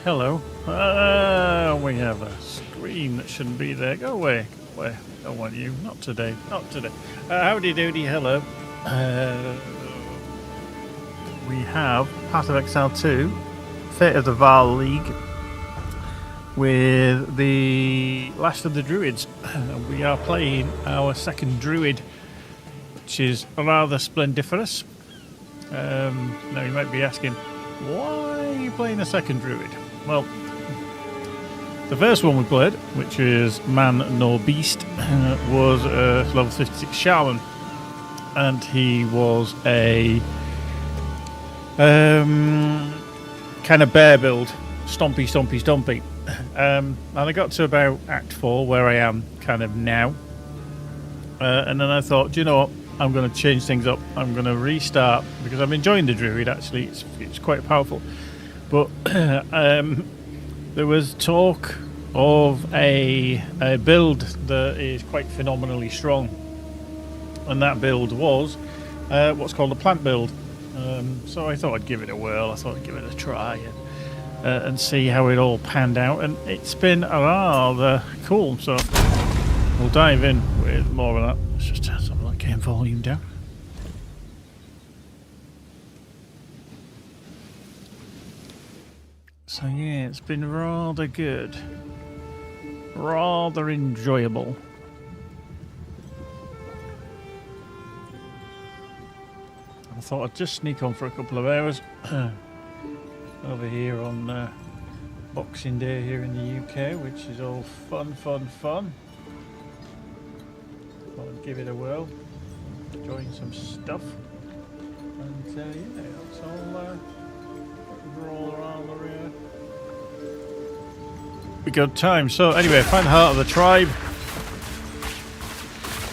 hello. We have a screen that shouldn't be there. Go away. Go away. Don't want you. Not today. Not today. Howdy doody, hello. We have Path of Exile 2, Fate of the Val League, with the last of the Druids. We are playing our second Druid, which is rather splendiferous. Now you might be asking, why are you playing a second Druid? Well, the first one we played, which is Man Nor Beast, was a level 56 Shaman, and he was a kind of bear build, stompy. And I got to about Act 4, where I am kind of now, and then I thought, do you know what? I'm going to change things up. I'm going to restart because I'm enjoying the Druid. Actually, it's quite powerful. But there was talk of a build that is quite phenomenally strong, and that build was what's called a plant build. So I thought I'd give it a whirl. I thought I'd give it a try and see how it all panned out, and it's been rather cool. So we'll dive in with more of that. Let's just turn some of that game volume down. So yeah, it's been rather good. Rather enjoyable. I thought I'd just sneak on for a couple of hours over here on Boxing Day here in the UK, which is all fun. Thought I'd give it a whirl, enjoying some stuff, and yeah, that's all roll around the rear. A good time. So anyway, find the heart of the tribe.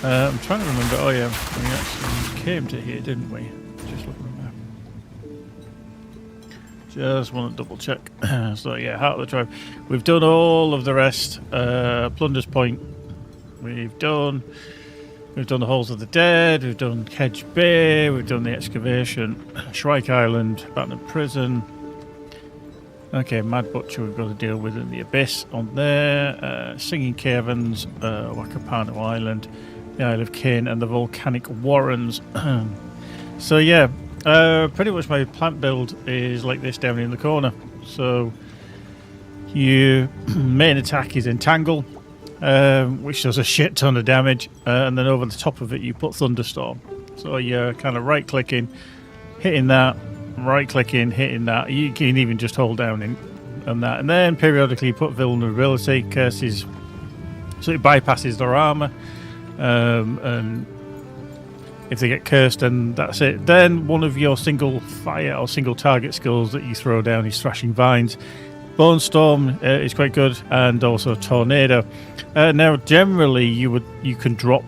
I'm trying to remember. Oh yeah, we actually came to here, didn't we? Just looking at the map. Just want to double check. So yeah, heart of the tribe. We've done all of the rest. Plunder's Point. We've done the Halls of the Dead. We've done Kedge Bay. We've done the excavation. Shrike Island. Abandoned Prison. Okay, Mad Butcher we've got to deal with in the Abyss on there. Singing Caverns, Wakapano Island, the Isle of Cain, and the Volcanic Warrens. So yeah, pretty much my plant build is like this down in the corner. So your main attack is Entangle, which does a shit ton of damage, and then over the top of it you put Thunderstorm. So you're kind of right-clicking, hitting that, right-clicking, hitting that. You can even just hold down on that, and then periodically you put Vulnerability, Curses, so it bypasses their armor, and if they get cursed, then that's it. Then one of your single fire or single target skills that you throw down is Thrashing Vines. Bone Storm is quite good, and also Tornado. Now, generally, you can drop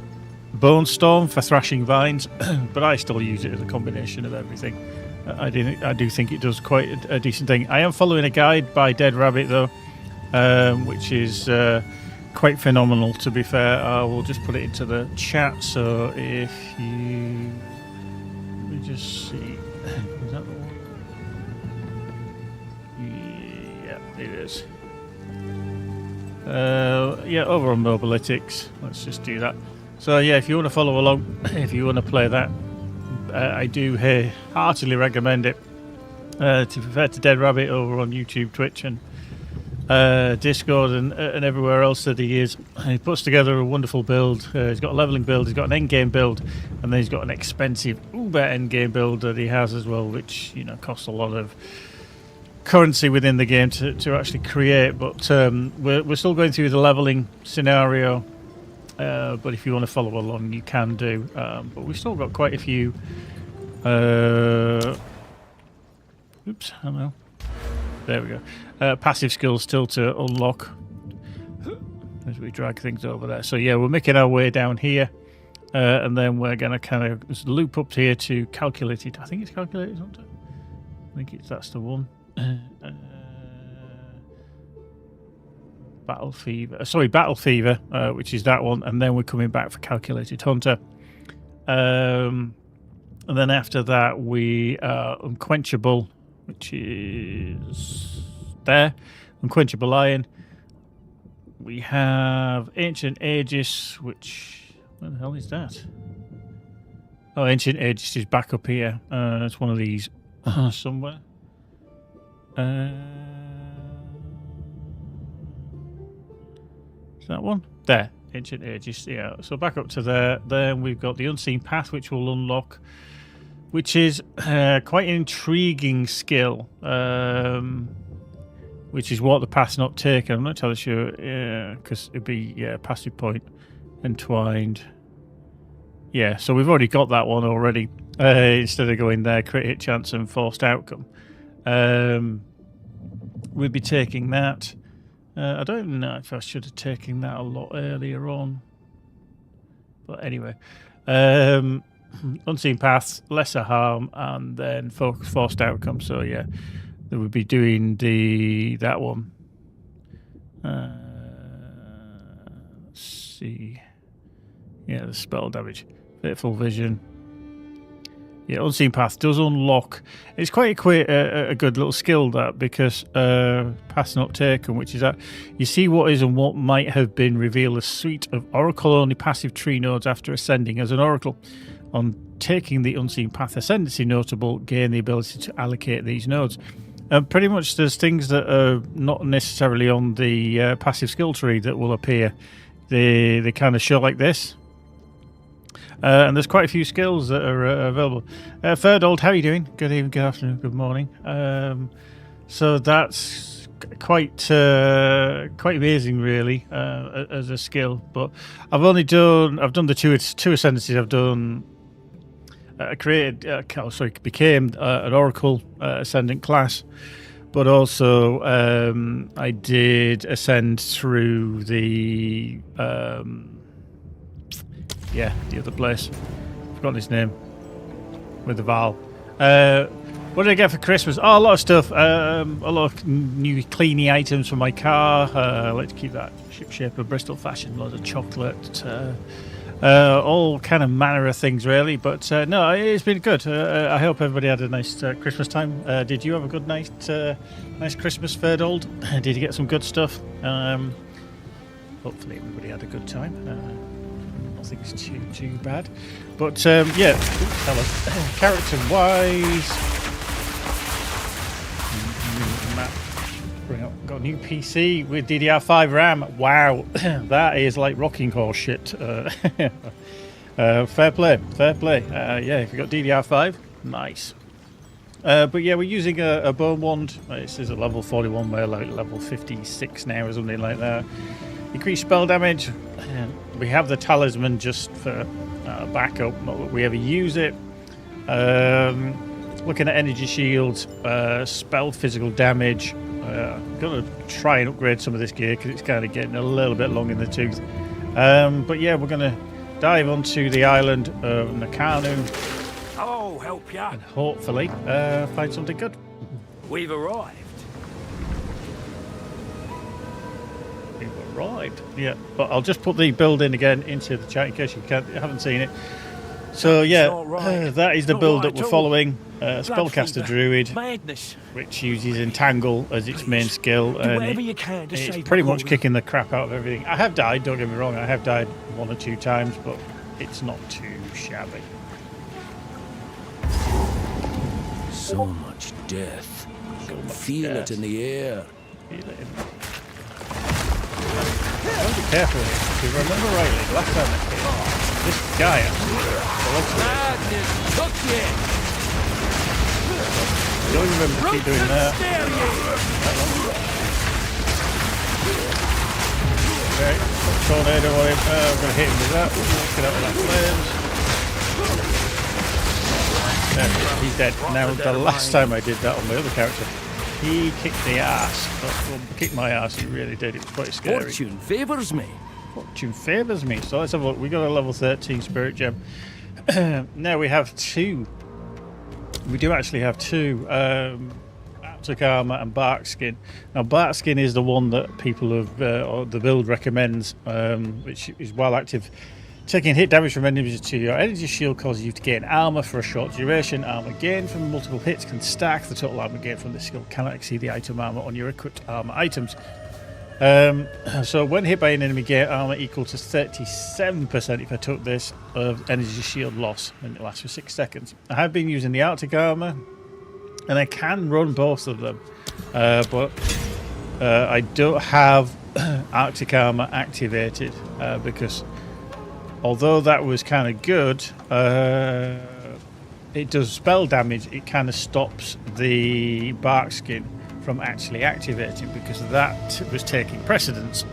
Bone Storm for Thrashing Vines, but I still use it as a combination of everything. I do think it does quite a decent thing. I am following a guide by Dead Rabbit though, which is quite phenomenal. To be fair, I will just put it into the chat. So if you, let me just see, is that the one? Yeah, it is. Yeah, over on Mobalytics. Let's just do that. So yeah, if you want to follow along, if you want to play that. I do heartily recommend it. To be fair to Dead Rabbit over on YouTube, Twitch, and Discord, and everywhere else that he is. He puts together a wonderful build. He's got a leveling build, he's got an endgame build, and then he's got an expensive uber endgame build that he has as well, which costs a lot of currency within the game to actually create. But we're still going through the leveling scenario. But if you want to follow along, you can do. But we've still got quite a few. Oops, hello. There we go. Passive skills still to unlock as we drag things over there. So yeah, we're making our way down here, and then we're going to kind of loop up here to Calculated. I think it's Calculated, isn't it? I think that's the one. Battle Fever, which is that one, and then we're coming back for Calculated Hunter, and then after that we are Unquenchable, which is there. Unquenchable Iron. We have Ancient Aegis, which... Where the hell is that? Oh, Ancient Aegis is back up here. It's one of these somewhere. Is that one? There. Ancient Aegis, yeah. So back up to there. Then we've got the Unseen Path, which will unlock, which is quite an intriguing skill, which is what the path's not taken. I'm not entirely sure, because it'd be, passive point, entwined. Yeah, so we've already got that one already. Instead of going there, crit hit chance and forced outcome. We'll be taking that. I don't even know if I should have taken that a lot earlier on. But anyway. Unseen Paths, lesser harm, and then forced outcome. So yeah, they would be doing that one. Let's see. Yeah, the spell damage. Fateful Vision. Yeah, Unseen Path does unlock. It's quite a good little skill, that, because Path's Not Taken, which is that you see what is and what might have been revealed a suite of Oracle-only passive tree nodes after ascending as an Oracle. On taking the Unseen Path Ascendancy notable, gain the ability to allocate these nodes. Pretty much there's things that are not necessarily on the passive skill tree that will appear. They kind of show like this. And there's quite a few skills that are available. Ferdold, how are you doing? Good evening, good afternoon, good morning. So that's quite amazing, really, as a skill. But I've done the two ascendancies. I've done. Became an Oracle Ascendant class, but also I did ascend through the the other place. I've forgotten his name with the Val. What did I get for Christmas? Oh, a lot of stuff. A lot of new cleaning items for my car. Let's keep that ship of Bristol fashion. Loads of chocolate. All kind of manner of things, really. But no, it's been good. I hope everybody had a nice Christmas time. Did you have a good nice Christmas, Ferdold? Did you get some good stuff? Hopefully everybody had a good time. Nothing is too bad. But yeah, hello. Character-wise, got a new PC with DDR5 RAM. Wow, that is like rocking horse shit. Fair play. Yeah, if you got DDR5, nice. But yeah, we're using a bone wand. This is a level 41, we're like level 56 now or something like that. Increased spell damage. We have the talisman just for backup, not that we ever use it. Looking at energy shields, spell physical damage. I'm going to try and upgrade some of this gear because it's kind of getting a little bit long in the tooth. But yeah, we're going to dive onto the island of Nakanu. Oh, help ya! And hopefully find something good. We've arrived. Right, yeah, but I'll just put the build in again into the chat in case you haven't seen it. So yeah, that is the build that we're following. Spellcaster Druid, which uses Entangle as its main skill, and it's pretty much kicking the crap out of everything. I have died, don't get me wrong, I have died 1 or 2 times, but it's not too shabby. So much death. I can feel it in the air. Be careful here, because if I remember rightly, the last time I came, this guy actually don't remember to keep doing that. Okay, tornado on him. I'm going to hit him with that. Get out of that flames. There, he's dead. Now, the last time I did that on my other character, he kicked the ass. Well, kicked my ass, he really did. It was quite scary. Fortune favours me. Fortune favours me. So let's have a look. We got a level 13 Spirit Gem. Now we have 2. We do actually have 2. Aptic Armour and Bark Skin. Now, Bark Skin is the one that people have, or the build recommends, which is well active Taking hit damage from enemies to your energy shield causes you to gain armor for a short duration. Armor gained from multiple hits can stack. The total armor gained from this skill cannot exceed the item armor on your equipped armor items. So when hit by an enemy, gain armor equal to 37% if I took this of energy shield loss, and it lasts for 6 seconds. I have been using the Arctic armor, and I can run both of them, but I don't have Arctic armor activated because although that was kind of good, it does spell damage. It kind of stops the bark skin from actually activating because that was taking precedence.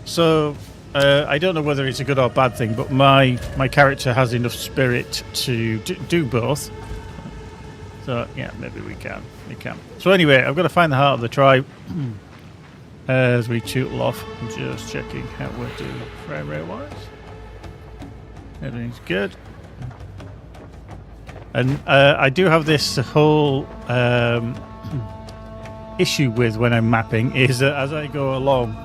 So I don't know whether it's a good or bad thing, but my character has enough spirit to do both. So yeah, maybe we can. So anyway, I've got to find the heart of the tribe as we tootle off. I'm just checking how we're doing frame rate wise. Everything's good. And I do have this whole issue with when I'm mapping is that as I go along,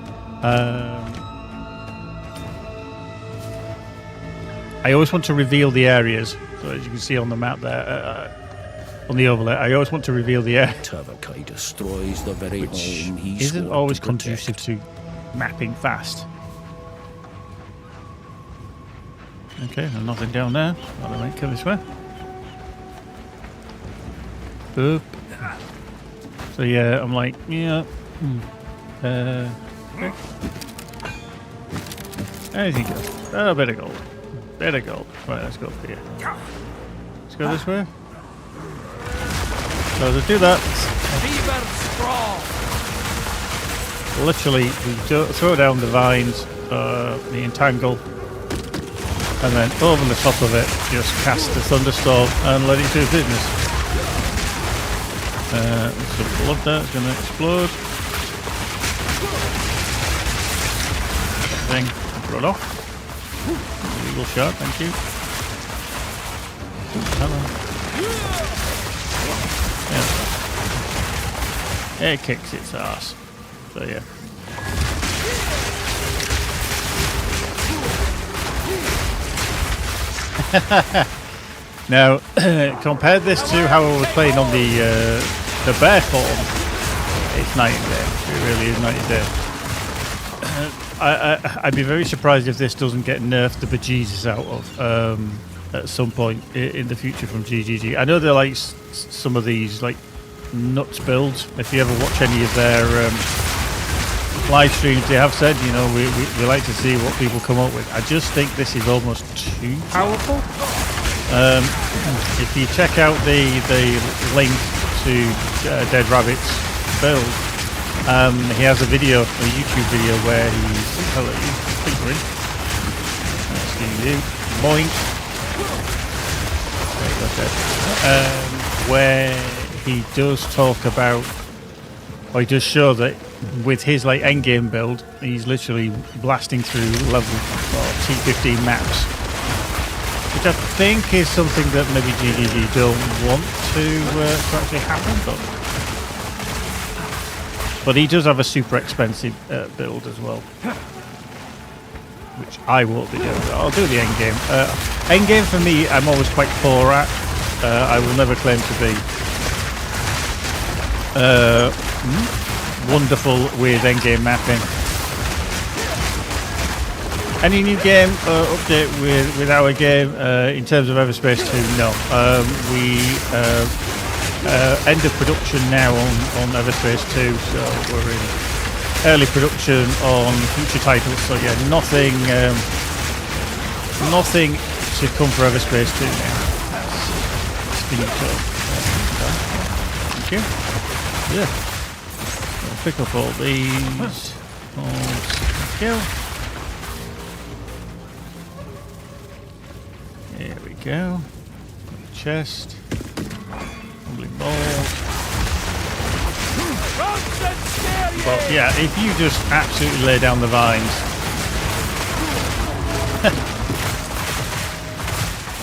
I always want to reveal the areas. So as you can see on the map there, on the overlay, I always want to reveal the area, Tavakai destroys the very which home he isn't swore always to protect. conducive to mapping fast. Okay, there's nothing down there. Well, I might come this way. Boop. So yeah, I'm like, yeah. Okay. Anything goes. Oh, better gold. Better gold. Right, let's go up here. Let's go this way. So to do that, literally we throw down the vines, the entangle, and then over the top of it, just cast the thunderstorm and let it do business. Some blood there, it's going to explode. Thing, run off. Eagle shot, thank you. Hello. Yeah. It kicks its ass. So yeah. Now, compare this to how I was playing on the bear form. It's night and day. It really is night and day. I'd be very surprised if this doesn't get nerfed the bejesus out of at some point in the future from GGG. I know they're like some of these like nuts builds. If you ever watch any of their live streams, they have said, you know, we like to see what people come up with. I just think this is almost too powerful. If you check out the link to Dead Rabbit's build, he has a video, a YouTube video where he's tinkering. Excuse you. Boink. Where he does talk about, or he does show that with his like endgame build, he's literally blasting through level T15 maps, which I think is something that maybe GGG don't want to actually happen, but he does have a super expensive build as well, which I won't be doing. I'll do the end game. End game for me, I'm always quite poor at. I will never claim to be wonderful with end game mapping. Any new game update with our game in terms of Everspace 2? No. We end of production now on Everspace 2, so we're in early production on future titles. So yeah, nothing to come for Everspace 2 now. That's been told. Thank you. Yeah. I'll pick up all these. Thank you. There we go. Chest. Tumbling balls. But yeah, if you just absolutely lay down the vines,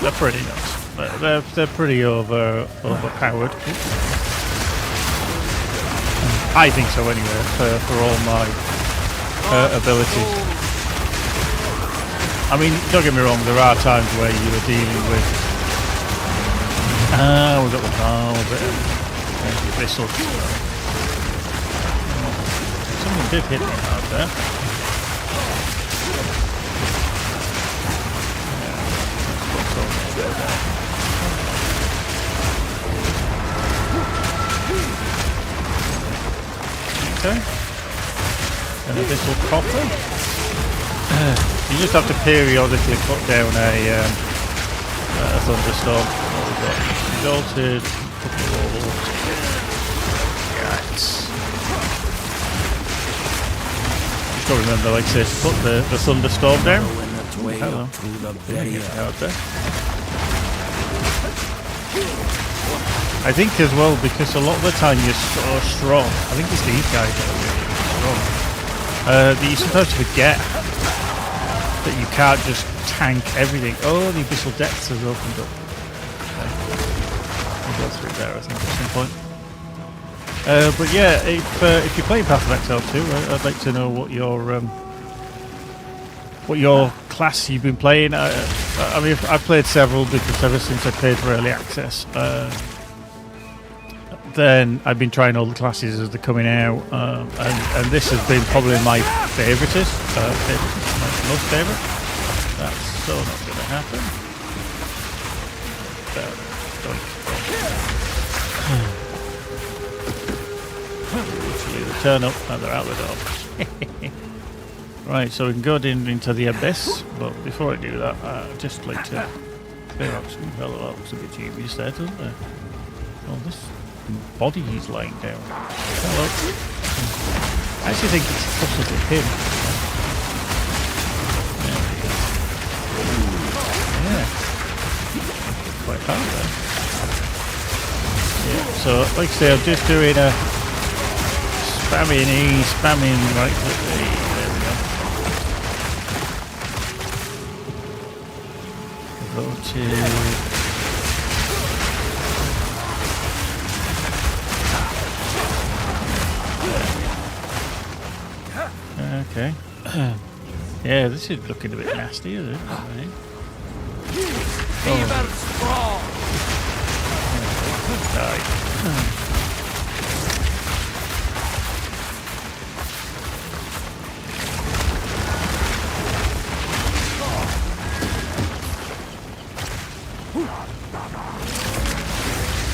they're pretty nuts. They're pretty overpowered. I think so anyway, for all my abilities. I mean, don't get me wrong, there are times where you are dealing with... we've got the bar bit of thistle. Something did hit me hard there. Okay. And a thistle copper. You just have to periodically put down a thunderstorm. What we've got? Exalted, couple of walls. Yikes. Just got to remember, like I said, put the thunderstorm down. Hello. Out there. I think as well, because a lot of the time you're so strong. I think it's these guys that are really strong. That you sometimes forget that you can't just tank everything. Oh, the Abyssal Depths has opened up. Okay. We'll go through there, I think, at some point. But yeah, if you're playing Path of Exile 2, I'd like to know what your class you've been playing. I mean, I've played several because ever since I paid for early access, then I've been trying all the classes as they're coming out, and this has been probably my favouriteest, my most favourite. That's so not going to happen. Literally, they turn up and they're out the door. Right, so we can go into the abyss, but before I do that, I'd just like to clear up some fellow. That looks a bit dubious there, doesn't it? Oh, this body he's lying down. Hello. I actually think it's possibly him. Yeah. Quite hard there. Yeah, so like I say, I'm just doing a spamming right click. There we go. Go to... Okay. Yeah, this is looking a bit nasty, isn't it? Right.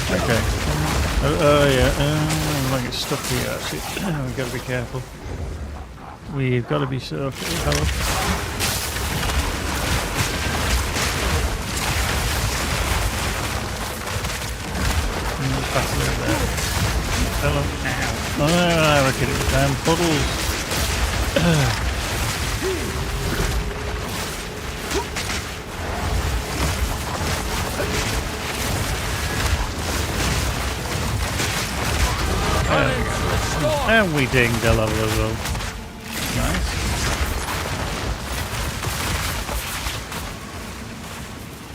Okay. Yeah. I might get stuck here, actually. We've got to be careful. We've got to be so careful. Hello. Ow. Oh, I reckon it was damn puddles. And we dinged a level as well. Nice.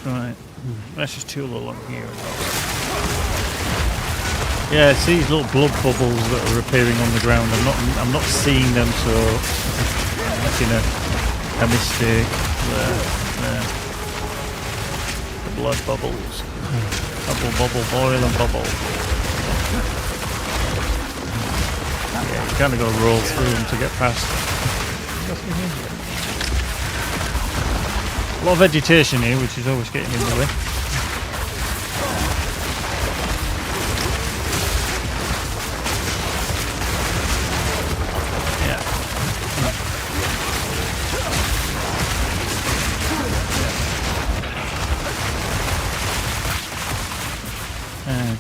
Right. Let's just tool along here as well. Yeah, it's these little blood bubbles that are appearing on the ground. I'm not seeing them, so I'm making a mistake. There. The blood bubbles. Bubble, boil and bubble. Yeah, you kind of got to roll through them to get past them. A lot of vegetation here, which is always getting in the way.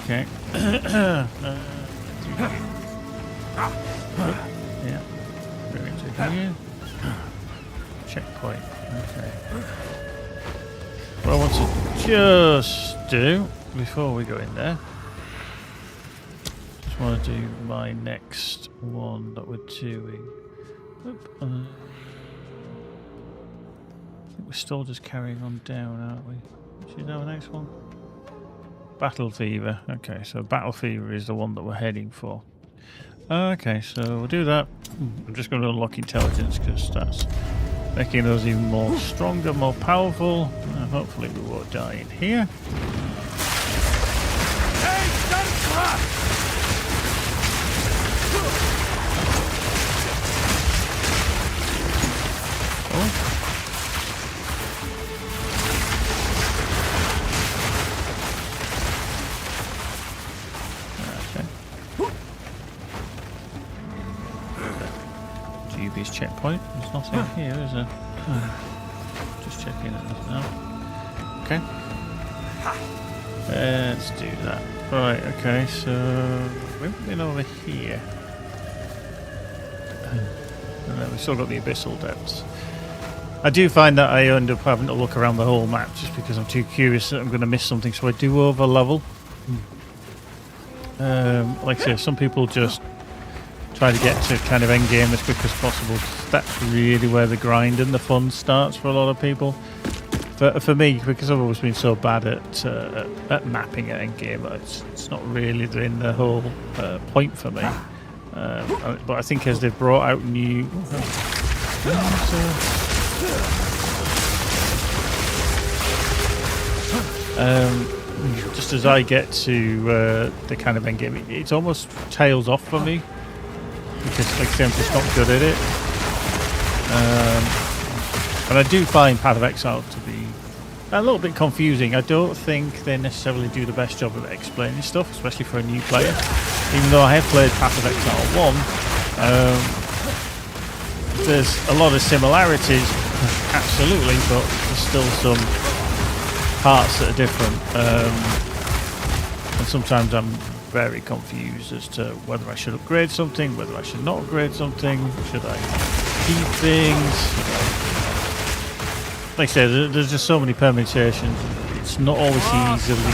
Okay. Yeah. We're into here. Checkpoint. Okay. What I want to just do before we go in there, just want to do my next one that we're doing. I think we're still just carrying on down, aren't we? Which is our next one? Battle Fever. Okay, so Battle Fever is the one that we're heading for. Okay, so we'll do that. I'm just going to unlock intelligence because that's making us even more stronger, more powerful. Hopefully we won't die in here. GB's checkpoint. There's nothing here, is there? Just checking it now. Okay. Let's do that. Right, okay, so we've been over here. And then we've still got the abyssal depths. I do find that I end up having to look around the whole map just because I'm too curious that I'm going to miss something, so I do over level. Like I say, some people just try to get to kind of end game as quick as possible. That's really where the grind and the fun starts for a lot of people. For me, because I've always been so bad at mapping at end game, it's not really in the whole point for me. But I think as they've brought out new... just as I get to the kind of end game, it's almost tails off for me. Because, like I say, I'm just not good at it. And I do find Path of Exile to be a little bit confusing. I don't think they necessarily do the best job of explaining stuff, especially for a new player. Even though I have played Path of Exile 1, there's a lot of similarities, absolutely, but there's still some parts that are different. And sometimes I'm very confused as to whether I should upgrade something, whether I should not upgrade something, should I keep things. Like I said, there's just so many permutations. It's not always easily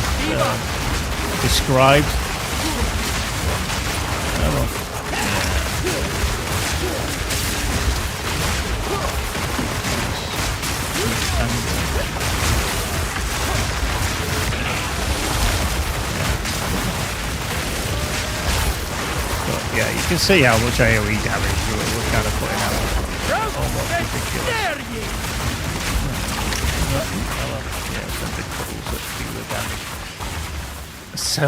described. Yeah, you can see how much AoE damage we're kind of putting out. Almost ridiculous. Yeah, some big puddles that do the damage. So,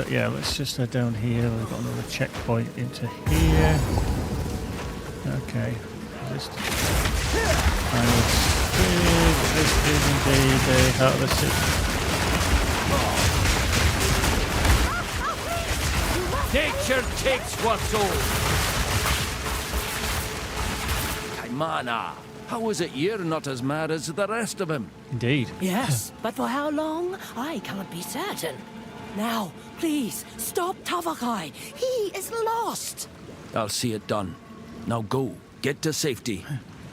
yeah, let's just head down here. We've got another checkpoint into here. Okay. This is indeed a heart of the city. Nature takes what's old. Kaimana, how is it you're not as mad as the rest of him? Indeed. Yes, but for how long? I can't be certain. Now, please, stop Tavakai. He is lost. I'll see it done. Now go, get to safety.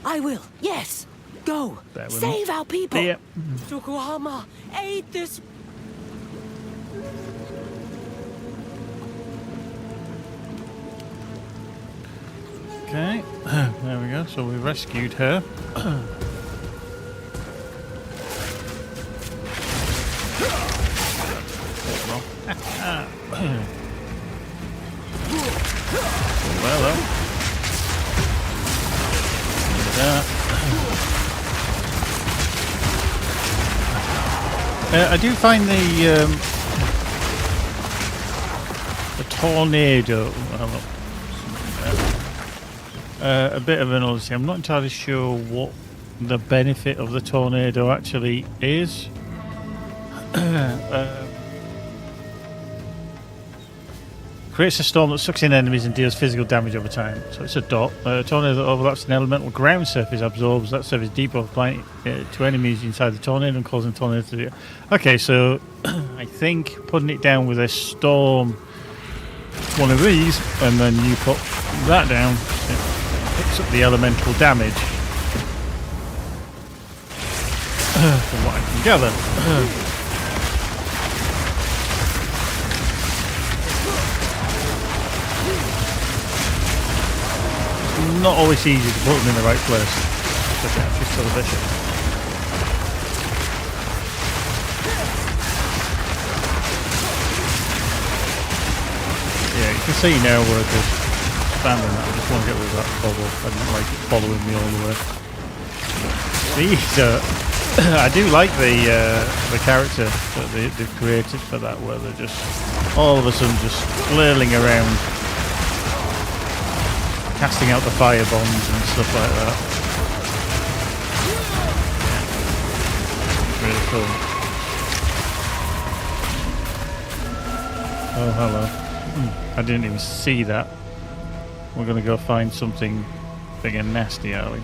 I will, yes. Go, save our people. Yep. Tokuhama, aid this... Okay, there we go. So we rescued her. Well, I do find the tornado a bit of an odyssey. I'm not entirely sure what the benefit of the tornado actually is. Creates a storm that sucks in enemies and deals physical damage over time. So it's a dot. A tornado that overlaps an elemental ground surface absorbs that surface deep over applying to enemies inside the tornado and causing the tornado to do. Okay, so I think putting it down with a storm, one of these, and then you put that down, it picks up the elemental damage. From what I can gather. Not always easy to put them in the right place. She's still a bishop. Yeah, you can see now where the spamming that. I just want to get rid of that bubble. I didn't like it following me all the way. These I do like the character that they've created for that, where they're just all of a sudden just flailing around, casting out the fire bombs and stuff like that. Really cool. Oh, hello. I didn't even see that. We're gonna go find something big and nasty, are we?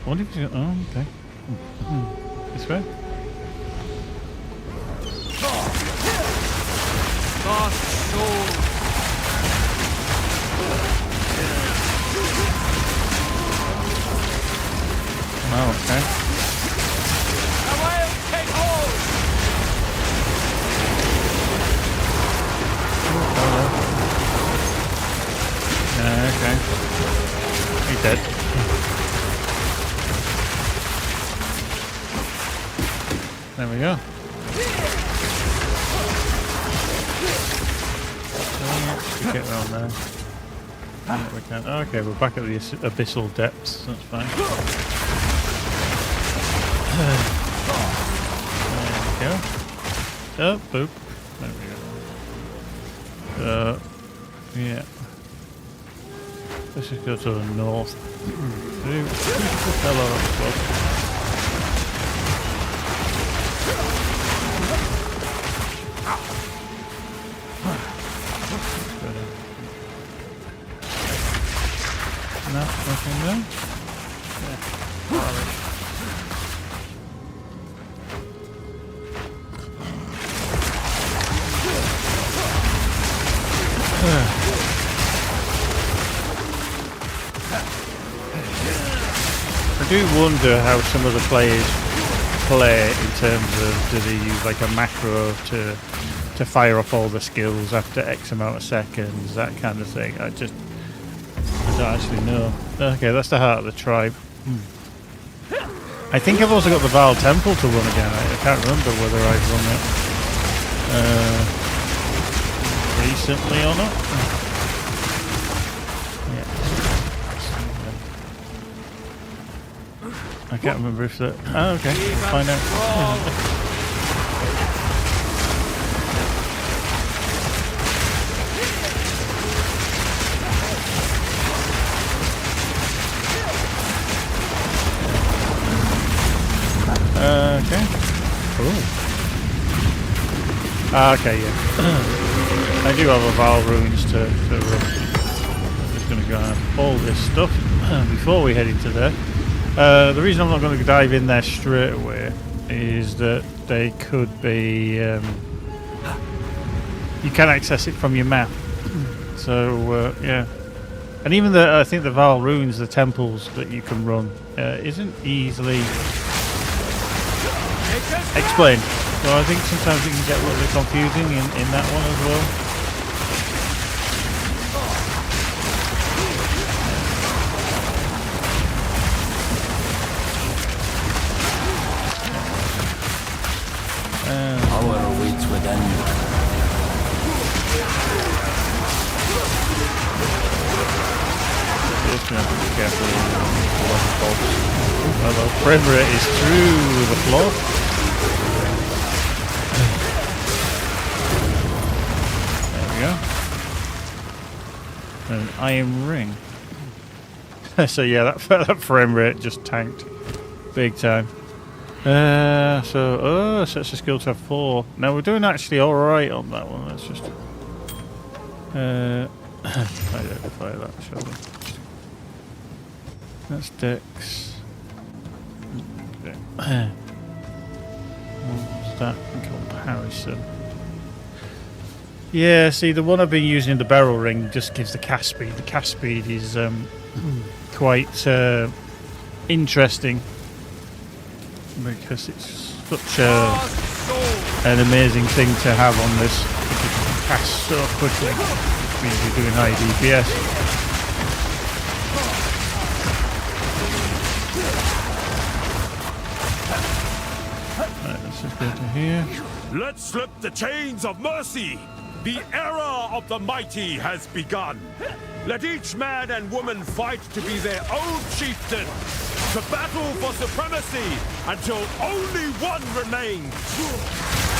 What if you... Oh, okay. This way? Oh, okay. Okay. He's dead. There we go. We get around there. Yeah, we can. Okay, we're back at the abyssal depths. That's fine. There we go. Oh, boop. There we go. Yeah. Let's just go to the north. Hello. No, nothing there. I do wonder how some of the players play in terms of, do they use like a macro to fire off all the skills after X amount of seconds, that kind of thing. I don't actually know. Okay, that's the heart of the tribe. I think I've also got the Val Temple to run again. I can't remember whether I've run it recently or not. I can't remember if that... Oh, okay. We'll find out. Okay. Cool. Okay, yeah. I do have a Val runes to run. I'm just going to go and have all this stuff before we head into there. The reason I'm not going to dive in there straight away is that they could be... you can access it from your map. So, yeah. And even I think the Val runes, the temples that you can run, isn't easily explained. So I think sometimes it can get a little bit confusing in that one as well. Power awaits within. Just gonna have to be careful. Hello, frame rate is through the floor. There we go. An iron ring. So yeah, that frame rate just tanked big time. Sets the skill to have 4. Now we're doing actually alright on that one. Let's just identify that, shall we? That's Dex. Okay. What's that in comparison? Yeah, see, the one I've been using, the barrel ring, just gives the cast speed. The cast speed is quite interesting, because it's such an amazing thing to have on this, because you can cast so quickly, which means you're doing high DPS. Right, let's just go to here. Let's slip the chains of mercy! The era of the mighty has begun! Let each man and woman fight to be their own chieftain! to battle for supremacy until only one remains.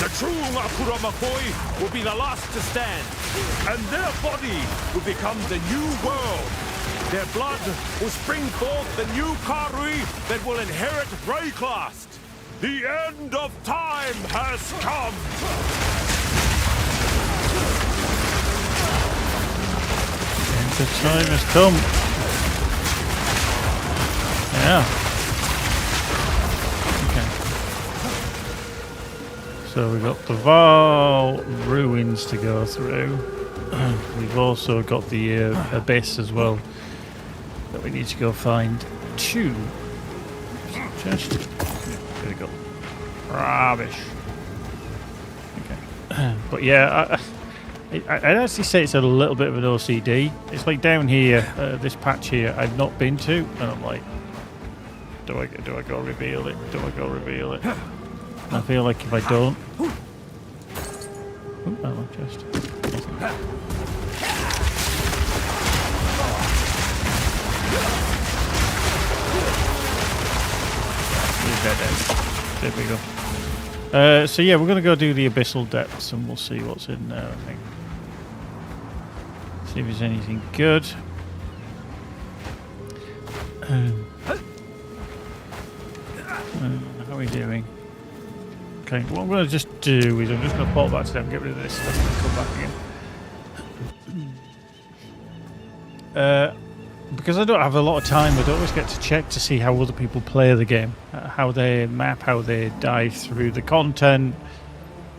The true Makoi will be the last to stand, and their body will become the new world. Their blood will spring forth the new Karui that will inherit Rayclast. The end of time has come! The time has come. Yeah. Okay. So we've got the Val ruins to go through. We've also got the abyss as well that we need to go find. Two. Chest. There we go. Rubbish. Okay. But yeah, I'd actually say it's a little bit of an OCD. It's like down here, this patch here, I've not been to, and I'm like, do I go reveal it? Do I go reveal it? I feel like if I don't, oh, just. There we go. So yeah, we're gonna go do the abyssal depths, and we'll see what's in there. I think. See if there's anything good. How are we doing? Okay, what I'm going to just do is I'm just going to pop back to them, get rid of this stuff, and come back again. Because I don't have a lot of time, I don't always get to check to see how other people play the game, how they map, how they dive through the content.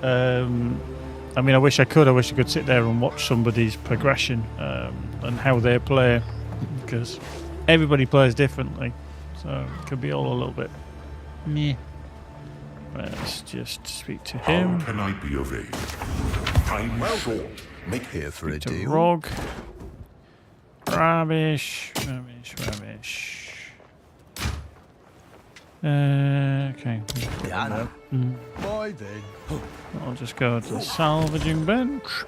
I mean, I wish I could sit there and watch somebody's progression and how they play, because everybody plays differently, so it could be all a little bit meh. Let's just speak to him. How can I be of aid? I'm short. Make here for a deal. Rog. Rubbish. Okay. Yeah, no. Why then? I'll just go to the salvaging bench.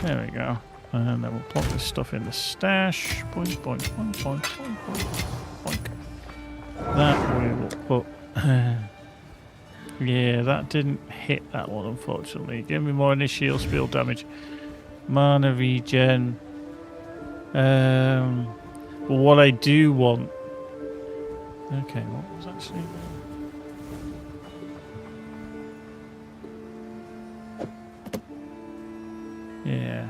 There we go. And then we'll plop this stuff in the stash. Boink, boink, boink, boink, boink, boink, boink. That we will put. Yeah, that didn't hit that one, unfortunately. Give me more initial spell damage. Mana regen. But what I do want. Okay, what was actually. Yeah.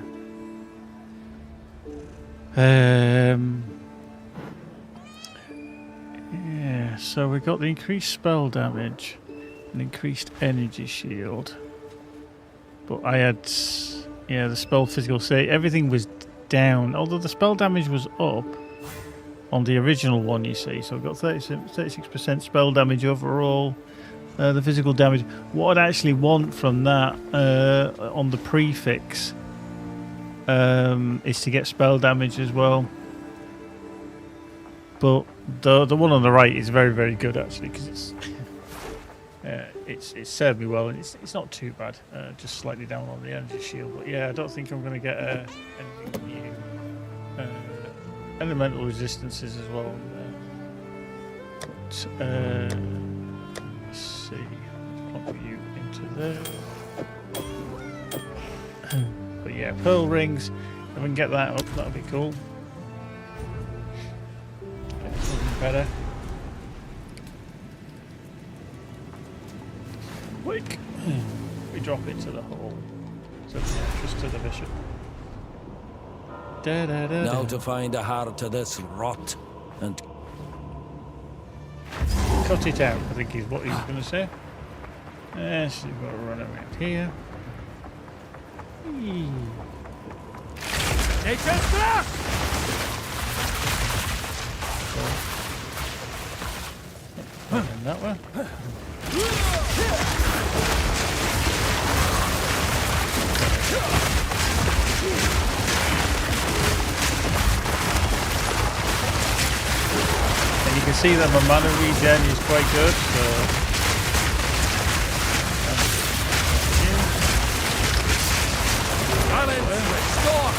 Yeah, so we got the increased spell damage and increased energy shield. But I had, yeah, the spell physical save, everything was down, although the spell damage was up on the original one, you see. So I've got 36% spell damage overall. The physical damage. What I'd actually want from that on the prefix is to get spell damage as well. But the one on the right is very, very good actually, because it's served me well, and it's not too bad. Just slightly down on the energy shield, but yeah, I don't think I'm going to get anything new. Elemental resistances as well. Let's see. Let's pop you into there. But yeah, pearl rings. If I can get that up, that'll be cool. Get something better. Quick. We drop it to the hole. So yeah, just to the bishop. Da, da, da, Now da. to find a heart to this rot and Cut it out, I think is what he was going to say. Yes, you've got to run around here. Nature's blast! And that way. And you can see that my mana regen is quite good, so Balance restore!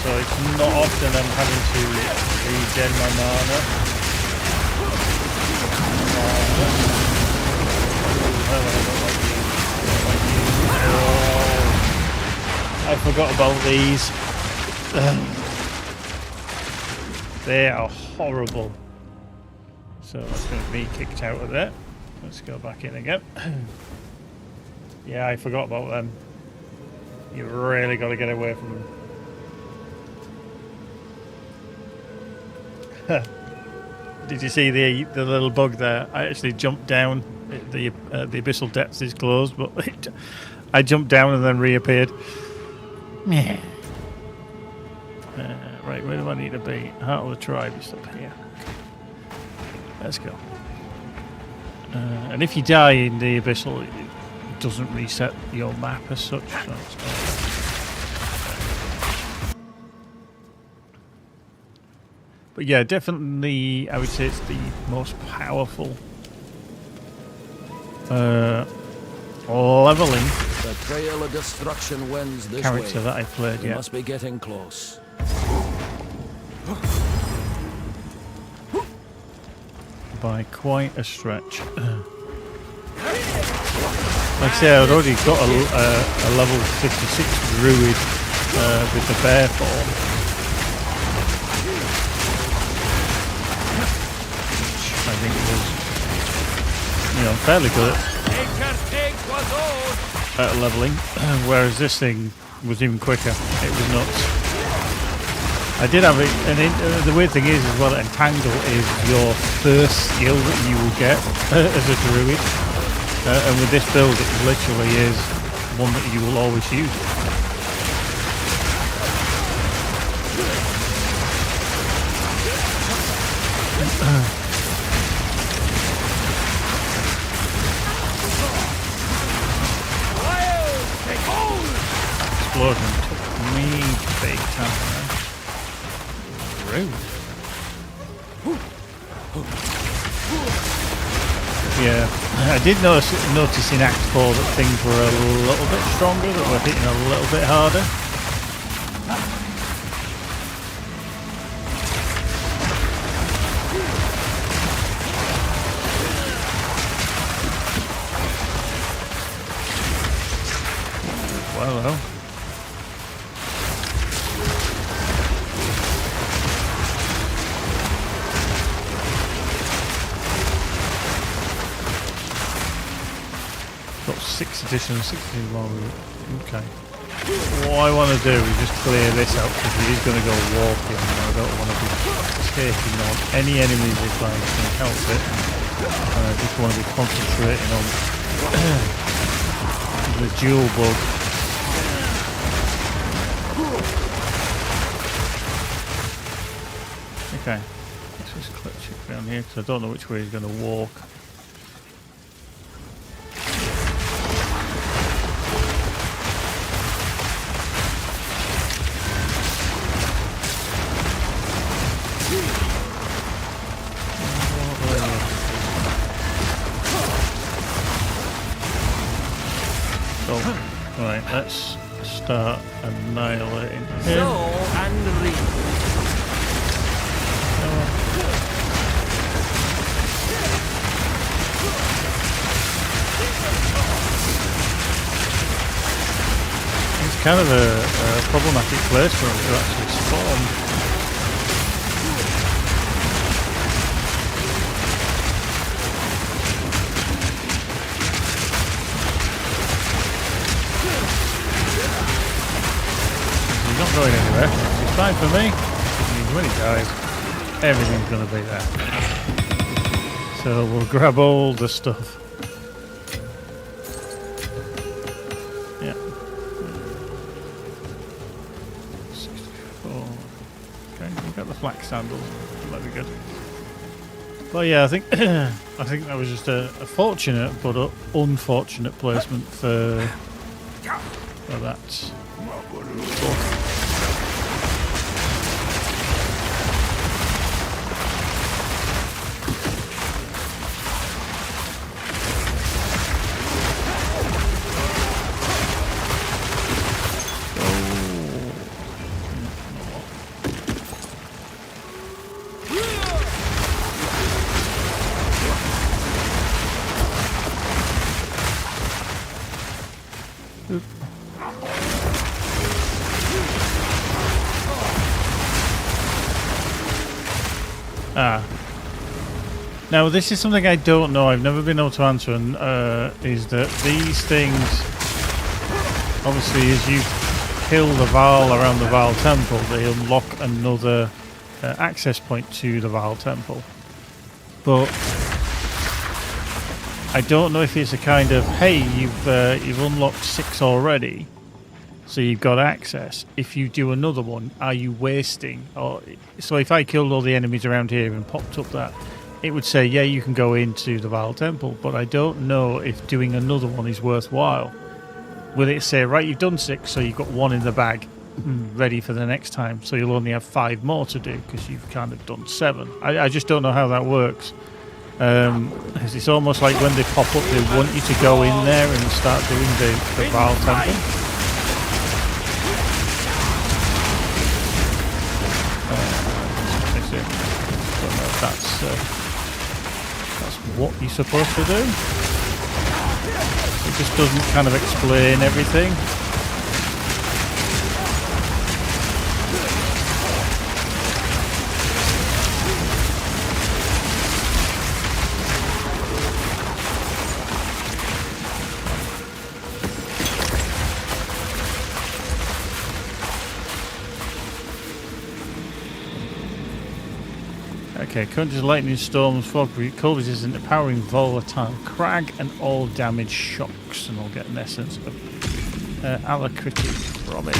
so it's not often I'm having to regen my mana. I forgot about these. They are horrible. So that's going to be kicked out of there. Let's go back in again. Yeah, I forgot about them. You really got to get away from them. Did you see the little bug there? I actually jumped down. The abyssal depths is closed, but I jumped down and then reappeared. Yeah. Right, where do I need to be? Heart of the Tribe is up here. Let's go. And if you die in the abyssal, it doesn't reset your map as such. So it's but yeah, definitely, I would say it's the most powerful leveling The trail of destruction wends this character way. that I played We yet. must be getting close. By quite a stretch. Like I say, I'd already got a level 56 Druid with the bear form. I think it was, fairly good at leveling, whereas this thing was even quicker. It was nuts. I did have it, and the weird thing is as well, Entangle is your first skill that you will get as a Druid, and with this build it literally is one that you will always use. Explosion took me big time, man. Rude. Yeah, I did notice in Act 4 that things were a little bit stronger, that were hitting a little bit harder. Well, got 6th edition, 16 more. Okay. What I want to do is just clear this out because he's going to go walking and I don't want to be taking on any enemies if I can help it. I just want to be concentrating on the dual bug. Okay, let's just click down here because I don't know which way he's going to walk. Right, let's start annihilating him. Sow and reap. It's kind of a problematic place for him to actually spawn. He's not going anywhere. It's fine for me. It means when he dies, everything's going to be there. So we'll grab all the stuff. Yeah. 64. Okay, we got the flax sandals. That'd be good. But yeah, I think that was just a fortunate but unfortunate placement for that. Now, this is something I don't know. I've never been able to answer, and is that these things, obviously, as you kill the Val around the Val Temple, they unlock another access point to the Val Temple. But I don't know if it's a kind of, hey, you've unlocked 6 already, so you've got access. If you do another one, are you wasting? Or so if I killed all the enemies around here and popped up that, it would say, yeah, you can go into the Val Temple, but I don't know if doing another one is worthwhile. Will it say, right, you've done 6, so you've got 1 in the bag, ready for the next time, so you'll only have 5 more to do because you've kind of done 7. I just don't know how that works. It's almost like when they pop up, they want you to go in there and start doing the Val Temple. Don't know if that's what you're supposed to do. It just doesn't kind of explain everything. Okay, counters lightning storms, fog, cold resistant, powering volatile crag, and all damage shocks, and I'll get an essence of alacrity from it.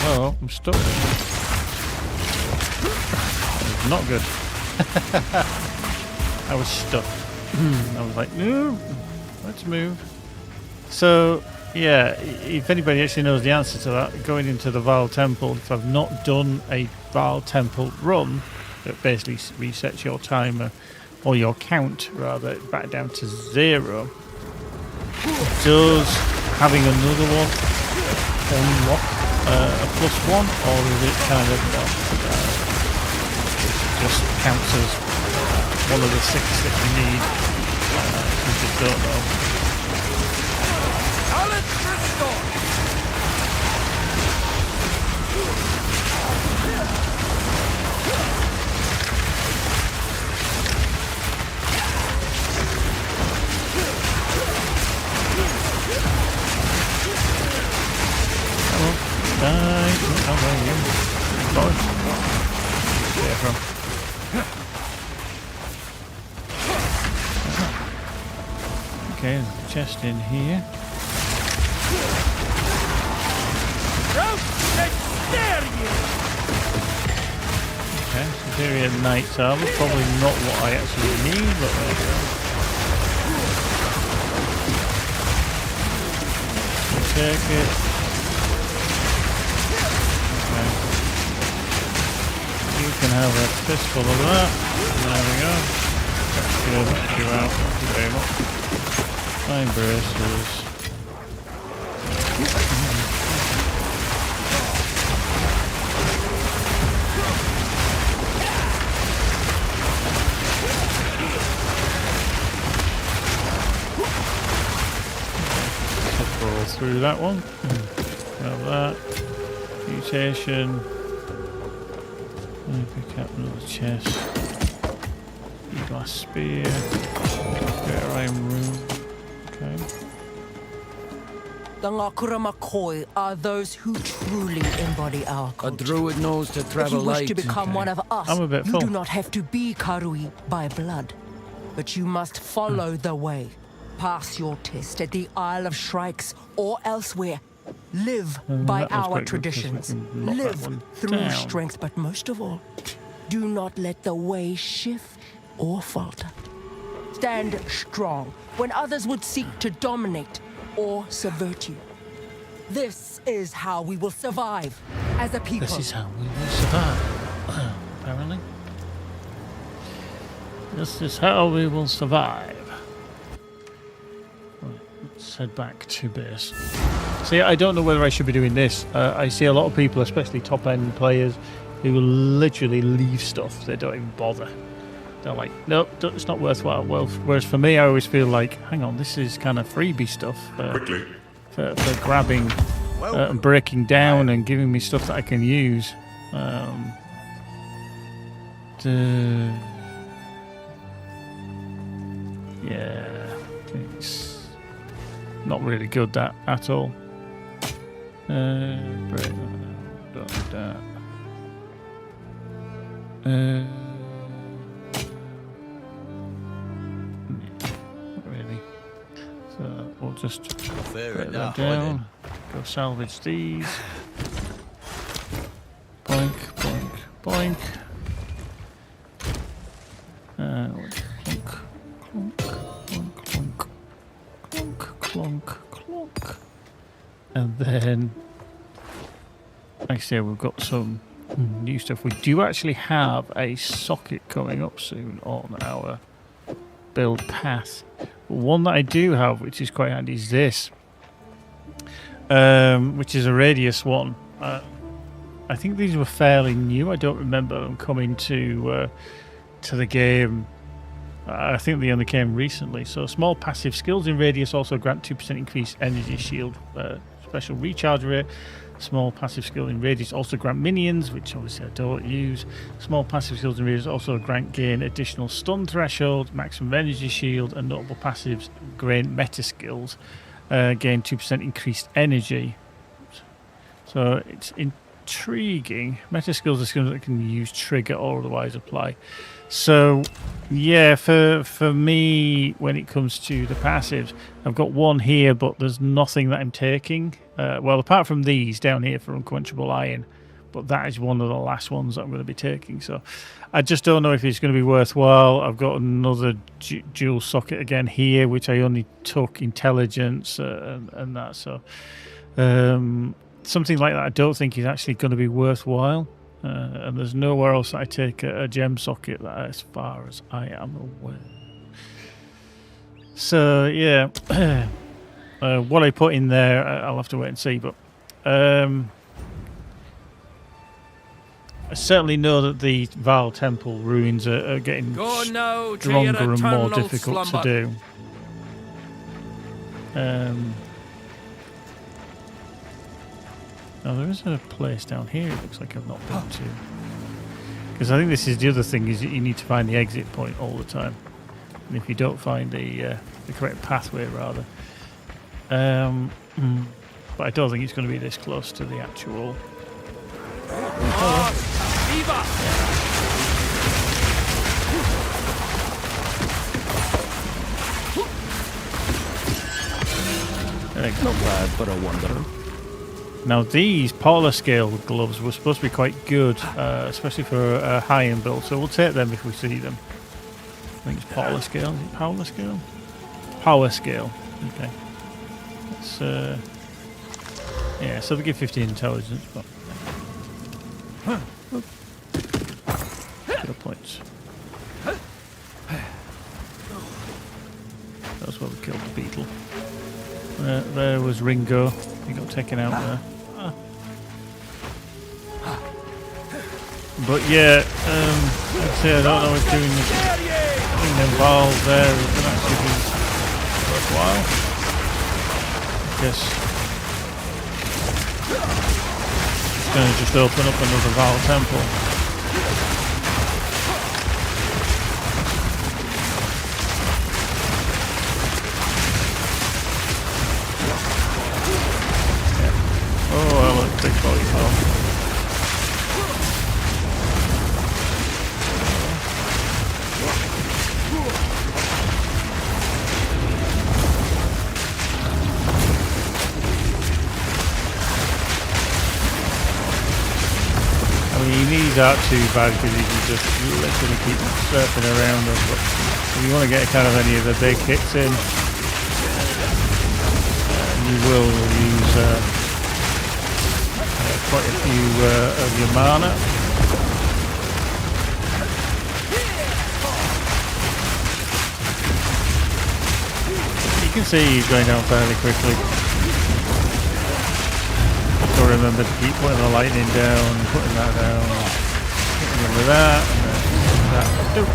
Oh, I'm stuck. Not good. I was stuck. I was like, no, let's move. So, yeah, if anybody actually knows the answer to that, going into the Val Temple, if I've not done a Val Temple run, that basically resets your timer, or your count, rather, back down to 0, does having another one unlock a +1, or is it kind of just counts as one of the 6 that you need? You just don't know. Okay, there's a chest in here. Okay, superior knight's armor, probably not what I actually need, but there we go. We'll take it. Okay. You can have a fistful of that. There we go. That's good. That's you out. Thank you very much. 9 braces. Roll through that one. Grab that. Mutation. Pick up another chest. Glass spear. Better iron room. Okay. The Ngakura Makoi are those who truly embody our A culture. druid knows to If travel you wish light. to become one of us, I'm a bit you full. do not have to be Karui by blood, but you must follow the way. Pass your test at the Isle of Shrikes or elsewhere. Live by that was our quite good, 'cause we traditions. can lock that Live one through down. strength, but most of all, do not let the way shift or falter. Stand strong when others would seek to dominate or subvert you. This is how we will survive as a people. This is how we will survive, apparently. This is how we will survive. Right, let's head back to base. See, I don't know whether I should be doing this. I see a lot of people, especially top-end players, who will literally leave stuff. They don't even bother. They're like, nope, it's not worthwhile. Well, whereas for me, I always feel like, hang on, this is kind of freebie stuff. Quickly, for grabbing and breaking down and giving me stuff that I can use. Yeah, it's not really good that at all. Break that. Not really. So we'll just break that down. Go salvage these. Boink, boink, boink. Clunk, clunk, clunk, clunk, clunk, clunk. And then, like I say, we've got some new stuff. We do actually have a socket coming up soon on our build path. One that I do have, which is quite handy, is this, which is a radius one. I think these were fairly new. I don't remember them coming to the game. I think they only came recently. So small passive skills in radius also grant 2% increased energy shield, special recharge rate. Small passive skill in radius also grant minions, which obviously I don't use. Small passive skills in radius also grant gain additional stun threshold, maximum energy shield, and notable passives gain meta skills, gain 2% increased energy. So it's intriguing. Meta skills are skills that can use, trigger, or otherwise apply. So yeah, for me, when it comes to the passives, I've got one here, but there's nothing that I'm taking. Well, apart from these down here for unquenchable iron, but that is one of the last ones that I'm going to be taking. So I just don't know if it's going to be worthwhile. I've got another dual socket again here, which I only took intelligence and that. So something like that I don't think is actually going to be worthwhile. And there's nowhere else that I take a gem socket, that, as far as I am aware. So yeah, what I put in there, I'll have to wait and see. But I certainly know that the Val Temple ruins are getting stronger and more difficult to do. Now there is a place down here it looks like I've not been to. Because I think this is the other thing, is that you need to find the exit point all the time. And if you don't find the correct pathway, rather. But I don't think it's going to be this close to the actual... Not bad, but a wonder. Now these polar scale gloves were supposed to be quite good, especially for a high-end build, so we'll take them if we see them. I think it's polar scale. Is it power scale? Power scale. Okay. Let's, yeah, so they give 50 intelligence, but... Good points. That's where we killed the beetle. There was Ringo. He got taken out there. But yeah, like I say, I don't know if doing involved there is going to actually be worthwhile. I guess it's going to just open up another Val Temple. Oh, I like big volleyball. He's out too bad because he can just literally keep surfing around them. But if you want to get kind of any of the big hits in, you will use quite a few of your mana. You can see he's going down fairly quickly. So remember to keep putting the lightning down, putting that down, hitting them with that, and then that.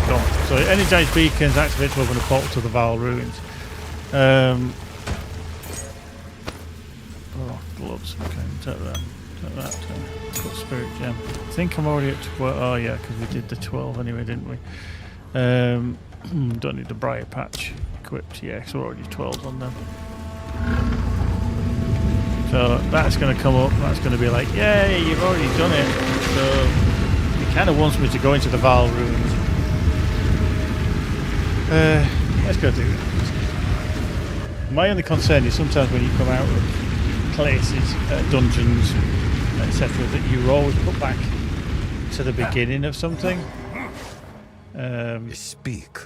Gone. So energized beacons activate to open a portal to the Val ruins. pots. Okay, take that. Take that. Got spirit gem. I think I'm already at 12. Oh yeah, because we did the 12 anyway, didn't we? Don't need the briar patch equipped. Yeah, so we're already 12 on them. So that's going to come up. That's going to be like, yay, you've already done it. So he kind of wants me to go into the Val ruins. Let's go do that. My only concern is sometimes when you come out of places, dungeons, etc., that you're always put back to the beginning of something. Speak.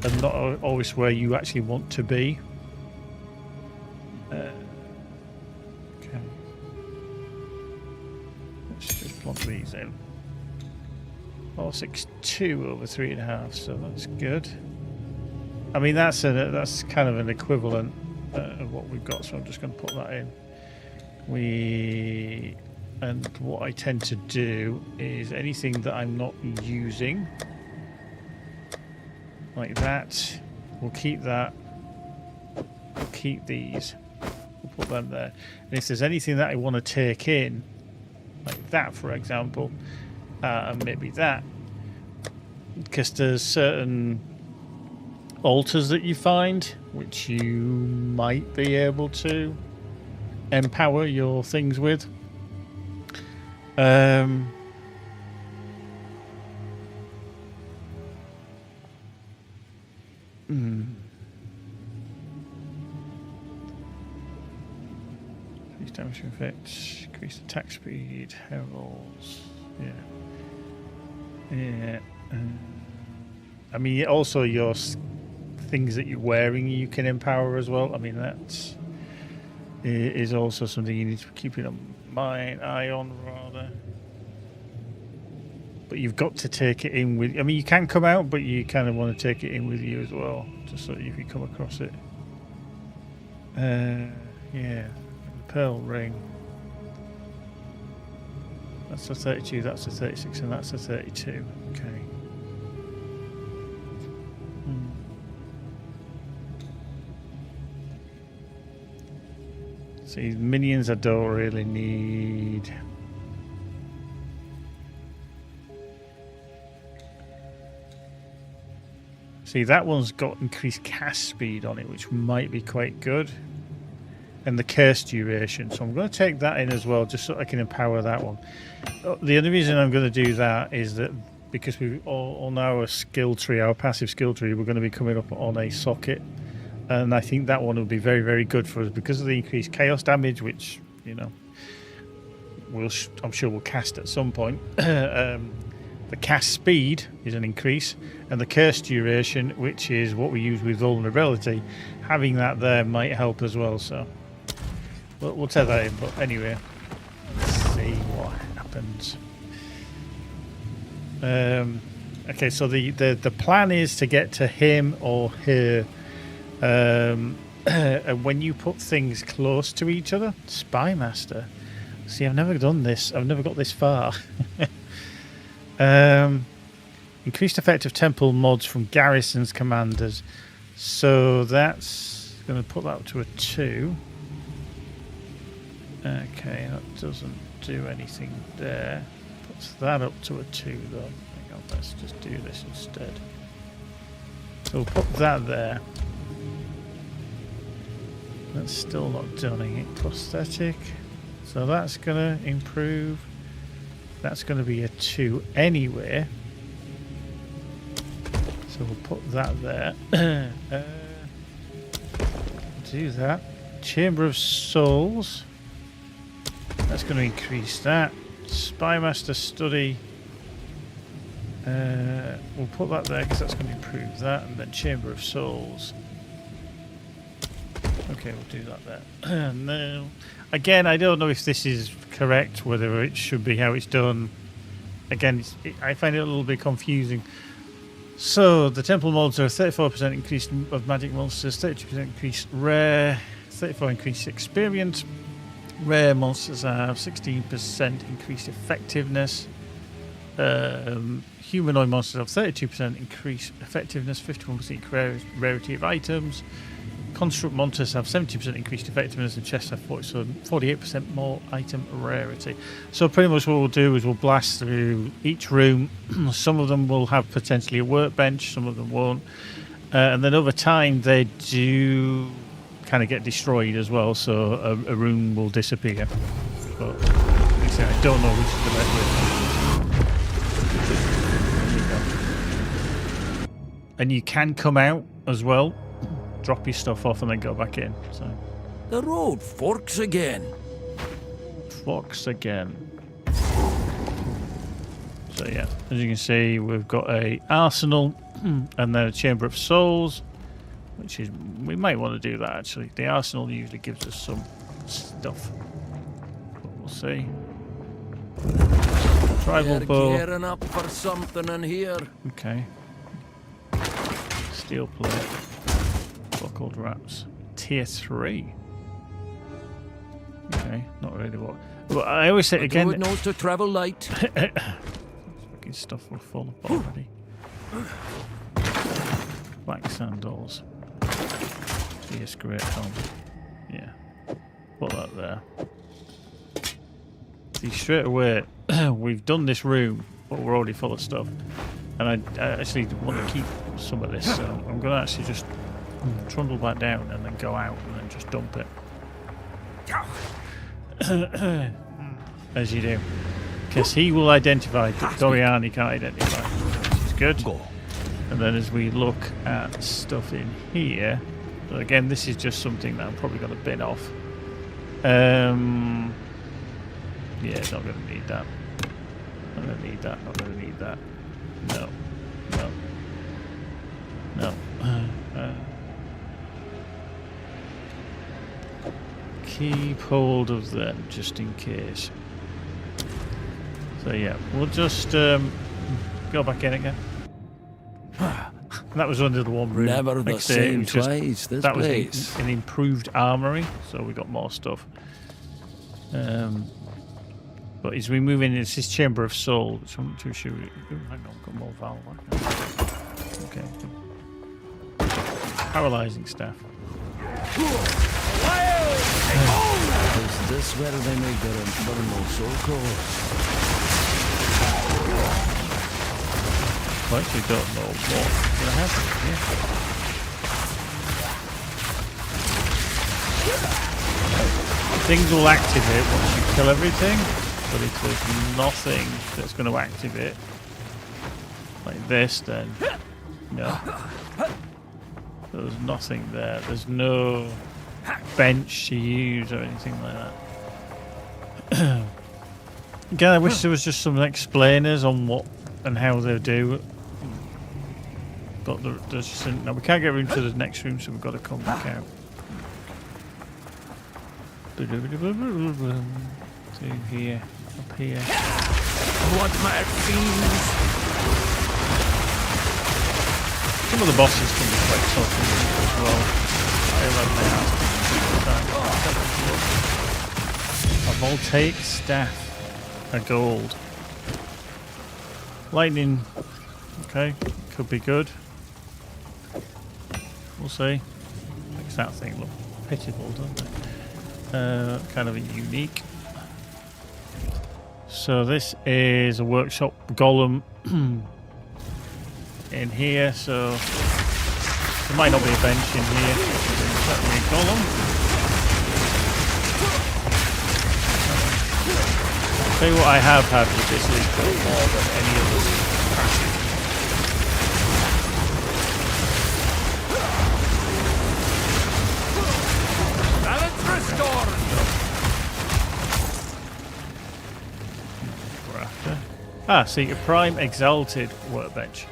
And not always where you actually want to be. Okay. Let's just plug these in. 462 over 3.5, so that's good. I mean, that's kind of an equivalent of what we've got, so I'm just going to put that in. And what I tend to do is anything that I'm not using, like that, we'll keep that. We'll keep these. We'll put them there. And if there's anything that I want to take in, like that, for example, and maybe that, because there's certain altars that you find which you might be able to empower your things with. Increase damage effects, increase attack speed, heralds. Yeah. I mean, also your things that you're wearing you can empower as well. I mean, that is also something you need to keep an eye on, rather. But you've got to take it in with. I mean, you can come out, but you kind of want to take it in with you as well, just so that if you come across it. Yeah, the pearl ring. That's a 32. That's a 36, and that's a 32. Okay. See, minions I don't really need. See, that one's got increased cast speed on it, which might be quite good. And the curse duration. So I'm going to take that in as well, just so I can empower that one. The only reason I'm going to do that is that because we on our skill tree, our passive skill tree, we're going to be coming up on a socket. And I think that one will be very, very good for us because of the increased chaos damage, which, you know, I'm sure we'll cast at some point. The cast speed is an increase, and the curse duration, which is what we use with vulnerability, having that there might help as well. So we'll take that in. But anyway, let's see what happens. Okay, so the plan is to get to him or her. And when you put things close to each other, Spy Master. See, I've never done this. I've never got this far. Increased effect of temple mods from garrisons commanders. So that's going to put that up to a 2. Okay, that doesn't do anything there. Puts that up to a 2 though. Hang on, let's just do this instead. So we'll put that there. That's still not doing it. Prosthetic. So that's going to improve. That's going to be a 2 anyway. So we'll put that there. Do that. Chamber of Souls. That's going to increase that. Spymaster Study. We'll put that there because that's going to improve that. And then Chamber of Souls. Okay, we'll do that there. No. Again, I don't know if this is correct, whether it should be how it's done. Again, I find it a little bit confusing. So, the temple mods are 34% increase of magic monsters, 32% increase rare, 34% increase experience. Rare monsters have 16% increased effectiveness. Humanoid monsters have 32% increased effectiveness, 51% rarity of items. Construct monsters have 70% increased effectiveness and chests have 48% more item rarity. So pretty much what we'll do is we'll blast through each room. Some of them will have potentially a workbench, some of them won't. And then over time they do kind of get destroyed as well, so a room will disappear. But like I say, I don't know which is the best way. And you can come out as well, drop your stuff off and then go back in. So The road forks again. Fox again. So yeah, as you can see, we've got a arsenal and then a chamber of souls, which is, we might want to do that actually. The arsenal usually gives us some stuff, but we'll see. Tribal bow. Gearing up for something in here. Okay. Steel plate. Buckled wraps. Tier 3. Okay, not really what. But I always say again. Druid knows to travel light. Fucking stuff will fall apart already. Black sandals. Yes, great helm. Yeah. Put that there. See, straight away, we've done this room, but we're already full of stuff. And I actually want to keep some of this, so I'm going to actually just trundle back down and then go out and then just dump it. As you do. Because he will identify that Doriani can't identify, which is good. And then as we look at stuff in here, again, this is just something that I'm probably going to bin off. Yeah, not going to need that. Not going to need that. Not going to need that. No. No. No. Keep hold of them just in case. So yeah, we'll just go back in again. That was under the one room. Never the same twice, this that place. was an improved armory, so we got more stuff. But as we move in, it's this chamber of soul. So I'm not too sure. Hang on, got more valve. Okay. Paralyzing staff. Is this where they make their infernal soul cores? I actually don't know what's going to happen here. Things will activate once you kill everything, but if there's nothing that's going to activate, like this, then no. There's nothing there. There's no bench to use or anything like that. Again, I wish there was just some explainers on what and how they do it. But there's just no, we can't get room to the next room, so we've got to come back out. To here, up here. What mad fiends! Some of the bosses can be quite tough as well. A voltaic staff, a gold, lightning. Okay, could be good. We'll see. Makes that thing look pitiful, doesn't it? Kind of a unique. So this is a workshop golem in here. So there might not be a bench in here. There's certainly a golem. I'll tell you what I have had with this is more than any other. See, a prime exalted workbench.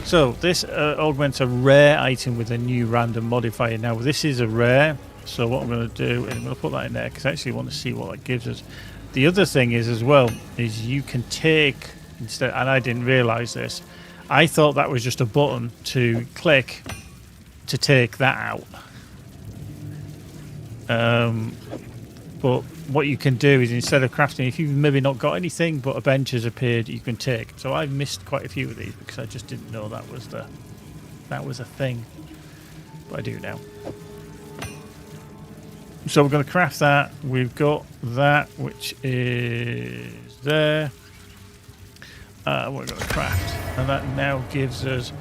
So this augments a rare item with a new random modifier. Now this is a rare, so what I'm going to do is I'm going to put that in there because I actually want to see what that gives us. The other thing is as well is you can take instead, and I didn't realise this. I thought that was just a button to click to take that out. But what you can do is instead of crafting, if you've maybe not got anything but a bench has appeared, you can take. So I've missed quite a few of these because I just didn't know that was a thing. But I do now. So we're going to craft that. We've got that, which is there. We're going to craft, and that now gives us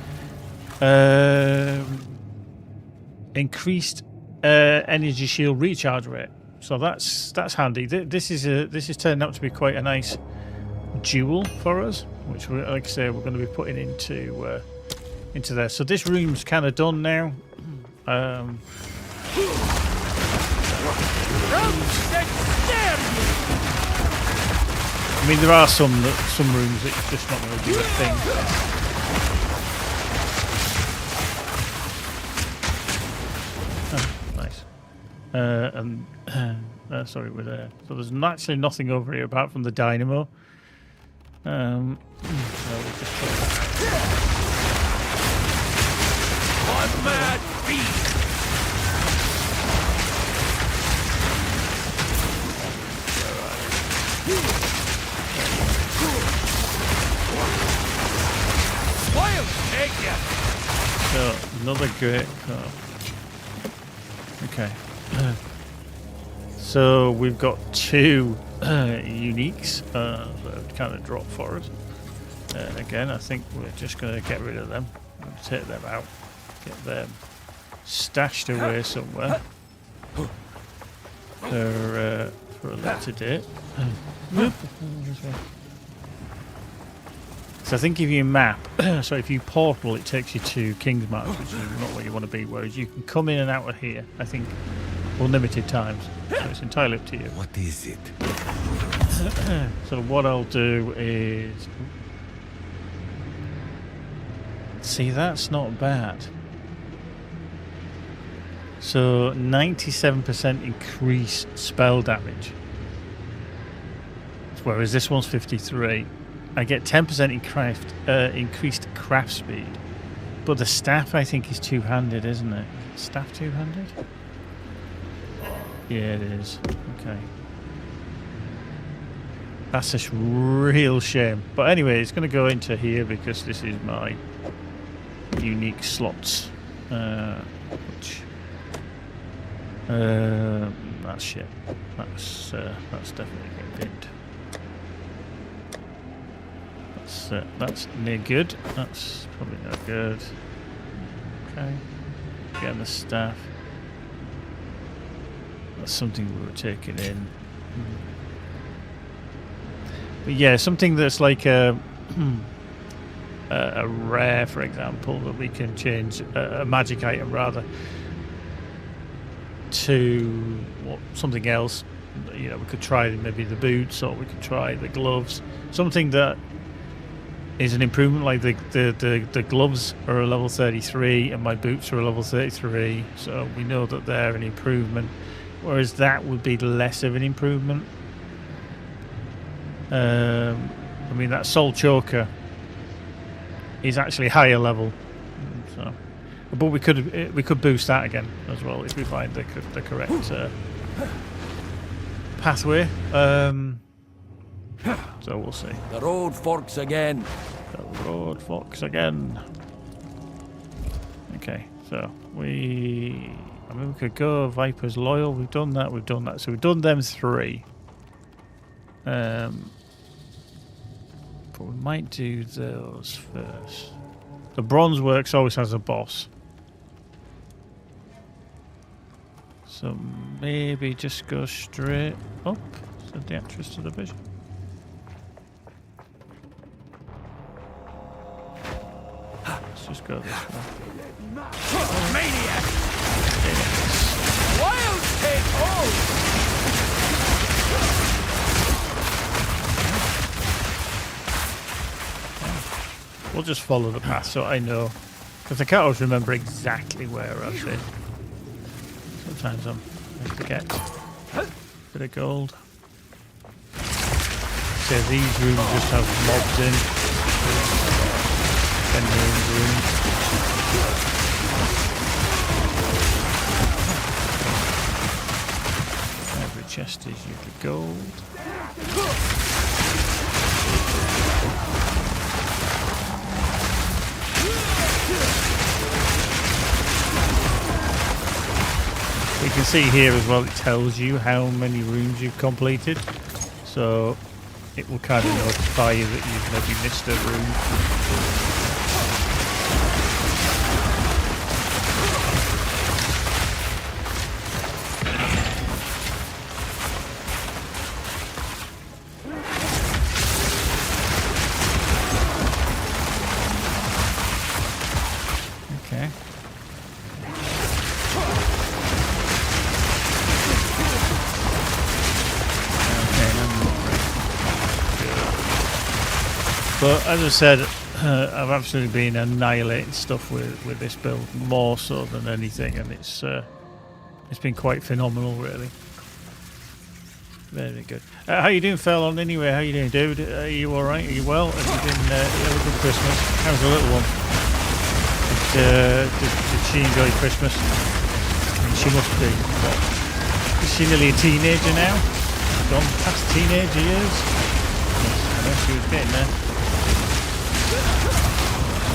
increased energy shield recharge rate. So that's handy. This is turning out to be quite a nice jewel for us, which we, like I say, we're going to be putting into there. So this room's kind of done now. I mean, there are some rooms that's just not going to do a thing. Oh, nice. Sorry, we're there. So there's actually nothing over here apart from the dynamo. So we'll just try that. One mad beast! Wild take ya! So another great card. Okay. So we've got two uniques that have kind of dropped for us. Again, I think we're just going to get rid of them. We'll take them out. Get them stashed away somewhere for a later date. So I think if you map, so if you portal, it takes you to King's March, which is not where you want to be, whereas you can come in and out of here, I think, unlimited times. So it's entirely up to you. What is it? So what I'll do is... See, that's not bad. So 97% increase spell damage. Whereas this one's 53. I get 10% increased craft speed. But the staff, I think, is two-handed, isn't it? Staff two-handed? Yeah, it is. Okay. That's a real shame. But anyway, it's going to go into here because this is my unique slots. Which... that's shit. That's definitely getting pinned. That's near good. That's probably not good. Okay. Getting the staff. That's something we were taking in. But yeah, something that's like a rare, for example, that we can change a magic item rather to something else. You know, we could try maybe the boots, or we could try the gloves. Something that is an improvement, like the gloves are a level 33 and my boots are a level 33, so we know that they're an improvement, whereas that would be less of an improvement. I mean, that soul choker is actually higher level, so, but we could boost that again as well if we find the correct pathway. So we'll see. The road forks again. The road forks again. Okay, so we could go Viper's Loyal. We've done that. So we've done them three. But we might do those first. The Bronze Works always has a boss. So maybe just go straight up. So the Actress to the Vision. Let's just go this way. Maniac! Wild take hold! We'll just follow the path so I know. Because I can't always remember exactly where I've been. Sometimes I forget. Bit of gold. So these rooms just have mobs in. Every chest is usually gold. But you can see here as well, it tells you how many rooms you've completed. So it will kind of notify you that you've maybe missed a room. But as I said, I've absolutely been annihilating stuff with this build, more so than anything, and it's been quite phenomenal, really. Very good. How you doing, Fallon? Anyway, how you doing, dude? Are you all right? Are you well? Have you been? You had a good Christmas. How's the little one? Did she enjoy Christmas? I mean, she must be. What? Is she nearly a teenager now? Gone past teenager years? Yes, I know she was getting there.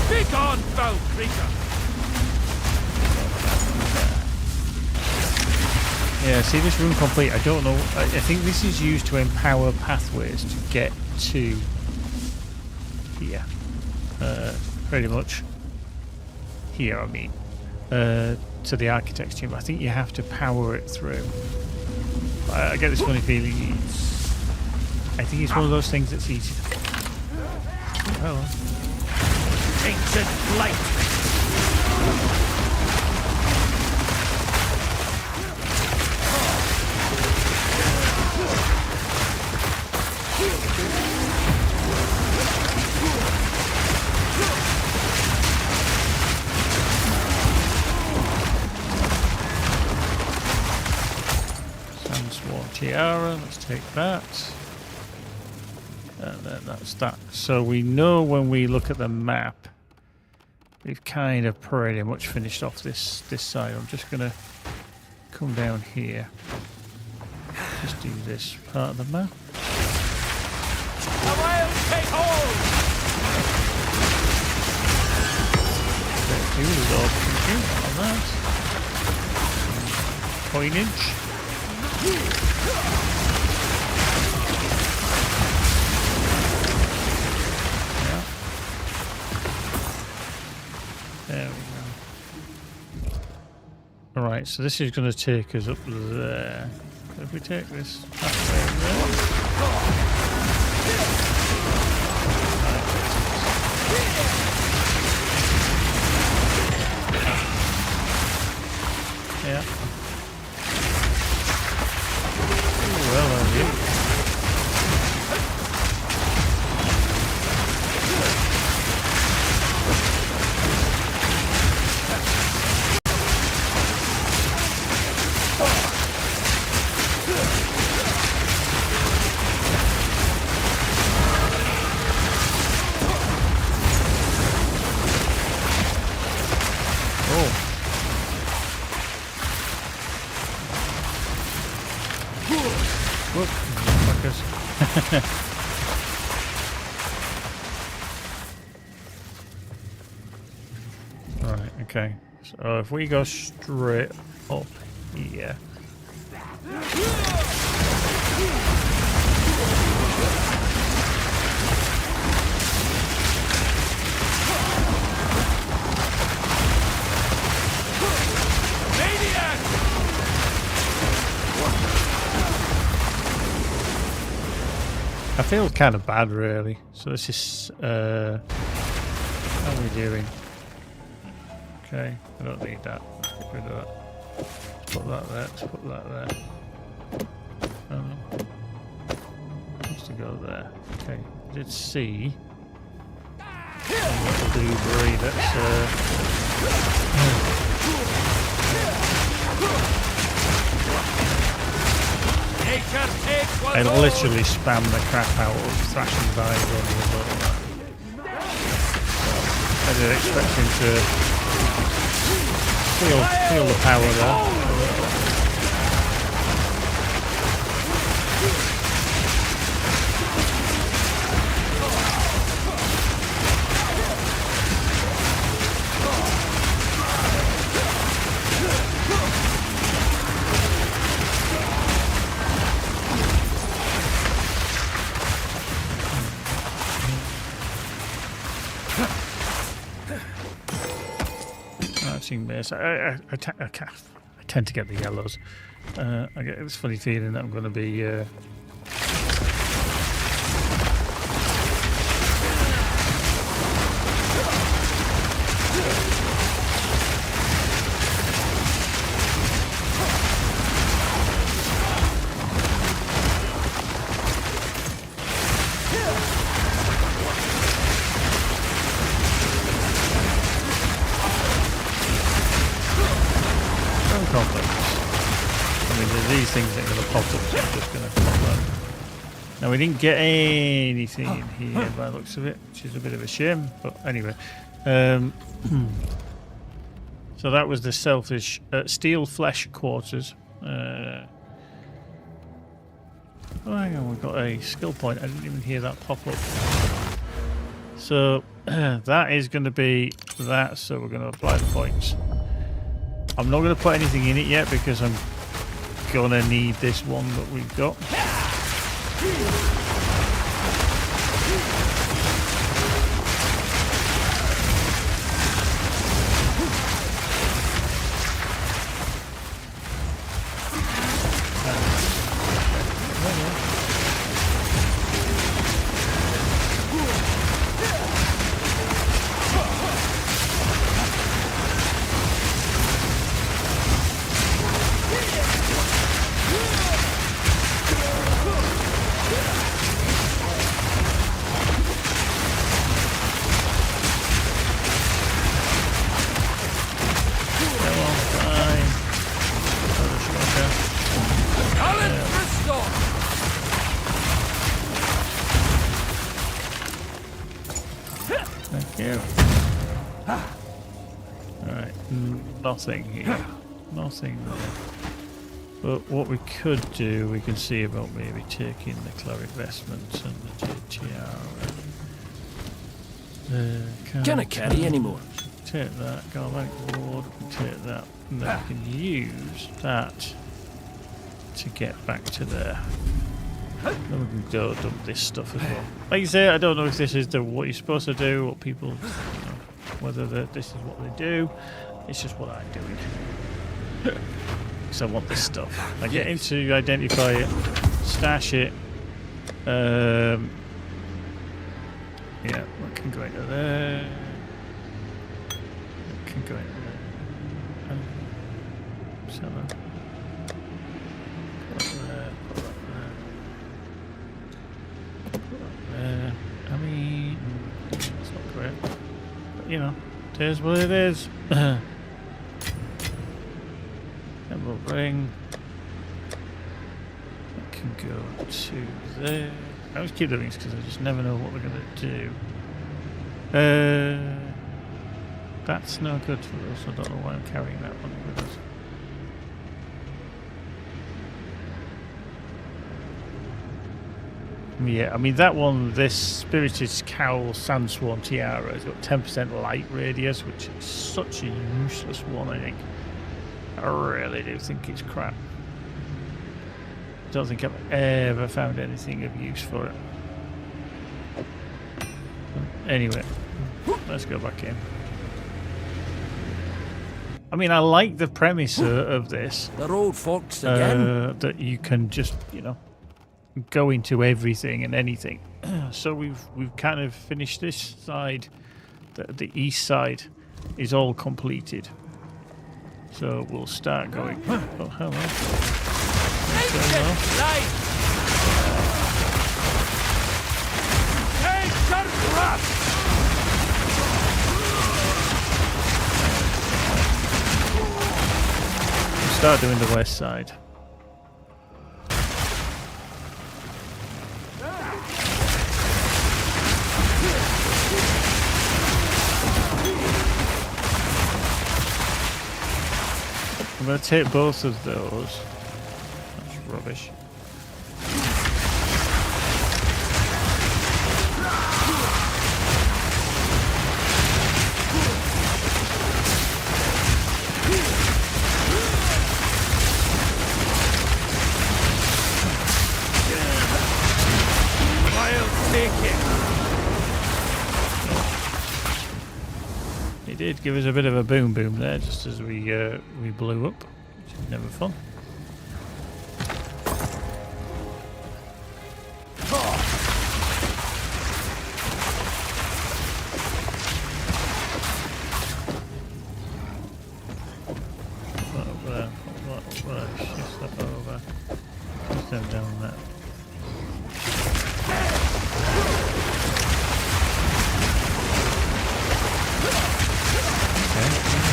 Be gone, foul creature! Yeah, see this room complete. I don't know. I think this is used to empower pathways to get to here. Pretty much here, I mean. To the architect's chamber. I think you have to power it through. I get this funny feeling. I think it's one of those things that's easy to... Oh. Ancient light! Sandsworn Tiara, let's take that. And then that's that. So we know when we look at the map, we've kind of pretty much finished off this side. I'm just going to come down here. Just do this part of the map. The wild take hold! Thank you, Lord. Thank you on that. Coinage. There we go. Alright, so this is going to take us up there. If we take this pathway there. Yeah. Ooh, well, are you? Right, okay. So if we go straight up here. I feel kind of bad, really. So this is, how are we doing? Okay, I don't need that. Let's get rid of that. Let's put that there. Let's put that there. Oh no. Needs to go there. Okay, let's see. Little debris. I literally spam the crap out of thrashing vines on the above. I did expect him to feel the power there. matching mace. I tend to get the yellows. I get this funny feeling that I'm going to be... these things that are going to pop up, so I'm just going to pop that. Now, we didn't get anything in here by the looks of it, which is a bit of a shame, but anyway. So that was the selfish steel flesh quarters. Oh, hang on, we've got a skill point. I didn't even hear that pop up. So that is going to be that, so we're going to apply the points. I'm not going to put anything in it yet because I'm gonna need this one that we've got. Nothing here. Nothing there. But what we could do, we can see about maybe taking the cleric vestments and the tiara. Can I carry anymore? Take that, galvanic ward, take that, and then we can use that to get back to there. Then we can go dump this stuff as well. Like you say, I don't know if this is what you're supposed to do, what people, whether this is what they do. It's just what I'm doing. Because I want this stuff. I get him to identify it, stash it. Yeah, we can go into there. We can go into there. Sell that. Put that there. Put that there. Put that there. I mean, it's not great. But, you know, it is what it is. Emerald ring. That can go to there. I always keep the rings because I just never know what we're going to do. That's no good for us. I don't know why I'm carrying that one with us. Yeah, I mean that one, this Spirited Cowl Sandsworn Tiara has got 10% light radius, which is such a useless one, I think. I really do think it's crap. Don't think I've ever found anything of use for it. Anyway, let's go back in. I mean, I like the premise of this. The road folks again. That you can just, you know, go into everything and anything. So we've kind of finished this side. The east side is all completed. So we'll start going. Oh, hello. We'll start doing the west side. I'm going to take both of those. That's rubbish. I'll take it. He did give us a bit of a boom there, just as we blew up, which is never fun. Down there.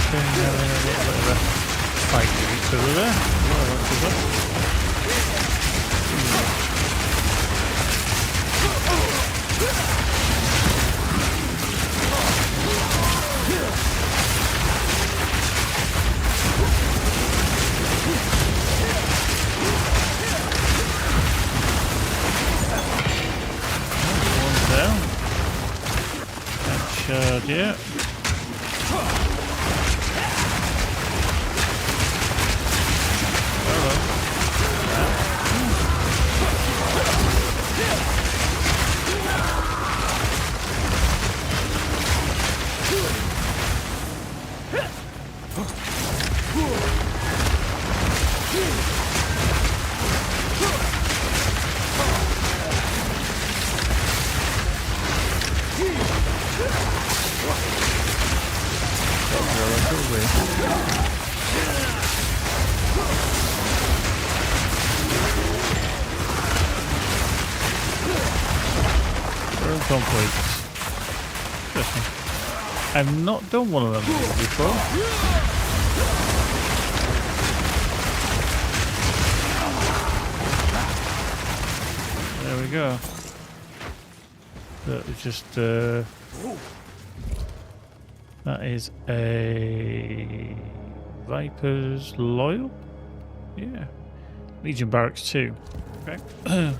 Okay, now in a little bit of a fight with each other there. Well, that's good. Yeah. I've not done one of them before. There we go. That is just that is a Viper's Loyal. Yeah, Legion Barracks 2. Okay. Yeah.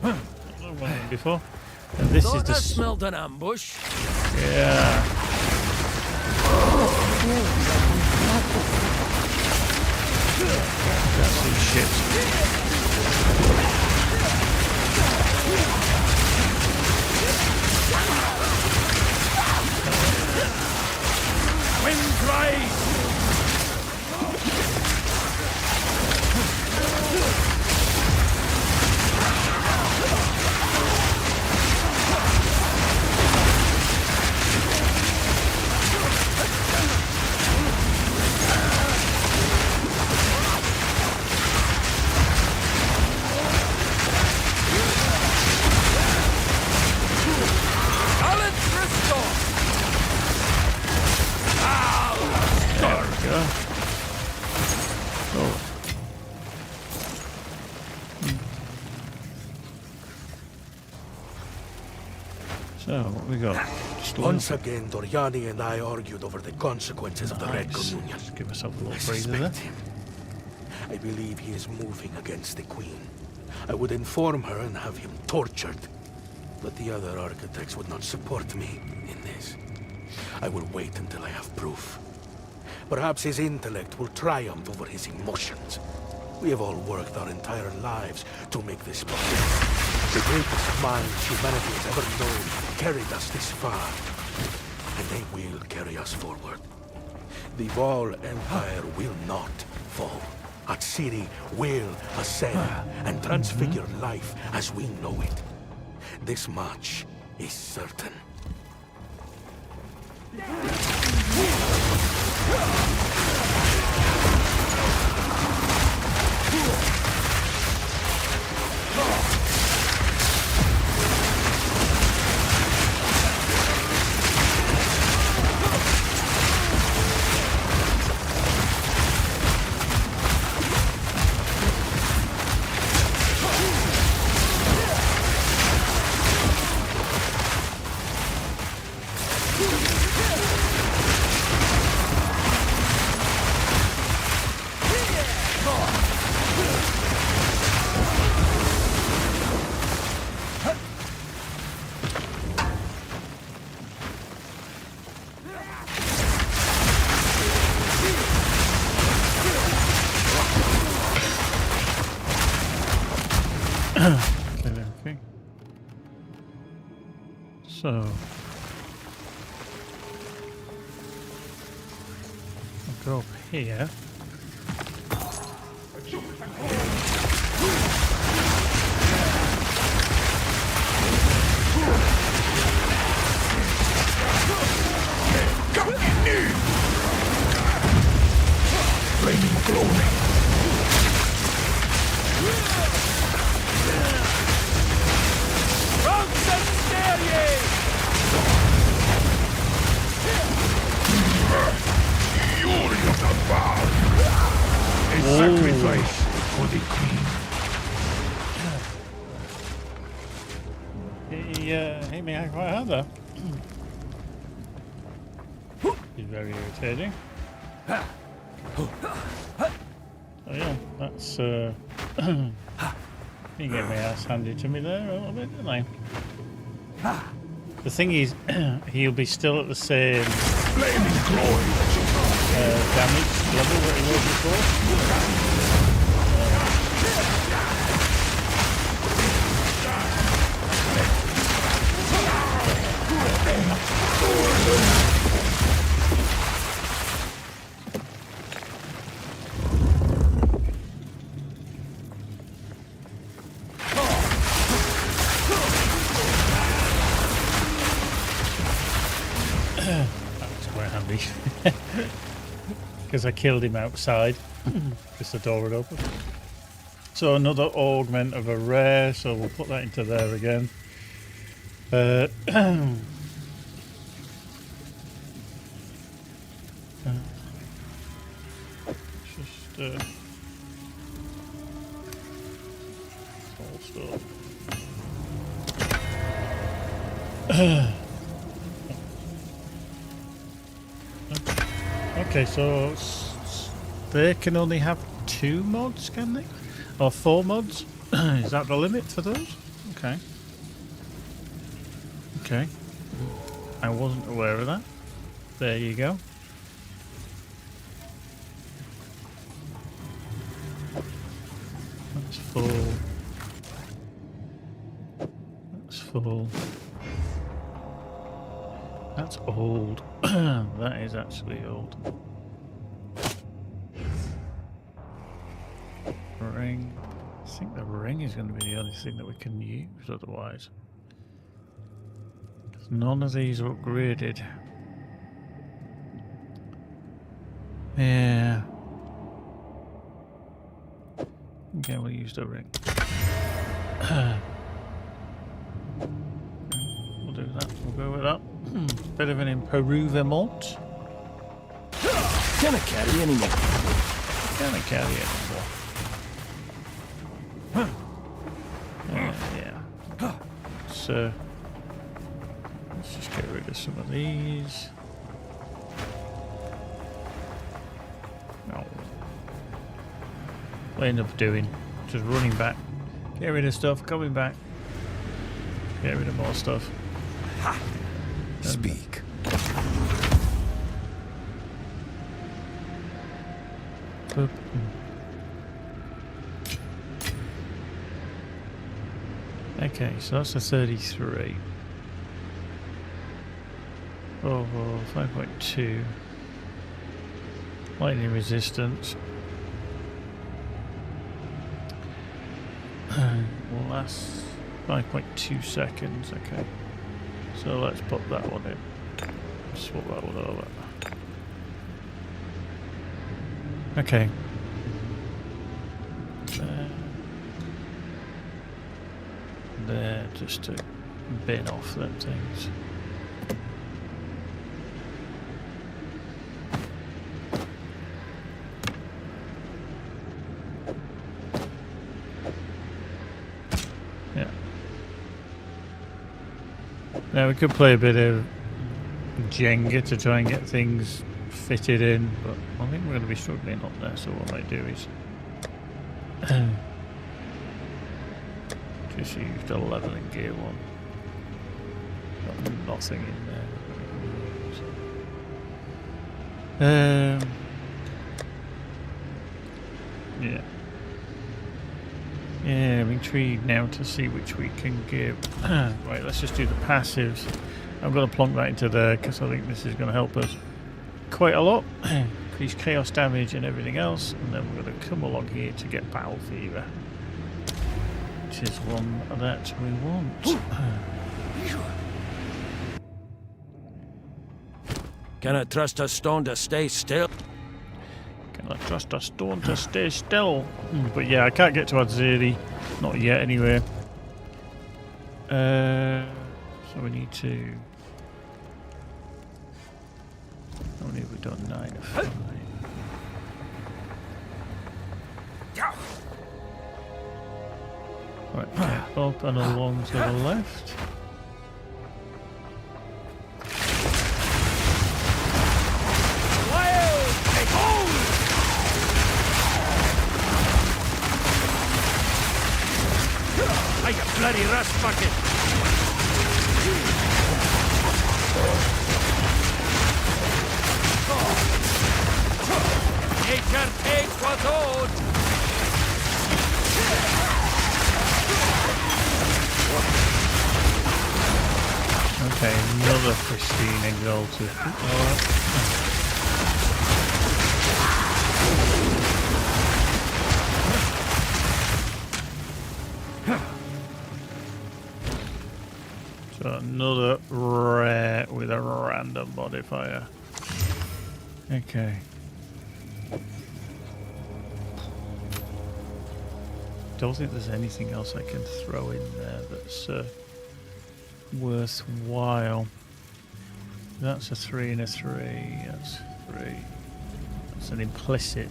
I've done one of them before. And this is the smelled an ambush. Yeah. That's some shit. Wind rise! So, what we got? Once again, Doriani and I argued over the consequences of the Red Communion. Just give myself a little I breather there. suspect him. I believe he is moving against the Queen. I would inform her and have him tortured. But the other architects would not support me in this. I will wait until I have proof. Perhaps his intellect will triumph over his emotions. We have all worked our entire lives to make this possible. The greatest minds humanity has ever known carried us this far. And they will carry us forward. The Vol Empire will not fall. Atsiri will ascend and transfigure life as we know it. This much is certain. Okay. So go up here. Flaming glory. Rogues and stare ye! Fury of the vow. A sacrifice for the queen. He hit me out quite hard there. He's very irritating. Oh yeah, that's he gave me ass handed to me there a little bit, didn't I? The thing is, he'll be still at the same Flaming glory. damage level that he was before. That's quite handy. Because I killed him outside. Because the door had opened. So another augment of a rare, so we'll put that into there again. Just all stuff. Okay, so they can only have 2 mods, can they? Or 4 mods? Is that the limit for those? Okay. Okay. I wasn't aware of that. There you go. That's full. That's full. That's old. That is actually old. Ring. I think the ring is going to be the only thing that we can use otherwise. None of these are upgraded. Yeah. Okay, we'll use the ring. We'll do that. We'll go with that. Bit of an improvement. Can't carry anymore. Can't carry it anymore. Yeah. So let's just get rid of some of these. No. What I end up doing, just running back, get rid of stuff, coming back, get rid of more stuff. Ha! Speak. Boop. Okay, so that's a 33. Oh, 5.2. Lightning resistance. Will last 5.2 seconds. Okay. So let's put that one in. Swap that one over. Okay. There, just to bin off them things. Yeah. Now we could play a bit of Jenga to try and get things fitted in, but I think we're going to be struggling up there, so what I might do is just use the leveling gear one. Got nothing in there. Yeah. Yeah, I'm intrigued now to see which we can give. Right, let's just do the passives. I'm going to plonk that into there because I think this is going to help us quite a lot. increase chaos damage and everything else, and then we're going to come along here to get battle fever, which is one that we want. Cannot trust a stone to stay still. Cannot trust a stone to stay still. But yeah, I can't get to Adziri, not yet anyway. So we need to. How many have we done? 9 of 5. Right, up and along to the left. Like a bloody rust bucket! Nature takes what's owed! Okay, another pristine exalted. Alright. So another rare with a random modifier. Okay. Don't think there's anything else I can throw in there that's worthwhile. That's a 3 and a 3. That's 3. That's an implicit.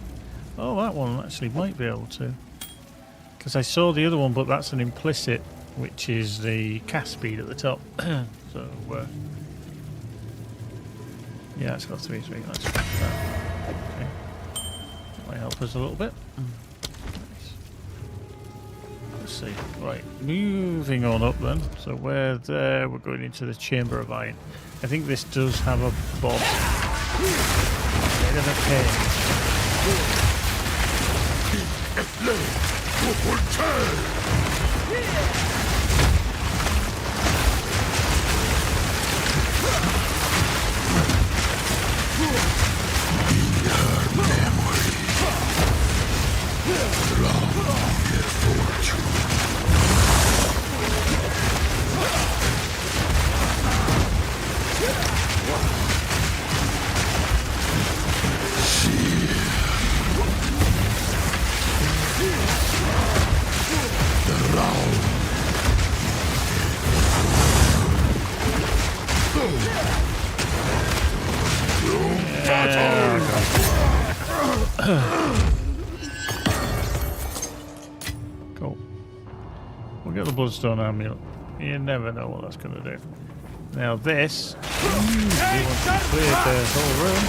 Oh, that one actually might be able to. Because I saw the other one, but that's an implicit, which is the cast speed at the top. So, yeah, it's got 3, 3. Let's check that. Okay. That might help us a little bit. Nice. Let's see. Right, moving on up then. So we're there. We're going into the Chamber of Iron. I think this does have a boss. Bit of a pain. Cool. We'll get the Bloodstone Amulet. You never know what that's going to do. Now this, we want to clear the whole room.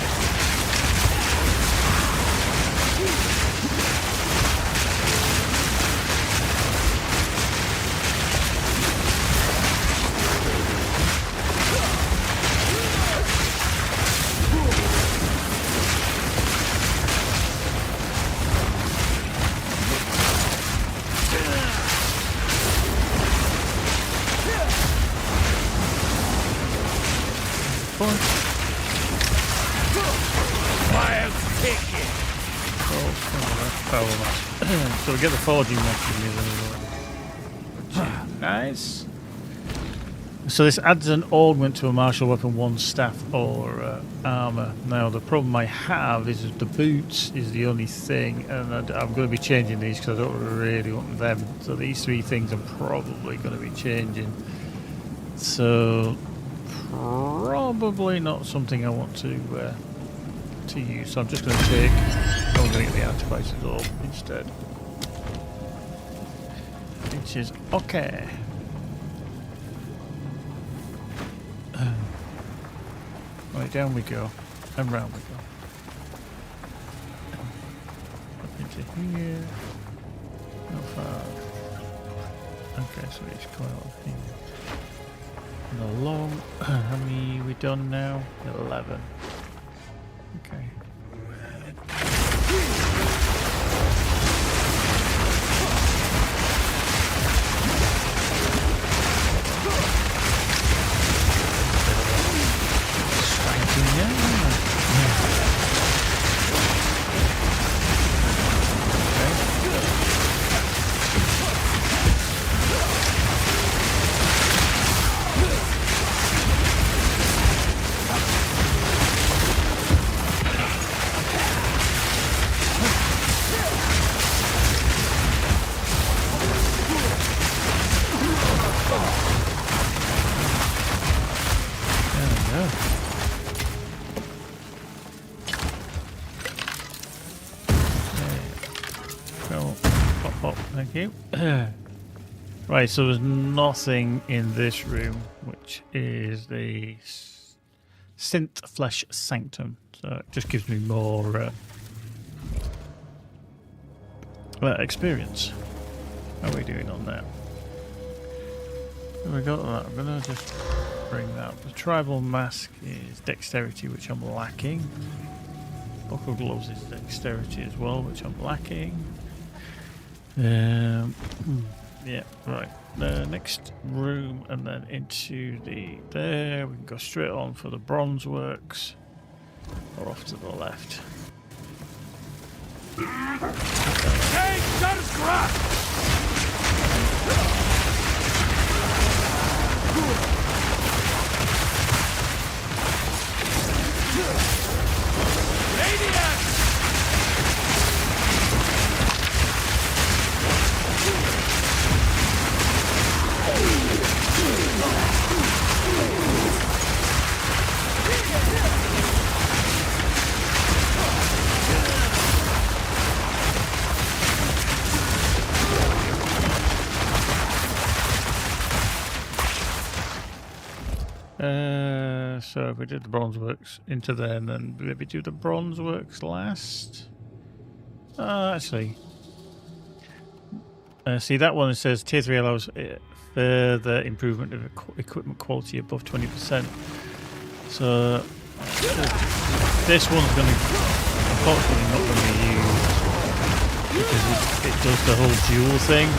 So we get the forging mechanism. Nice. So this adds an augment to a martial weapon, 1 staff or armor. Now the problem I have is that the boots is the only thing, and I'm going to be changing these because I don't really want them. So these 3 things I'm probably going to be changing. So probably not something I want to use. So I'm just going to take. I'm going to get the antivices orb instead. Which is okay. Right, down we go. And round we go. Up into here. How far? Okay, so it's quite out of here. And along. How many we done now? 11. Okay. Thank you. Right, so there's nothing in this room, which is the Synth Flesh Sanctum. So it just gives me more experience. How are we doing on that? Have we got that? I'm going to just bring that up. The Tribal Mask is Dexterity, which I'm lacking. Buckle Gloves is Dexterity as well, which I'm lacking. Yeah, right. The next room and then into there. We can go straight on for the Bronze Works. Or off to the left. So if we did the Bronze Works into there, and then maybe do the Bronze Works last. Actually, see that one. It says Tier 3 allows further improvement of equipment quality above 20%. So this one's going to, unfortunately, not going to be used because it does the whole dual thing.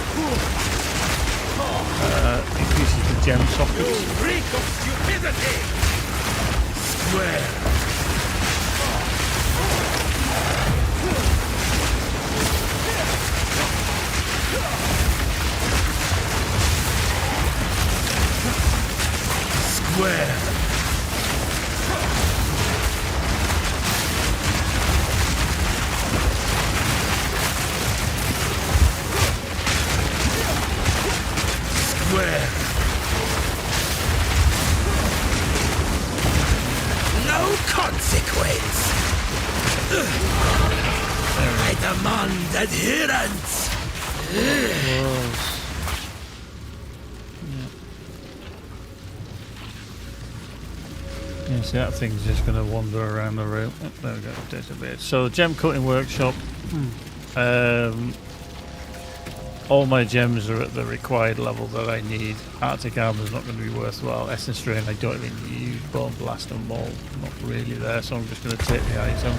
Increases the gem sockets. Freak of stupidity! Square! Square! Square! No consequence! I demand adherence! Yeah, see that thing's just going to wander around the room. Oh, there we go, there's a bit. So, Gem Cutting Workshop. All my gems are at the required level that I need. Arctic Armor's not going to be worthwhile. Essence Drain I don't even use. Bone Blast and Maul not really there, so I'm just going to take the item.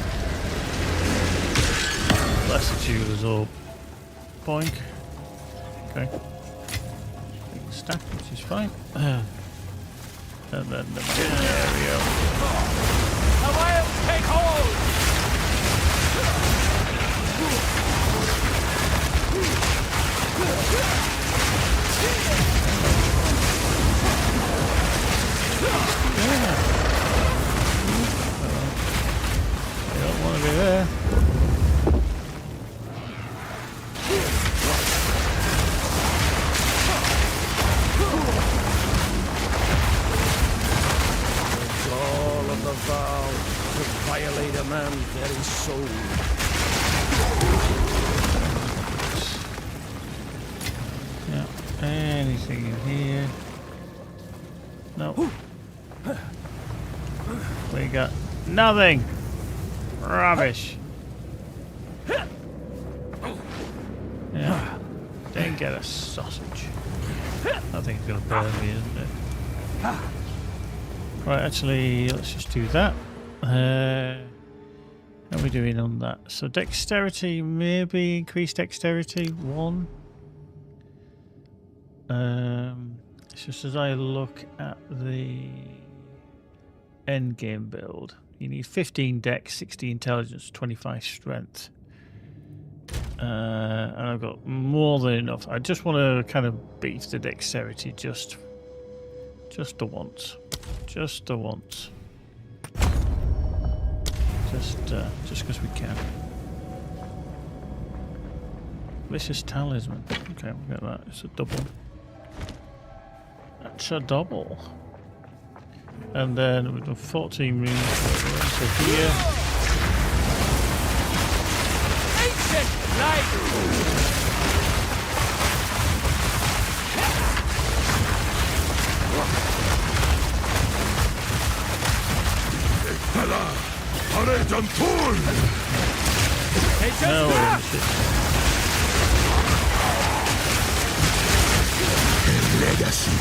Lassitude is all. Boink. Okay. Stack, which is fine. And then the area. The wilds take hold! I don't want to be there. All of the vow to violate a man's very soul. Yeah, anything in here? No. We got nothing. Rubbish. Yeah. Didn't get a sausage. I think it's gonna burn me, isn't it? Right, actually, let's just do that. How are we doing on that? So dexterity, maybe increased dexterity 1. It's just as I look at the end game build, you need 15 dex, 60 intelligence, 25 strength. And I've got more than enough. I just want to kind of beef the dexterity just the once. Just the once. Just because we can. Vicious Talisman. Okay, we'll get that. It's a double. That's a double. And then we've done 14 moves. So here. Ancient light! Gantorn! No, we're in shit. Legacy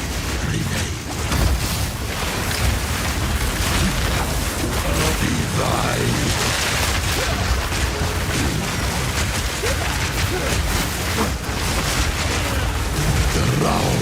remains. Divine. Drown.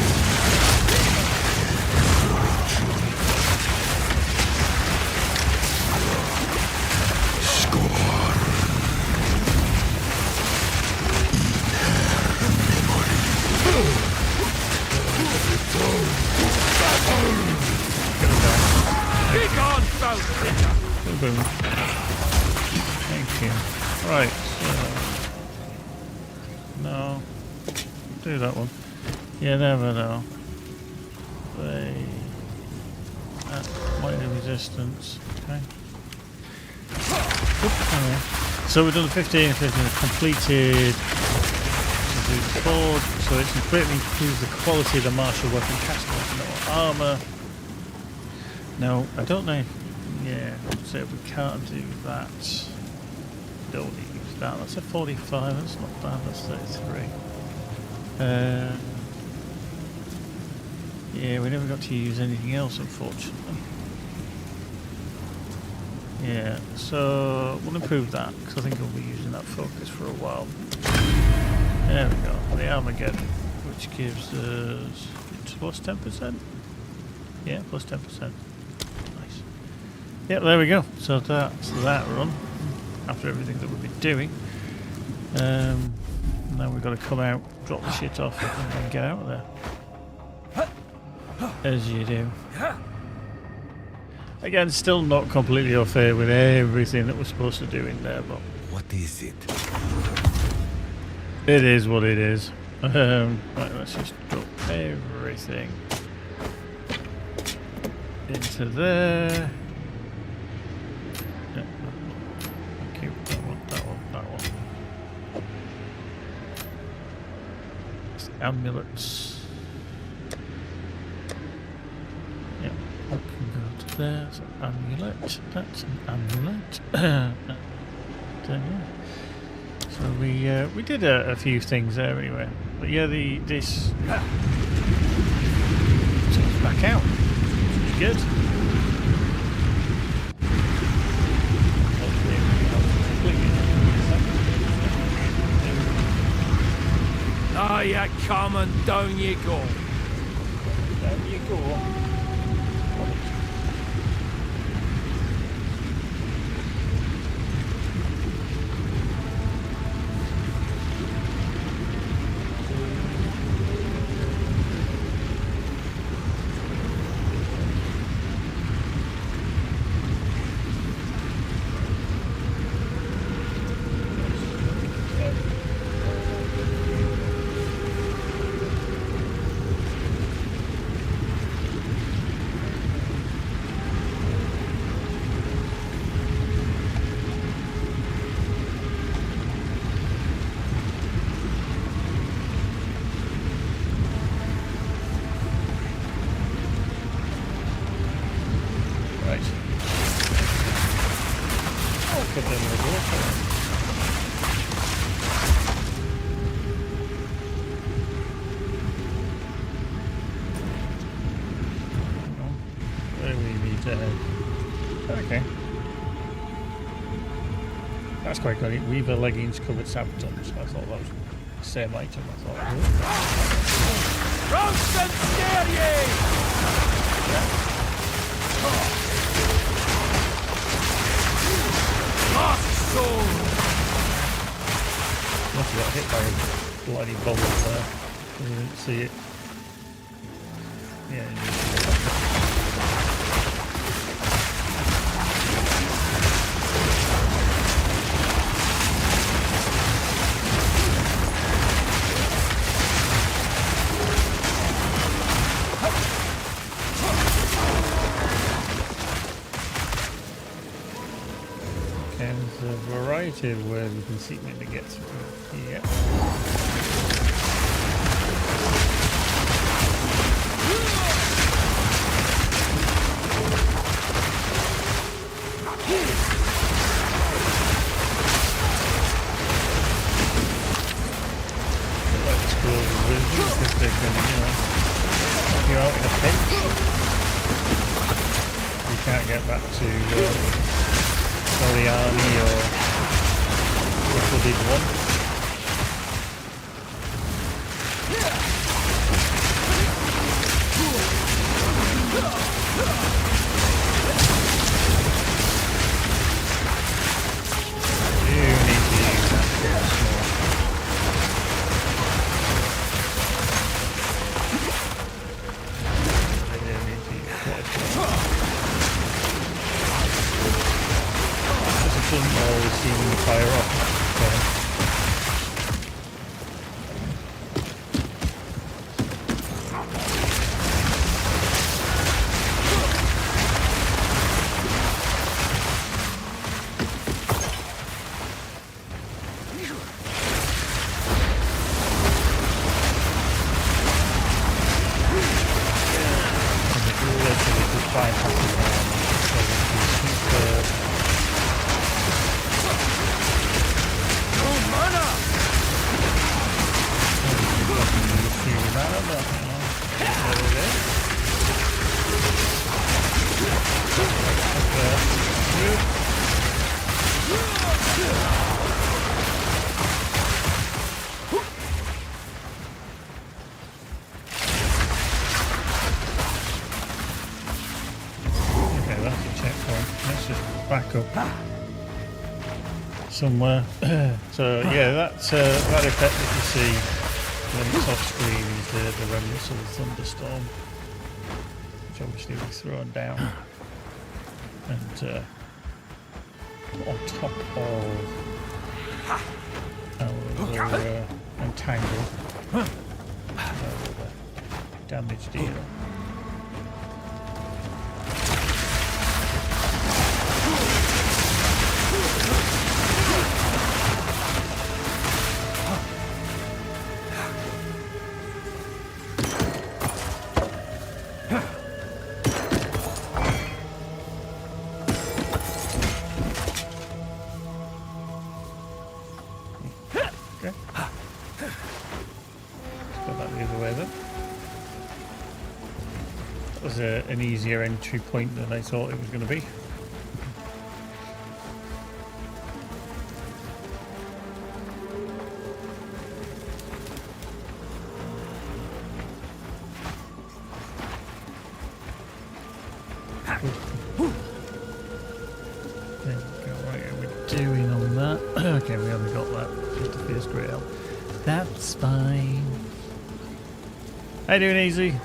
Boom. Thank you. Right, so... No. Do that one. You never know. They... minor resistance. Okay. Anyway. So we've done the 15 completed. The board, so it's greatly improves the quality of the martial weapon cast with no armour. No, I don't know. Yeah, so we can't do that. Don't use that. That's a 45. That's not bad. That's 33. Yeah, we never got to use anything else, unfortunately. Yeah, so we'll improve that because I think we'll be using that focus for a while. There we go. The Armageddon, which gives us plus 10%. Yeah, plus 10%. Yep, there we go. So that's that run. After everything that we've been doing. Now we've got to come out, drop the shit off, and then get out of there. As you do. Again, still not completely au fait with everything that we're supposed to do in there, but... What is it? It is what it is. Right, let's just drop everything into there. Amulets. Yeah, we can go to there. That's an amulet. That's an amulet. Yeah. So we did a few things there anyway. But yeah, this so it's back out. Which is good. Ah, you come and down you go. Down you go. Okay. That's quite good. Weaver leggings covered sabotage. I thought that was the same item. I thought. Roast and scare ye! Lost soul! Must have got hit by a bloody bullet there. I didn't see it. Yeah. Where we can see me to get through. Yeah. back to Soliani or the Flooded One. Doesn't always seem to fire off. Somewhere. So yeah, that effect that you see when it's off screen is the remnants of the thunderstorm, which obviously we've thrown down, and on top of our entangle damage deal. An easier entry point than I thought it was going to be. There we go. Right, how are we doing on that? Okay, we haven't got that. Just the first grail. That's fine. How you doing, Easy?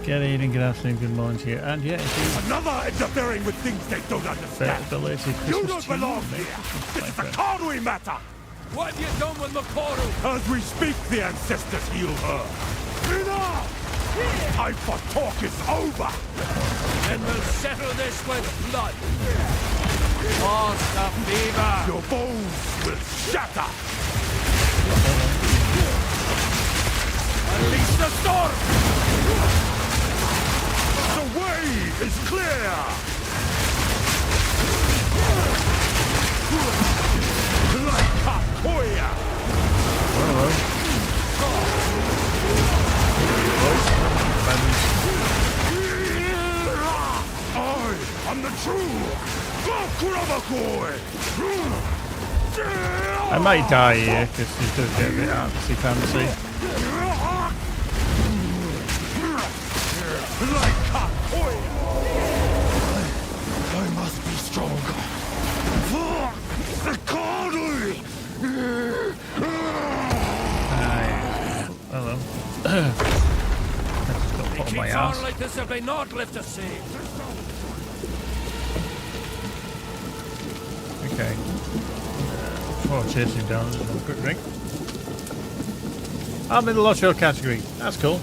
Good evening, good afternoon, good morning to you. And yeah, another interfering with things they don't understand. You don't belong here. It's the Karui matter. What have you done with Makoru? As we speak, the ancestors heal her. Enough! Time for talk is over. And we'll settle this with blood. Pause the fever. Your bones will shatter. Unleash the storm. The way is clear! Like Katoya! I am the true Gokuramakoi! I might die here because he does get a bit artsy fancy. Like Katoya! I must be stronger. For the Karui! Hello. I just got put on my ass. Like this if they not lift a sail. Okay. Before I chase him down, just have a quick drink. I'm in the Lost Show category. That's cool.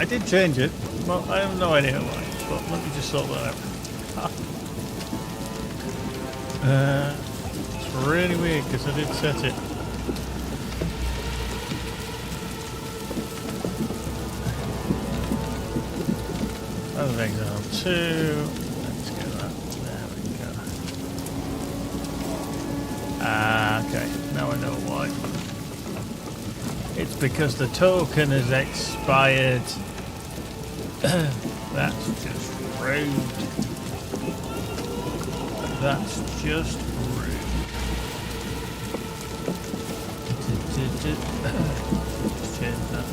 I did change it. Well, I have no idea why, but let me just sort that out. It's really weird because I did set it. Other exile 2. Let's get that. There we go. Okay, now I know why. It's because the token has expired. That's just rude. That's just rude. Let's change that.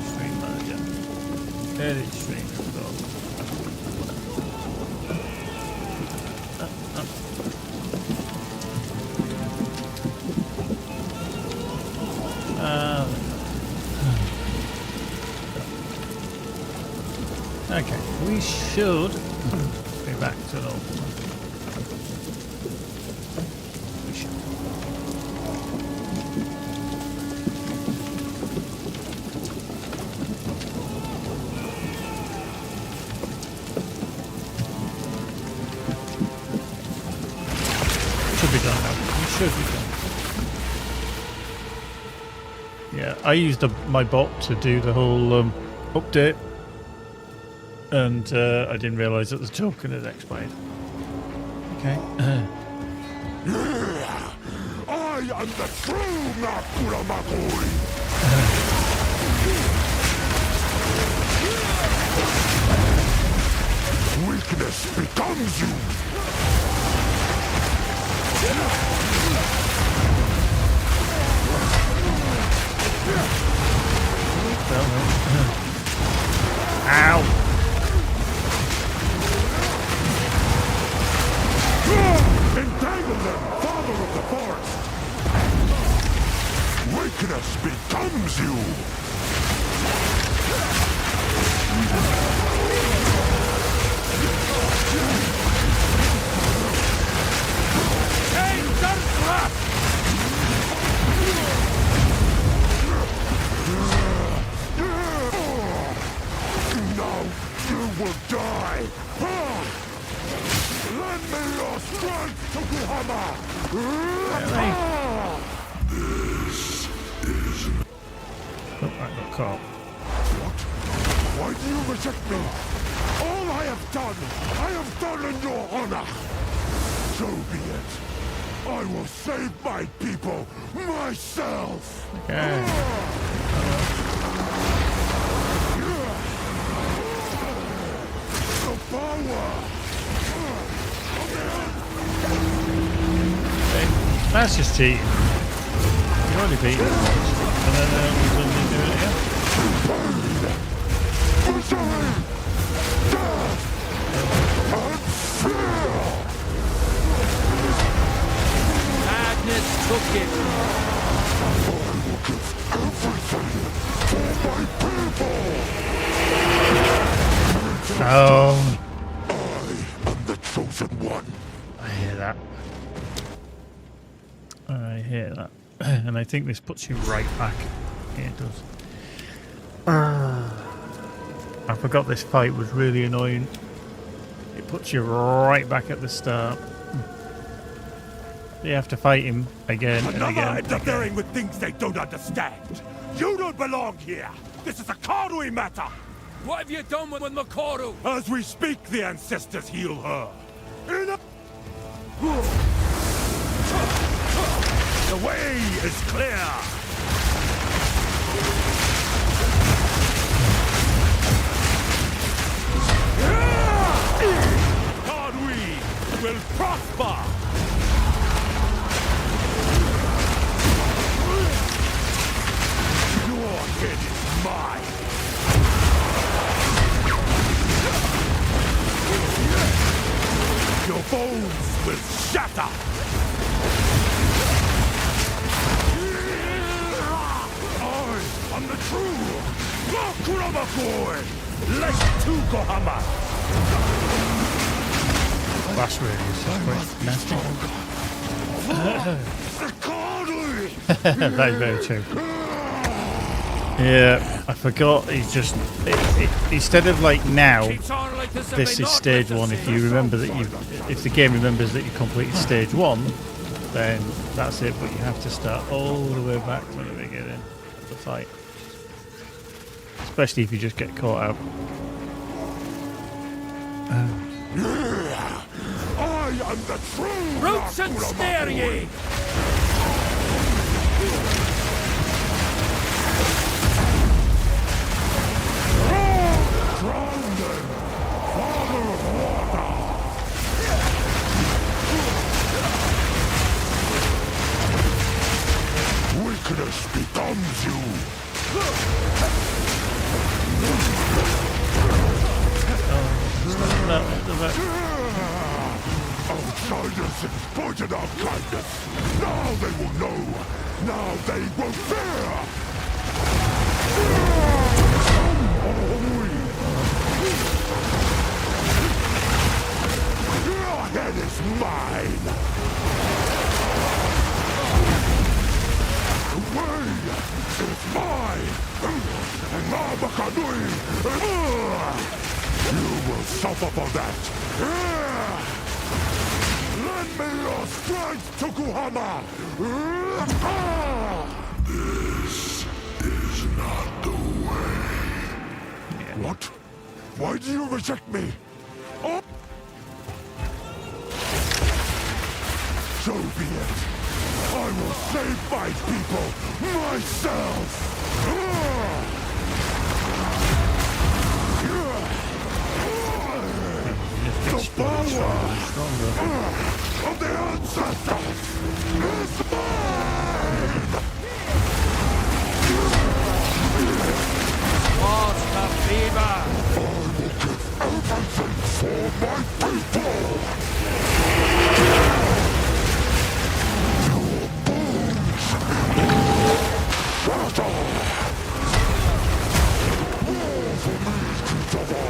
Stream manager. Edit stream. Okay, we should be back to normal. We should. Should be done now. We should be done. Yeah, I used my bot to do the whole update. And I didn't realise that the token had expired. Okay. I am the true Nakuramakoi! Weakness becomes you! Ow! Entangle them, father of the forest! Weakness becomes you! Now you will die! Lend me your strength, Tokuhama! This is... Oh, I got caught. What? Why do you reject me? All I have done in your honor! So be it. I will save my people myself! Okay. The power! That's just cheating. You already beat him once. And then you suddenly do it again. Madness took it. Oh. I am the chosen one. I hear that. I hear that. And I think this puts you right back. Yeah, it does. I forgot this fight was really annoying. It puts you right back at the start. You have to fight him again and Another again. interfering with things they don't understand. You don't belong here. This is a Karui matter. What have you done with Makoru? As we speak, the ancestors heal her. The way is clear. Karui will prosper. Your head is mine. Your bones will shatter. I am the true Nakuramakoi. Like Tukohama. That's really quite nasty. That is very true. Yeah, I forgot. He's just instead of like now. This is stage one. If you remember that if the game remembers that you completed stage one, then that's it. But you have to start all the way back from the beginning of the fight, especially if you just get caught out. I am the true Roots and snare ye! Drown them, Father of Water! Weakness becomes you! Outsiders exploited our kindness! Now they will know! Now they will fear! Your head is mine! The way is mine! And Mabakanui! You will suffer for that! Lend me your strength, Tokuhama! This is not the way. What? Why do you reject me? Oh. So be it. I will save my people myself! The power of the ancestors is mine! What's the fever? I will give everything for my people! Your bones shatter! More for me, Kitava!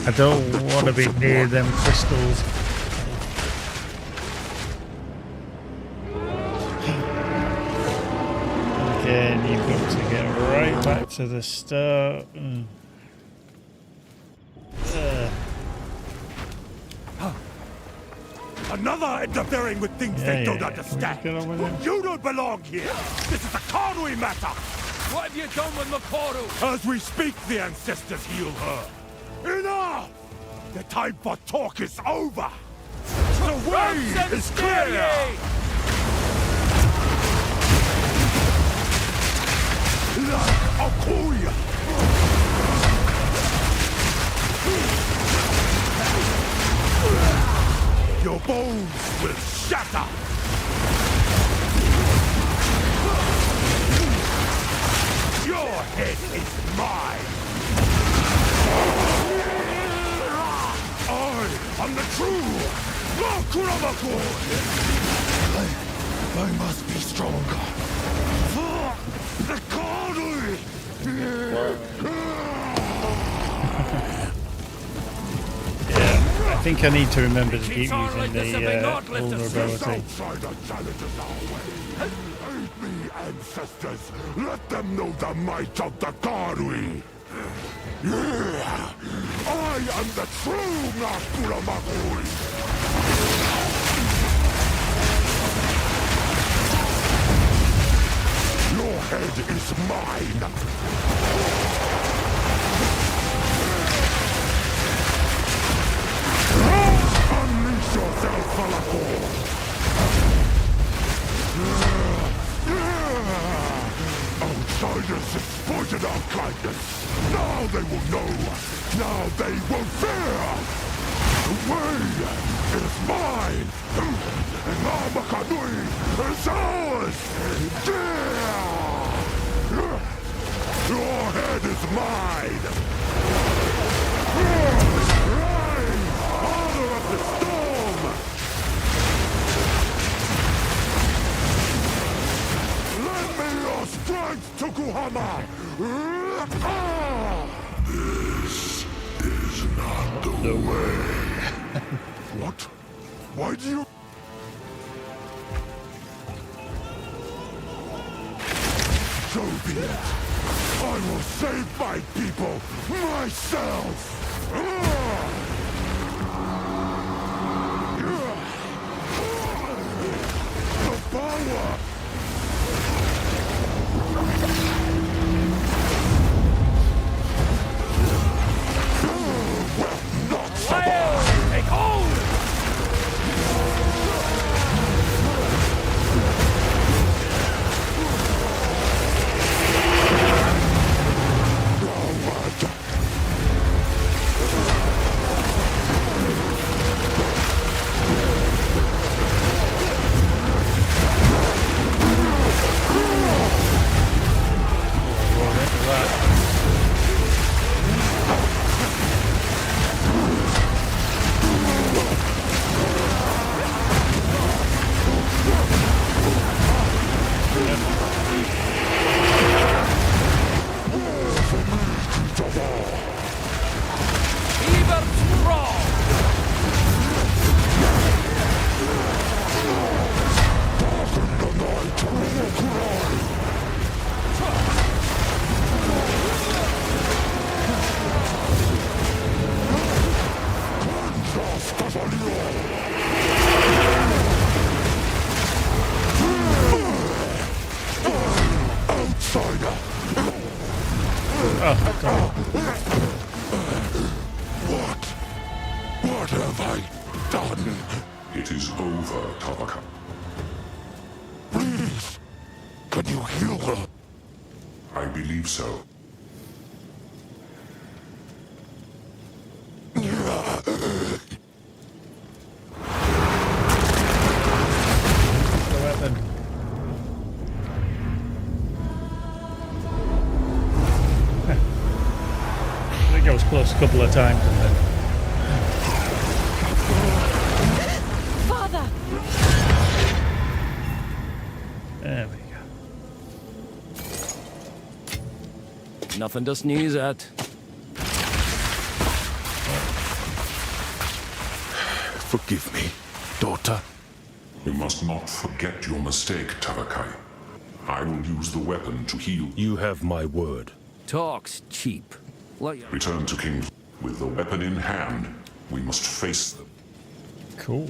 I don't want to be near them crystals. Again, you've got to get right back to the start. Another interfering with things they don't Can we understand. just get on with it? You don't belong here. This is a Karui matter. What have you done with Makoru? As we speak, the ancestors heal her. Enough! The time for talk is over. The way Roots and is snare clear. ye! Like Akuya. Your bones will shatter. Your head is mine. I am the true Makuramako. I must be stronger. For the Karui. I think I need to remember to keep Keeps on using like this the if we not lift us. vulnerability. Outsider challenges our way. Aid me, ancestors. Let them know the might of the Karui. Yeah! I am the true Nakura Makui! Your head is mine! Unleash yourself, Falafel! Outsiders exploited our kindness! Now they will know! Now they will fear! The way is mine! And Mabakanui is ours! Your head is mine! Rise! Father of the storm! Lend me your strength, Tokuhama! This is not the way. What? Why do you... So be it. I will save my people myself! Take hold! Eber strong! What have I done? It is over, Tavaka. Please, can you heal her? I believe so. The weapon. I think I was close a couple of times and then. Father! There we go. Nothing to sneeze at. Forgive me, daughter. We must not forget your mistake, Tavakai. I will use the weapon to heal. You have my word. Talk's cheap. Return to King. With the weapon in hand, we must face them. Cool.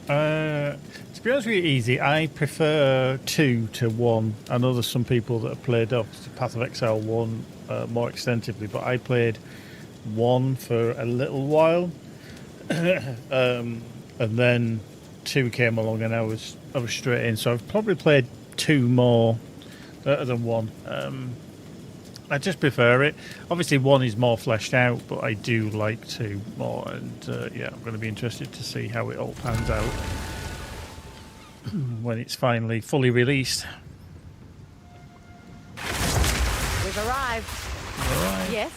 To be honest with you, easy. I prefer 2 to 1. I know there's some people that have played Path of Exile 1 more extensively, but I played 1 for a little while, and then 2 came along, and I was straight in. So I've probably played 2 more than 1. I just prefer it. Obviously, 1 is more fleshed out, but I do like 2 more, and yeah, I'm going to be interested to see how it all pans out when it's finally fully released. We've arrived. Yes.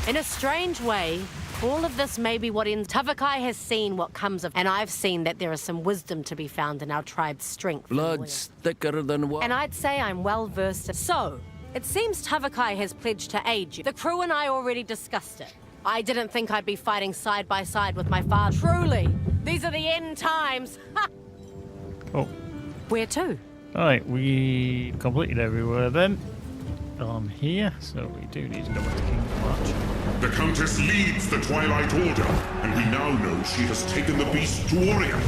In a strange way, all of this may be what ends. Tavakai has seen what comes of, and I've seen that there is some wisdom to be found in our tribe's strength. Blood's thicker than water. And I'd say I'm well versed. So, it seems Tavakai has pledged to aid you. The crew and I already discussed it. I didn't think I'd be fighting side by side with my father. Truly, these are the end times. Ha! Oh, Where to? alright, we completed everywhere then. On here, so we do need to go back to King's March. The Countess leads the Twilight Order, and we now know she has taken the beast to Orient.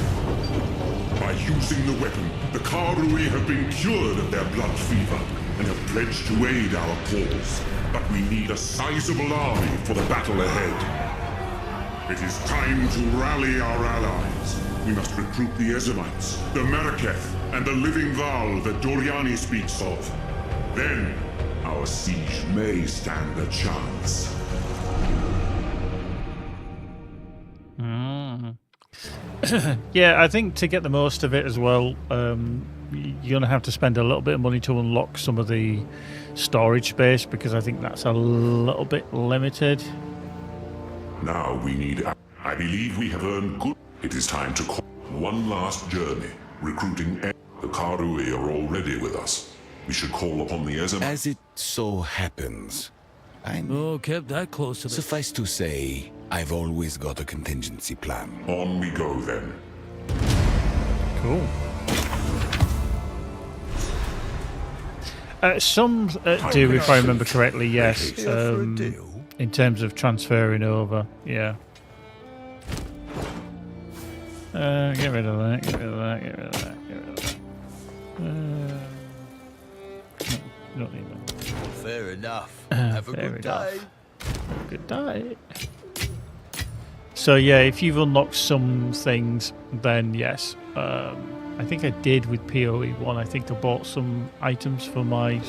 By using the weapon, the Karui have been cured of their blood fever and have pledged to aid our cause. But we need a sizable army for the battle ahead. It is time to rally our allies. We must recruit the Ezemites, the Meraketh, and the living Val that Doriani speaks of. Then, our siege may stand a chance. Yeah, I think to get the most of it as well, you're going to have to spend a little bit of money to unlock some of the storage space, because I think that's a little bit limited. Now we need... I believe we have earned good... It is time to call one last journey, recruiting... The Karui are already with us. We should call upon the Ezem... As it so happens, I'm... Oh, kept that close to the... Suffice to say, I've always got a contingency plan. On we go then. Cool. Some do, if I remember correctly, yes. In terms of transferring over, yeah. Get rid of that, get rid of that, get rid of that, get rid of that. No, don't need that. Fair enough. Have a good day. Good day. So yeah, if you've unlocked some things, then yes. I think I did with PoE1. I think I bought some items for my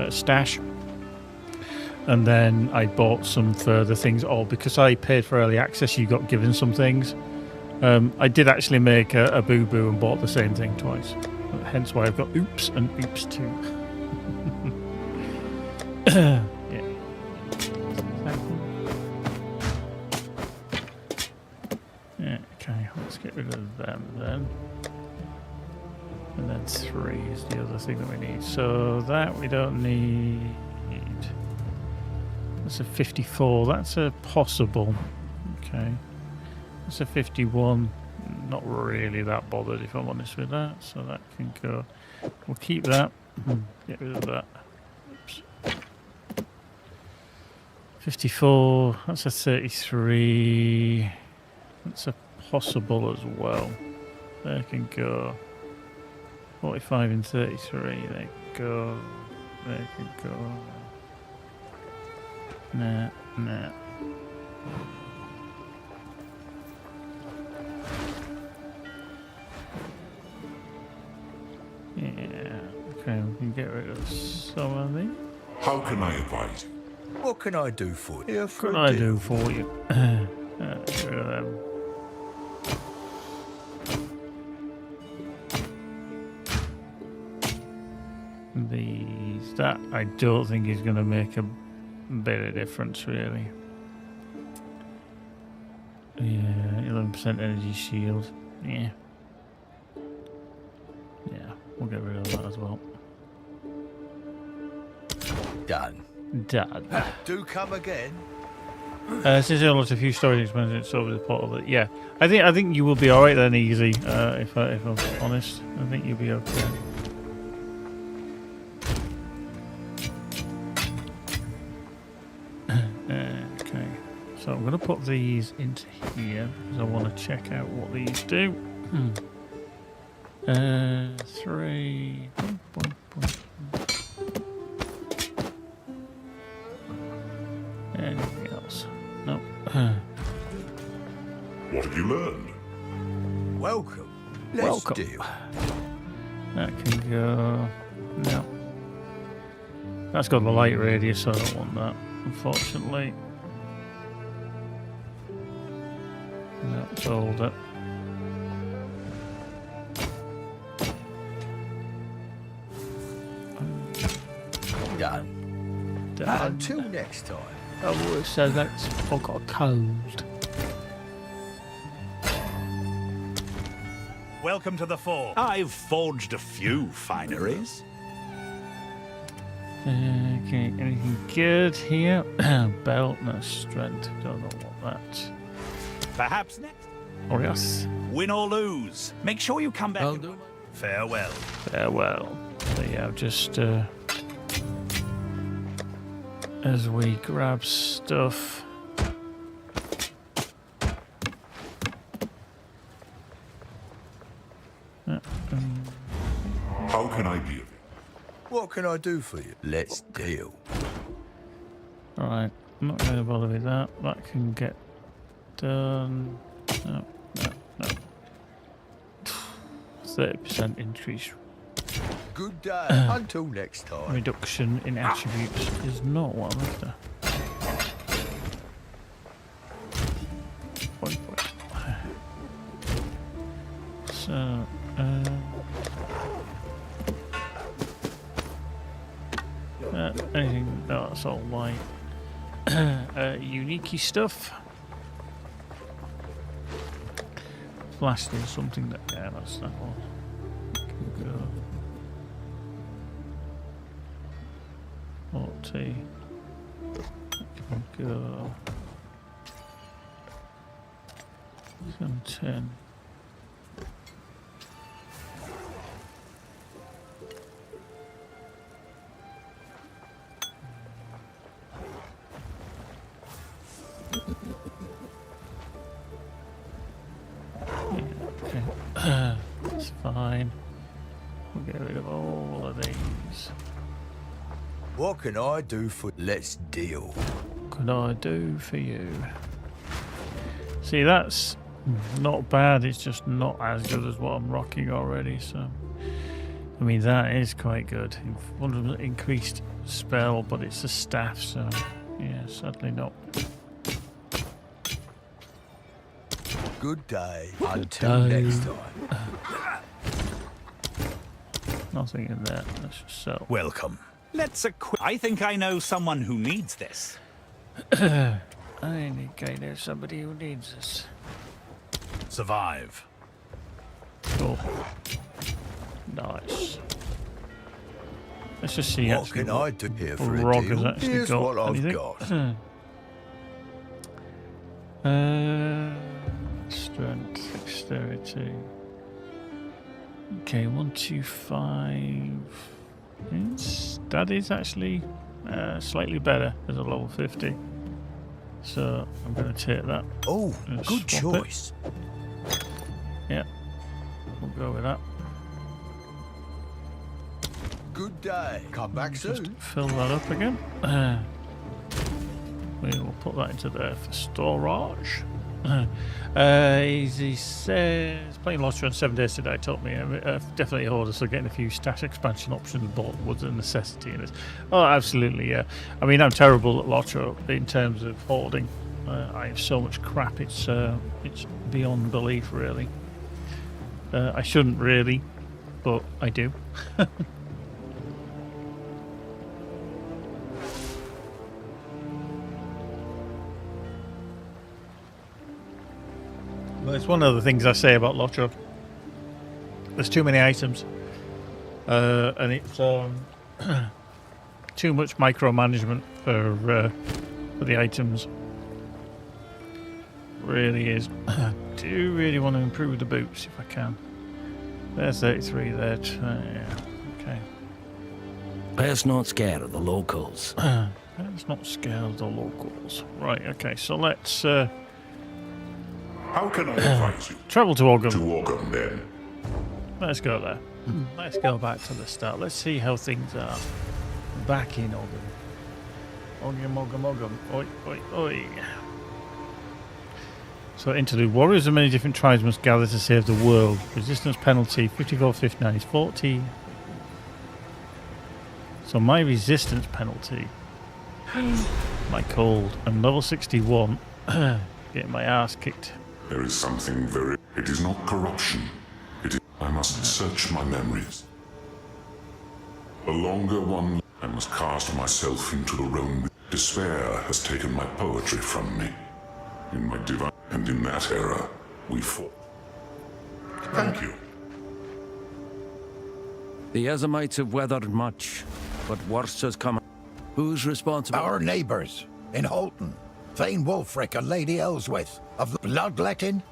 stash. And then I bought some further things. Oh, because I paid for early access, you got given some things. I did actually make a boo-boo and bought the same thing twice. Hence why I've got oops and oops too. Yeah. Yeah, okay, let's get rid of them then. And then 3 is the other thing that we need. So that we don't need. That's a 54. That's a possible. Okay. That's a 51. Not really that bothered, if I'm honest with that. So that can go. We'll keep that. Get rid of that. Oops. 54. That's a 33. That's a possible as well. There can go. 45 and 33. There go. There can go. Nah. Yeah, okay, we can get rid of some of these. How can I advise? What can I do for you? What can I do for you? Get rid of them. These, that I don't think is going to make a bit of difference, really. Yeah, 11% energy shield. Yeah. Yeah, we'll get rid of that as well. Done. Do come again. Since I unlocked a few storage expansions over the portal, but yeah, I think you will be all right then, easy. If I'm honest, I think you'll be okay. Okay, so I'm going to put these into here because I want to check out what these do. 3. Anything else? No. What have you learned? Welcome. Let's deal. That can go. No. That's got the light radius, so I don't want that, unfortunately. No, sold it. Done. Until next time. Oh, so that's I've got a code. Welcome to the fort. I've forged a few fineries. Okay, anything good here? Belt, no strength. Don't know what that. Perhaps next. Oh yes. Win or lose. Make sure you come back. Farewell. Farewell. So yeah, I've just as we grab stuff. How can I be of it? What can I do for you? Let's deal. Alright, I'm not going to bother with that. That can get done. No. 30% increase. Good day. Until next time. Reduction in attributes is not what I'm after. So, anything? No, that's all white. Unique stuff. Blast is something that, yeah, that's that one. Can go. 40. Can go. 10. Okay. That's fine. We'll get rid of all of these. What can I do for... Let's deal. What can I do for you? See, that's not bad. It's just not as good as what I'm rocking already. So, I mean, that is quite good. 100% increased spell, but it's a staff, so yeah, sadly not. Good day. Until next time. Nothing in there. Let's just sell. Welcome. Let's I think I know someone who needs this. I think I know somebody who needs this. Survive. Cool. Nice. Let's just see. What can I do here for a Rock deal? has actually Here's got what I've anything. got. Strength, dexterity. Okay, 125. That is actually slightly better as a level 50. So I'm going to take that. Oh, good swap it. choice. Yeah, we'll go with that. Good day. Come back Just soon. fill that up again. We will put that into there for storage. He says playing Lottery on 7 days today taught me definitely harder, so getting a few stat expansion options was a necessity in this. Oh, absolutely, yeah. I mean, I'm terrible at Lottery in terms of hoarding. I have so much crap, it's beyond belief, really. I shouldn't really, but I do. Well, it's one of the things I say about Lotro. There's too many items, and it's too much micromanagement for the items. Really is. I do really want to improve the boots if I can. There's 33 there. Yeah. Okay. Let's not scare the locals. Let's not scare the locals. Right. Okay. So let's. How can I advise you? Travel to Ogham. To Ogham, then. Let's go there. Let's go back to the start. Let's see how things are back in Ogham. Ogham. Oi, oi, oi. So, interlude. Warriors of many different tribes must gather to save the world. Resistance penalty 54.59 is 40. So, my resistance penalty. My cold. I'm level 61. Getting my ass kicked. There is something very... It is not corruption. It is... I must search my memories. The longer one... I must cast myself into the realm. Despair has taken my poetry from me. In my divine... And in that era, we fought. Thank you. The Ezamites have weathered much, but worse has come. Who's responsible? Our neighbours in Holton. Thane Wulfric and Lady Ellsworth, of bloodletting,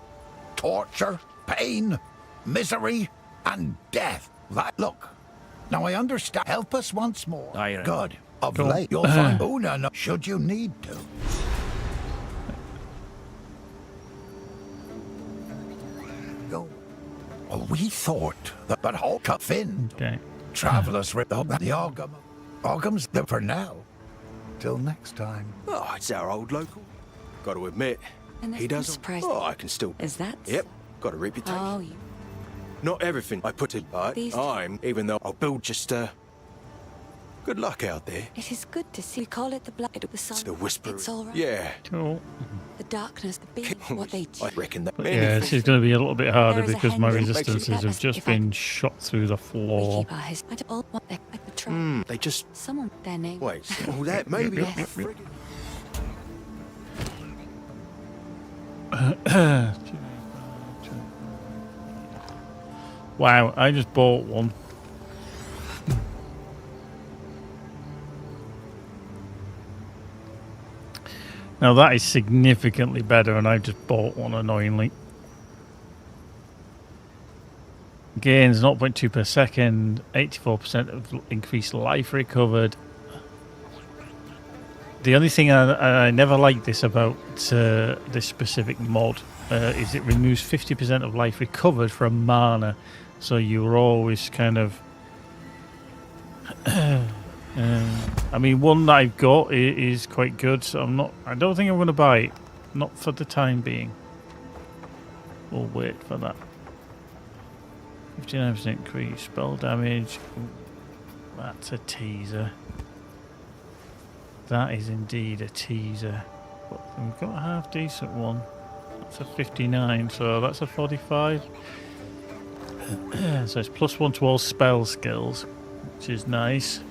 torture, pain, misery, and death. Look, now I understand. Help us once more. Aye. Good. Of late, you'll find Una should you need to. Go. Well, we thought that, but Hulk Finn. Okay. Travellers with the Ogham. Ogham's there for now. Till next time. Oh, it's our old local. Got to admit, he doesn't. Oh, I can still. Is that? Yep, got a reputation. Oh, you. Not everything I put it right. Even though I'll build just good luck out there. It is good to see. We call it the blood of the sun. It's the whisper. It's all right. Yeah. Cool. The darkness, the being, what they do. I reckon that. Yeah, this is going to be a little bit harder There is a because my hand- resistances have just been shot through the We floor. keep our his. I don't want their patrol. They just. Someone, their name. Wait. Oh, that maybe. Yes. Wow, I just bought one. Now that is significantly better, and I just bought one annoyingly. Gains 0.2 per second, 84% of increased life recovered. The only thing I never liked this about this specific mod is it removes 50% of life recovered from mana, so you're always kind of. I mean, one that I've got is quite good, so I don't think I'm going to buy it, not for the time being. We'll wait for that. 59% increase spell damage. Ooh, that's a teaser. That is indeed a teaser. But we've got a half decent one. That's a 59, so that's a 45. So it's +1 to all spell skills, which is nice.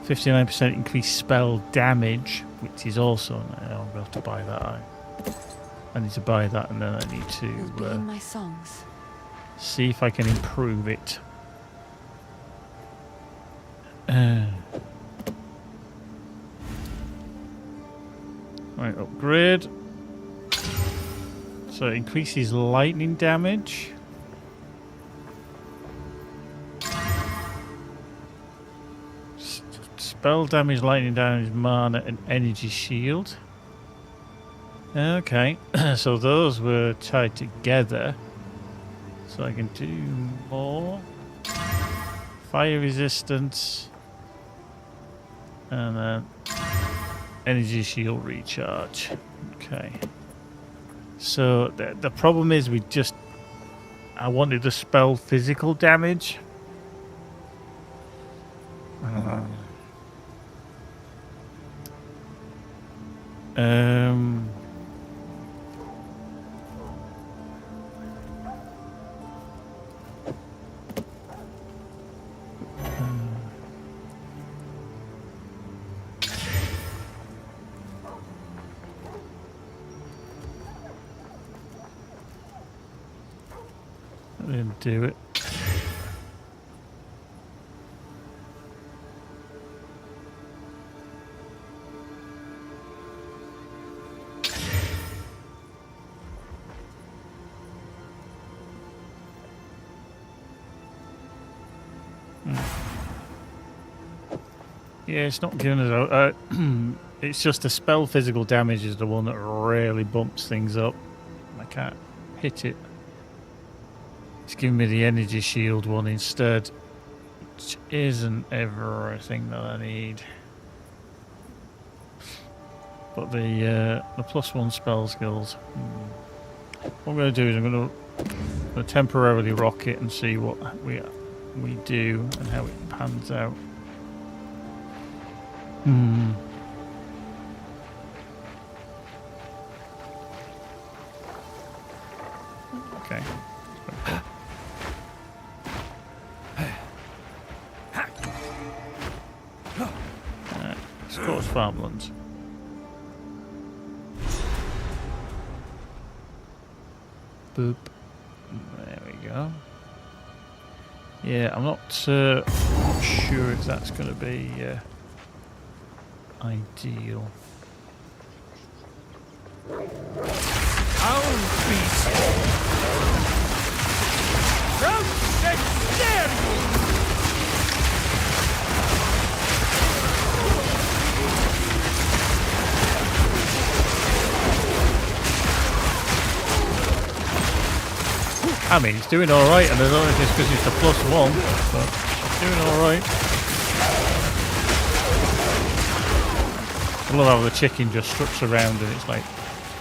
59% increased spell damage, which is also nice. I'll have to buy that. I need to buy that, and then I need to my songs. see if I can improve it. Right, upgrade. So it increases lightning damage. Spell damage, lightning damage, mana, and energy shield. Okay, so those were tied together. So I can do more. Fire resistance. And then energy shield recharge. Okay. So the problem is I wanted to spell physical damage. I didn't do it. Yeah, it's not giving us out. It's just the spell physical damage is the one that really bumps things up. I can't hit it. It's giving me the energy shield one instead, which isn't everything that I need. But the +1 spell skills. What I'm going to do is I'm going to temporarily rock it and see what we do and how it pans out. Okay. Scottish farmlands. Boop. There we go. Yeah, I'm not sure if that's going to be ideal. I'll beat you! Crouch and stare you! I mean, it's doing alright, and I don't know if it's because it's a +1, but it's doing alright. I love how the chicken just struts around and it's like,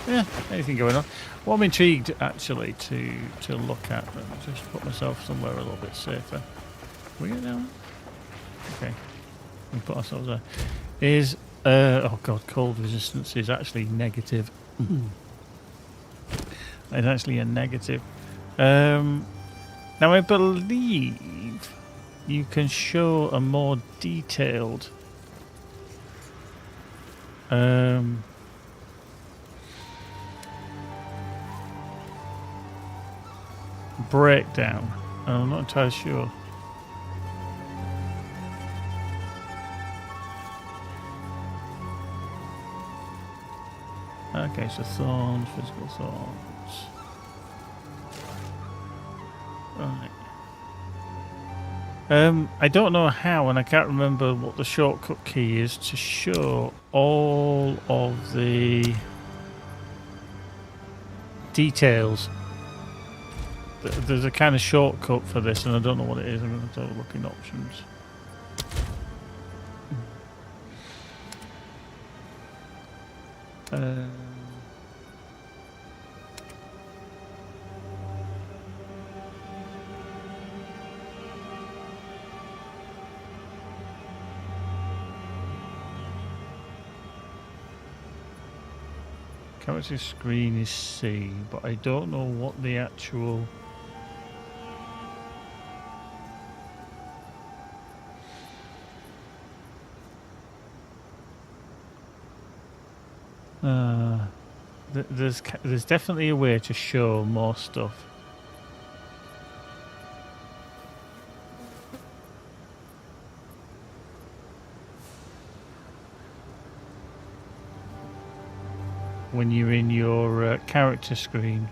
yeah, anything going on. What I'm intrigued actually to look at, let me just put myself somewhere a little bit safer. We get down? Okay. We put ourselves there. Is, oh god, cold resistance is actually negative. It's actually a negative. Now I believe you can show a more detailed breakdown. I'm not entirely sure. Okay, so thorns, physical thorns. Right. I don't know how, and I can't remember what the shortcut key is to show all of the details. There's a kind of shortcut for this, and I don't know what it is. I'm going to have to look in options. Character screen is C, but I don't know what the actual... There's definitely a way to show more stuff. When you're in your character screen.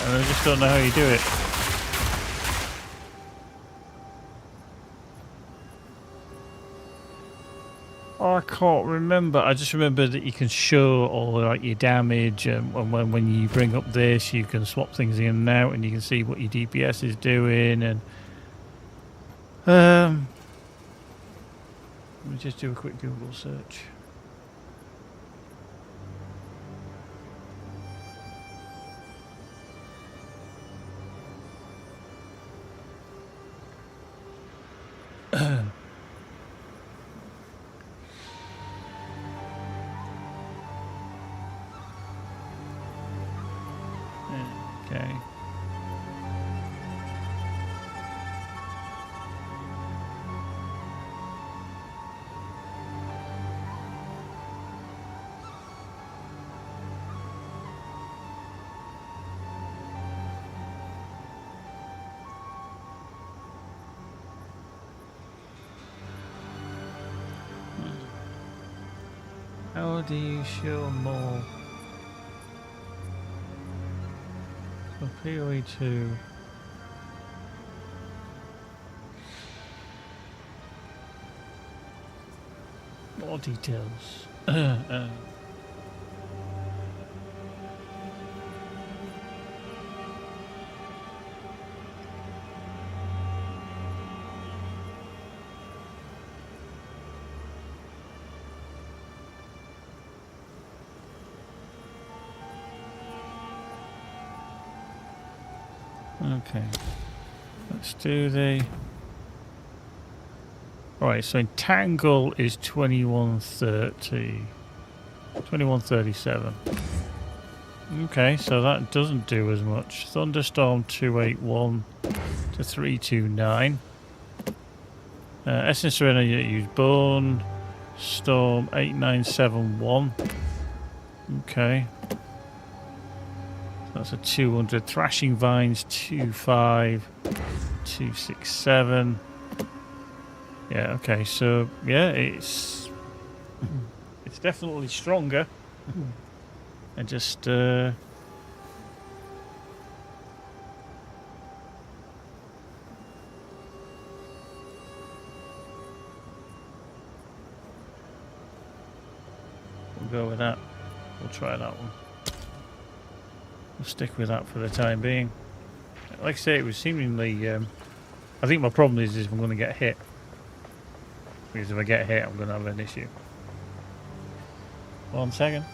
And I just don't know how you do it. Oh, I can't remember. I just remember that you can show all like your damage, and when you bring up this, you can swap things in and out, and you can see what your DPS is doing. And let me just do a quick Google search. Okay. How do you show more? So PoE2. More details. Okay, let's do the... Alright, so Entangle is 2130. 2137. Okay, so that doesn't do as much. Thunderstorm 281 to 329. Essence Serena, you use Bone. Storm 8971. Okay. That's a 200. Thrashing Vines 25 267. Yeah, okay, so yeah, it's definitely stronger. And just we'll go with that. We'll try that one. We'll stick with that for the time being. Like I say, it was seemingly... I think my problem is if I'm going to get hit. Because if I get hit, I'm going to have an issue. 1 second.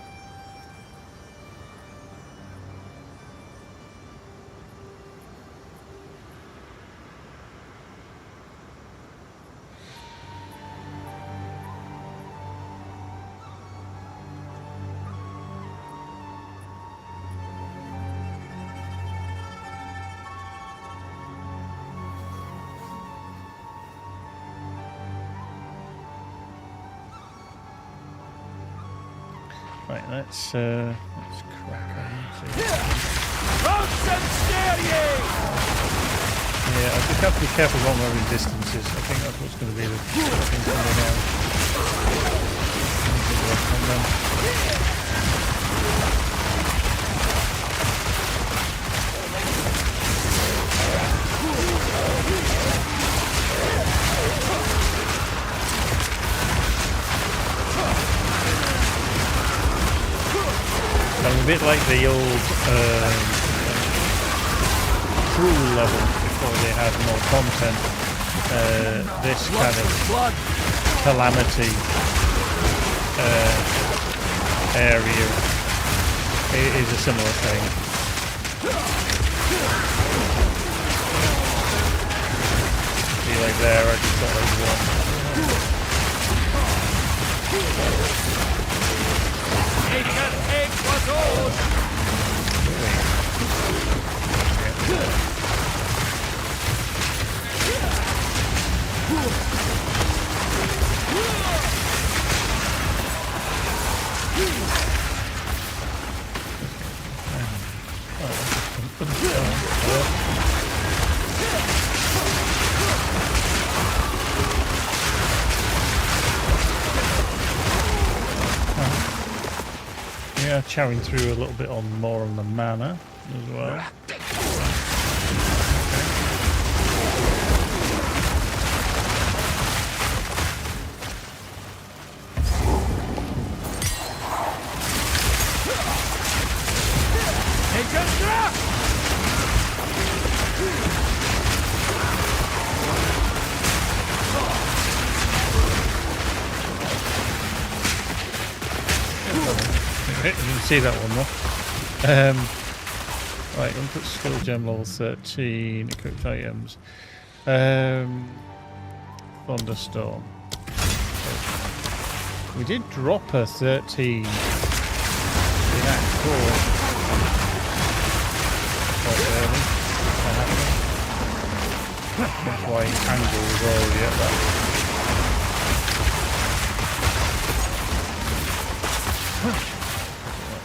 Right, let's crack on. Crouch and scare ye! Yeah, I just have to be careful what my distances. I think that's what's going to be the thing coming out. I'm a bit like the old Cruel level before they had more content. This kind of calamity area is a similar thing. See, like there, I just got like one. Egg was old. Yeah, chowing through a little bit on more on the mana as well. You didn't see that one though. Right, I'm put skill gem level 13, equipped items. Thunderstorm. We did drop a 13 in Act 4 quite early. That's why Angle was already at that.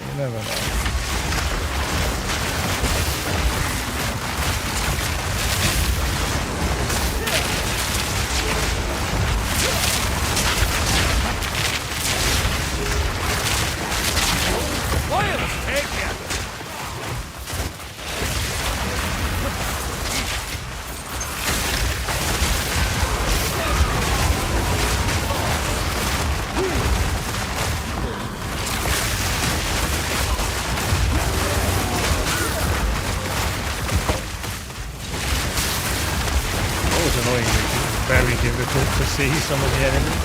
You never know. Very difficult to see some of the enemies.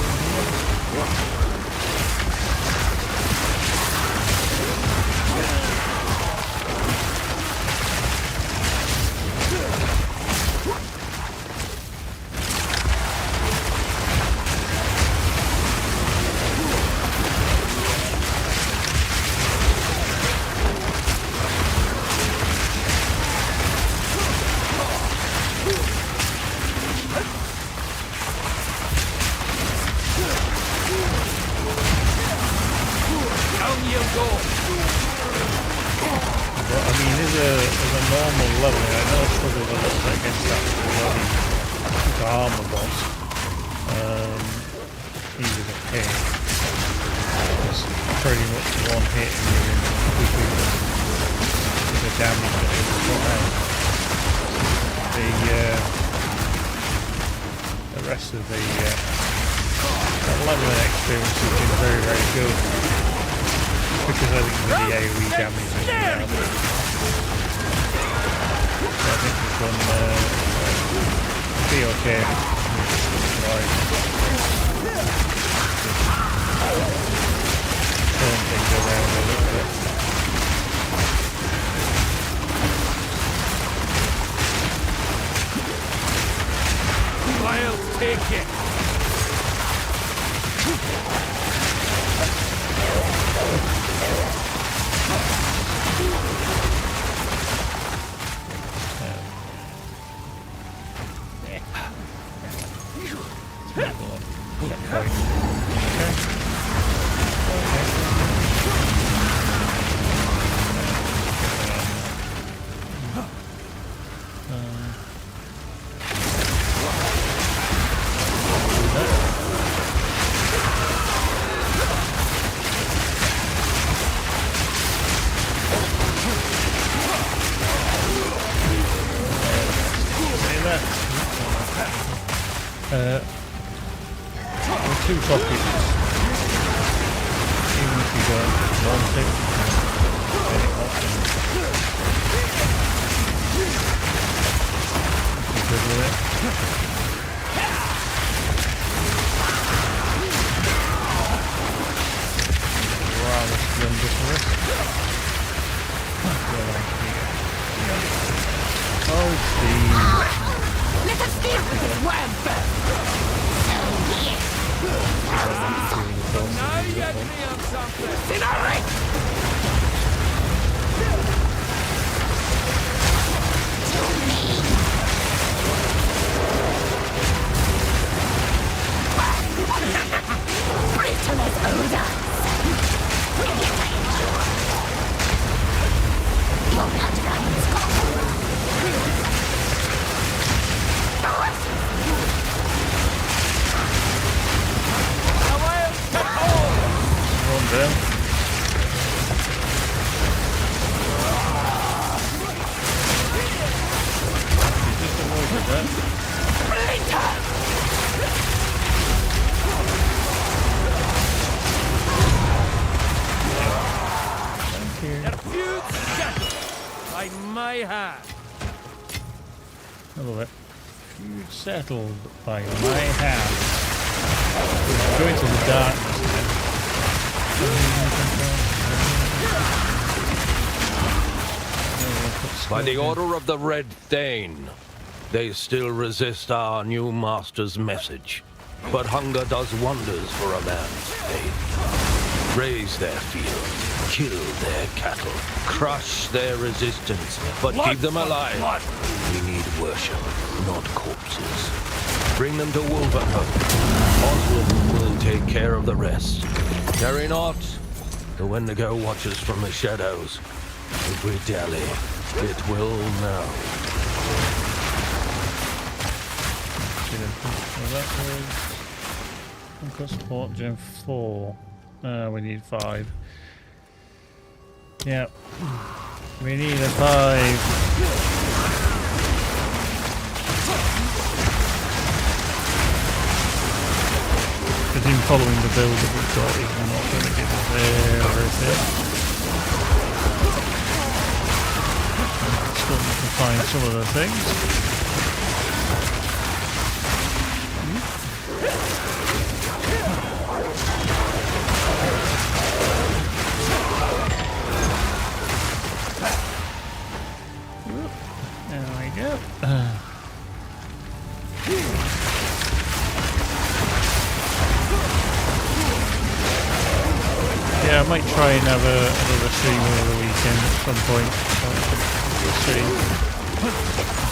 Good with it. Rather splendiferous. Oh, Steve. Let us deal with this worm first. Now you get me on something. Britain has owed us. Your blood runs cold. One down. You just avoided that. Thank you. Feud settled by my hand. I love it. Feud settled by my hand. Go into the darkness again. By the order of the Red Thane, they still resist our new master's message. But hunger does wonders for a man's faith. Raise their fields, kill their cattle, crush their resistance, but keep them alive. We need worship, not corpses. Bring them to Wolverhampton. Oswald will take care of the rest. Carry not. The Wendigo watches from the shadows. If we dally, it will know. So that was Conquest Support Gen 4. We need 5. Yep. We need a 5. Because in following the build that we've got, is not going to give us everything. Still need to find some of the things. There we go. Yeah, I might try and have another stream over the weekend at some point. We'll see.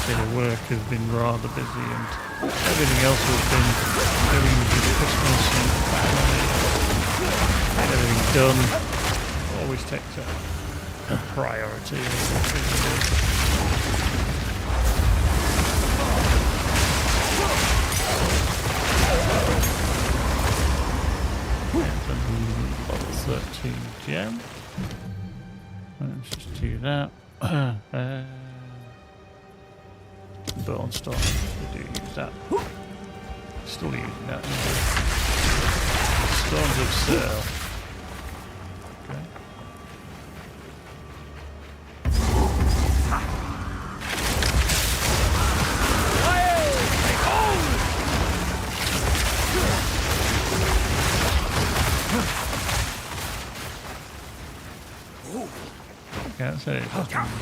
The work has been rather busy and everything else we've been doing with Christmas and family. Get everything done. Always takes a priority. Level 13 gem. Let's just do that. Burn storm. We do use that. Still using that. Storms of Sail. Okay. Yeah, that's a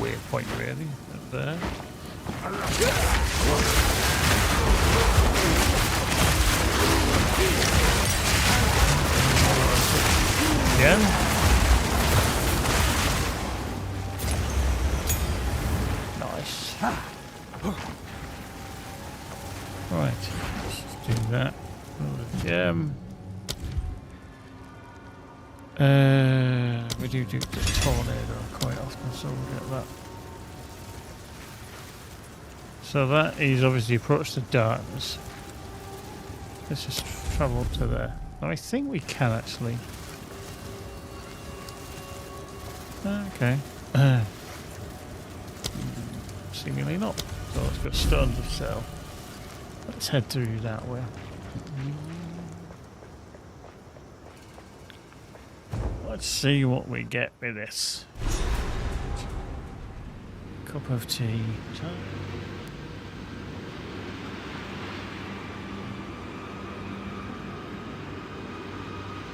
weird point really, there. Again. Nice. Right, let's just do that. Another gem. We do the tornado quite often, so we'll get that. So that is obviously approach to darkness. Let's just travel up to there. Now I think we can actually. Okay. Seemingly not. So it's got stones of cell. Let's head through that way. Let's see what we get with this. Cup of tea.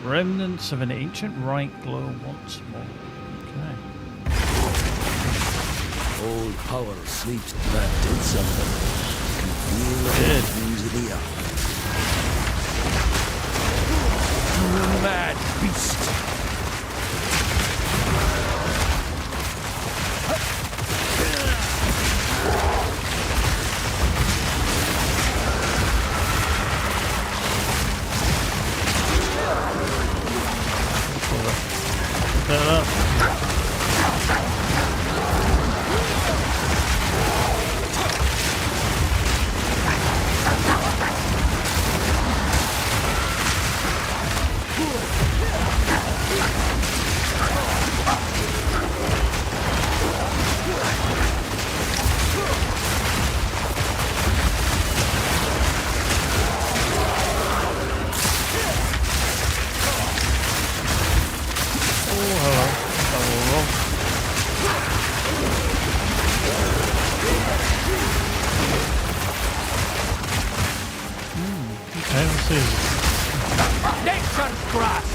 Remnants of an ancient rite glow once more. Okay. Old power sleeps. That did something. Can feel the things of the earth. Mad beast. Nature's grasp!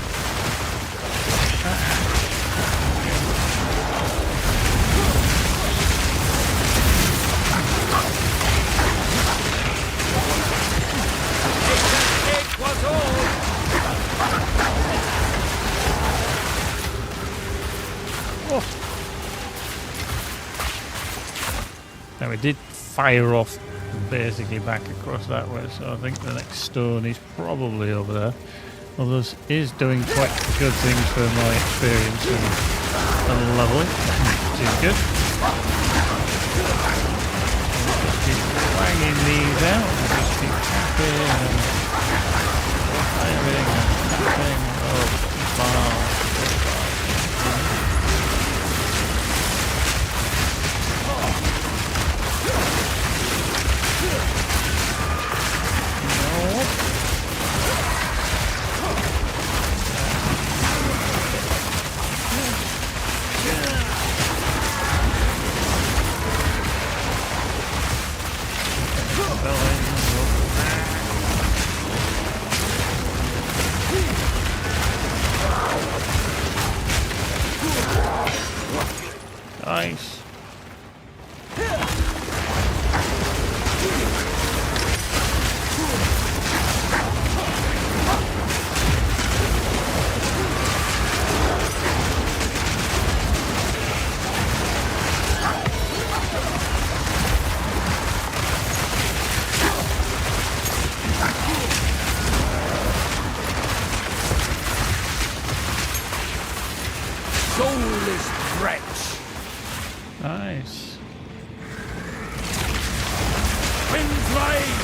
It was all. Now we did fire off basically back across that way, so I think the next stone is probably over there. Although this is doing quite good things for my experience and leveling, which is good. Just keep banging these out, and just keep tapping and firing and tapping. Oh, wow. Nice. Soulless wretch. Nice. Winds rise.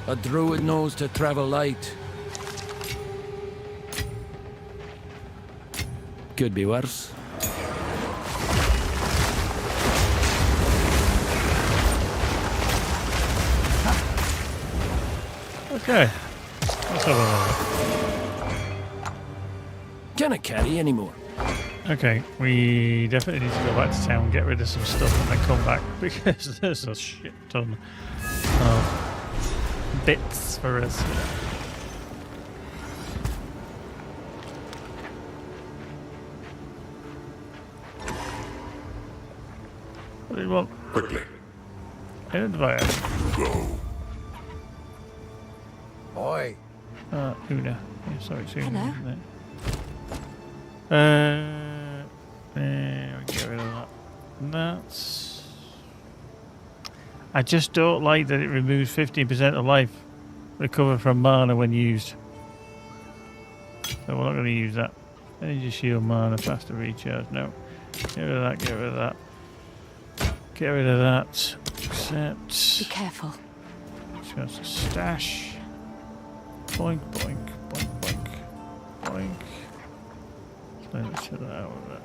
A druid knows to travel light. Could be worse. Okay. Let's have a look. Can't carry anymore. Okay, we definitely need to go back to town, get rid of some stuff, and then come back because there's a shit ton of bits for us. What do you want? Quickly. Invite. Go. Oi. Una. Yeah, sorry, it's Una. Hello. Isn't it? We get rid of that. That's. I just don't like that it removes 15% of life recover from mana when used. So we're not going to use that. Energy shield, mana, faster recharge. No. Get rid of that. Get rid of that. Get rid of that. Accept. Be careful. Just got to stash. Boink, boink, boink, boink, boink. Let's chill out of it.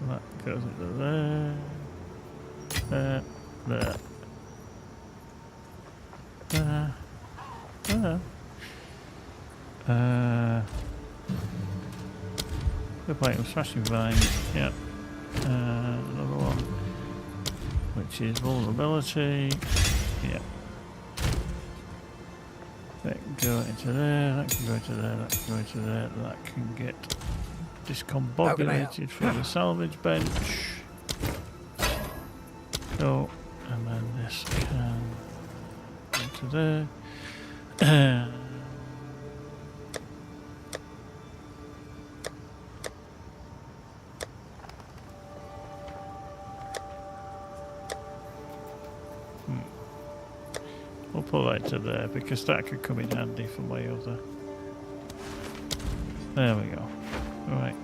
That goes into there. There. We're playing Smashing Vine. Yep. Another one, which is vulnerability. Yep. That can go into there, that can go into there, that can go into there, that can get discombobulated from the salvage bench. Go, and then this can go into there. We'll pull that to there because that could come in handy for my other. There we go. Right.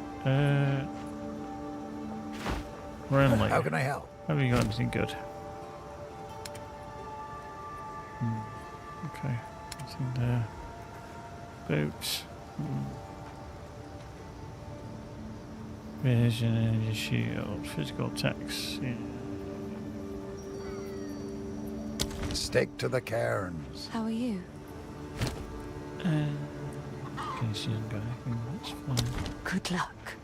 Renly. How can I help? Have you got anything good? Okay. Anything there? Boots. Vision, energy shield, physical attacks. Yeah. Stick to the cairns. How are you? Okay, she hasn't got anything, that's fine. Good luck.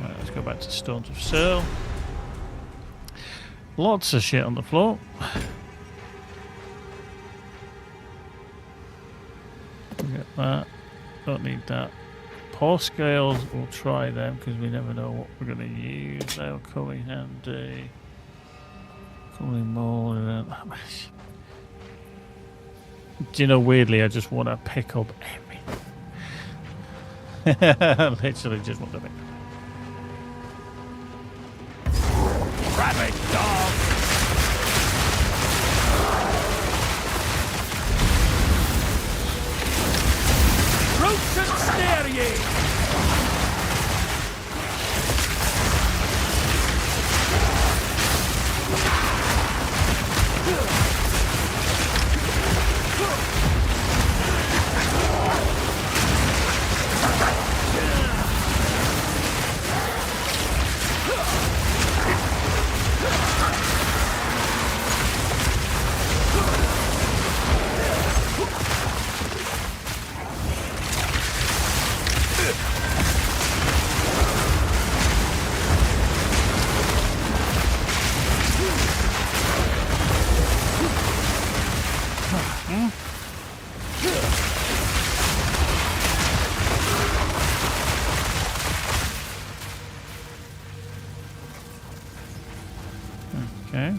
Right, let's go back to Stones of Searle. Lots of shit on the floor. Get that. Don't need that. Paw scales, we'll try them because we never know what we're going to use. They'll come in handy. Coming more than that much. Do you know, weirdly, I just want to pick up everything. Literally just want to pick. Rabbit dog! Roots and snare ye! Okay.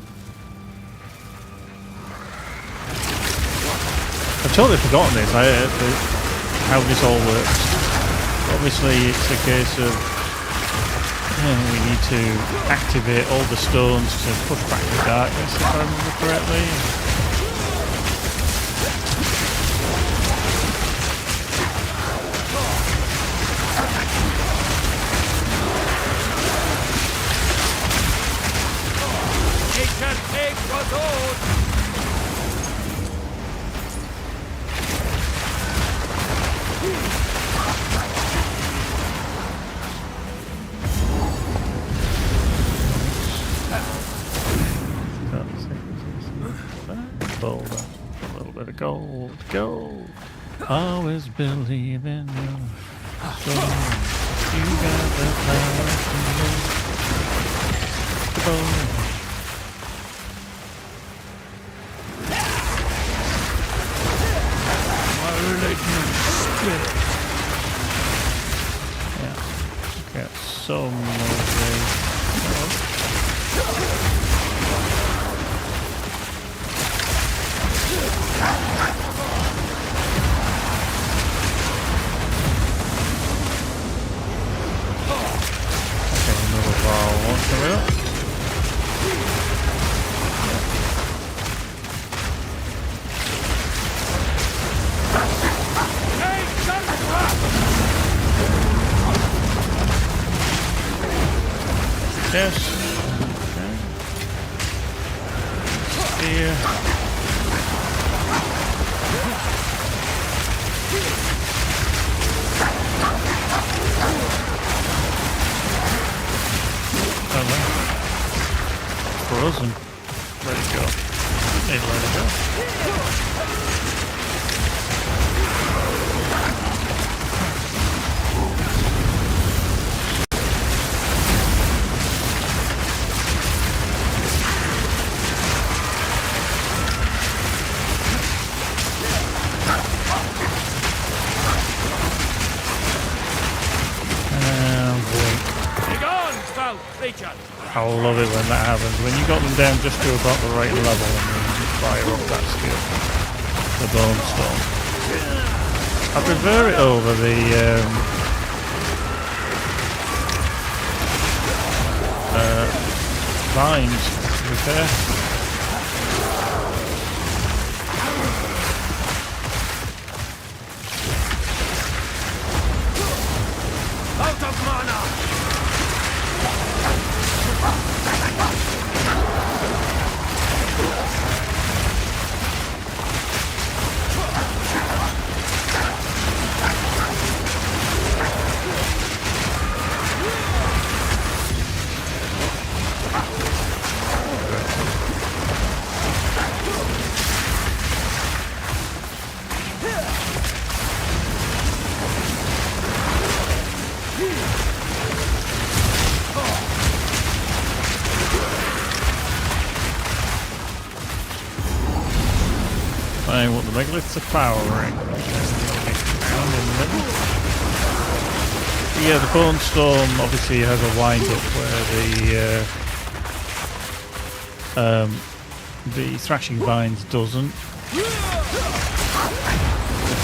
I've totally forgotten this, how this all works. Obviously it's a case of we need to activate all the stones to push back the darkness, if I remember correctly. shall take what's old. Gold, a little bit of gold, gold. Always believe in you. So you got the power to move the gold. My religion spirit. Yeah, got so much. Yes. Okay. Here. Frozen. Let it go. Need to let it go. I love it when that happens. When you got them down just to about the right level and then you just fire up that skill. The bone storm. I prefer it over the vines, to be fair. Out of mana! I want the megaliths of power ring. Yeah, the bone storm obviously has a wind up where the thrashing vines doesn't. It's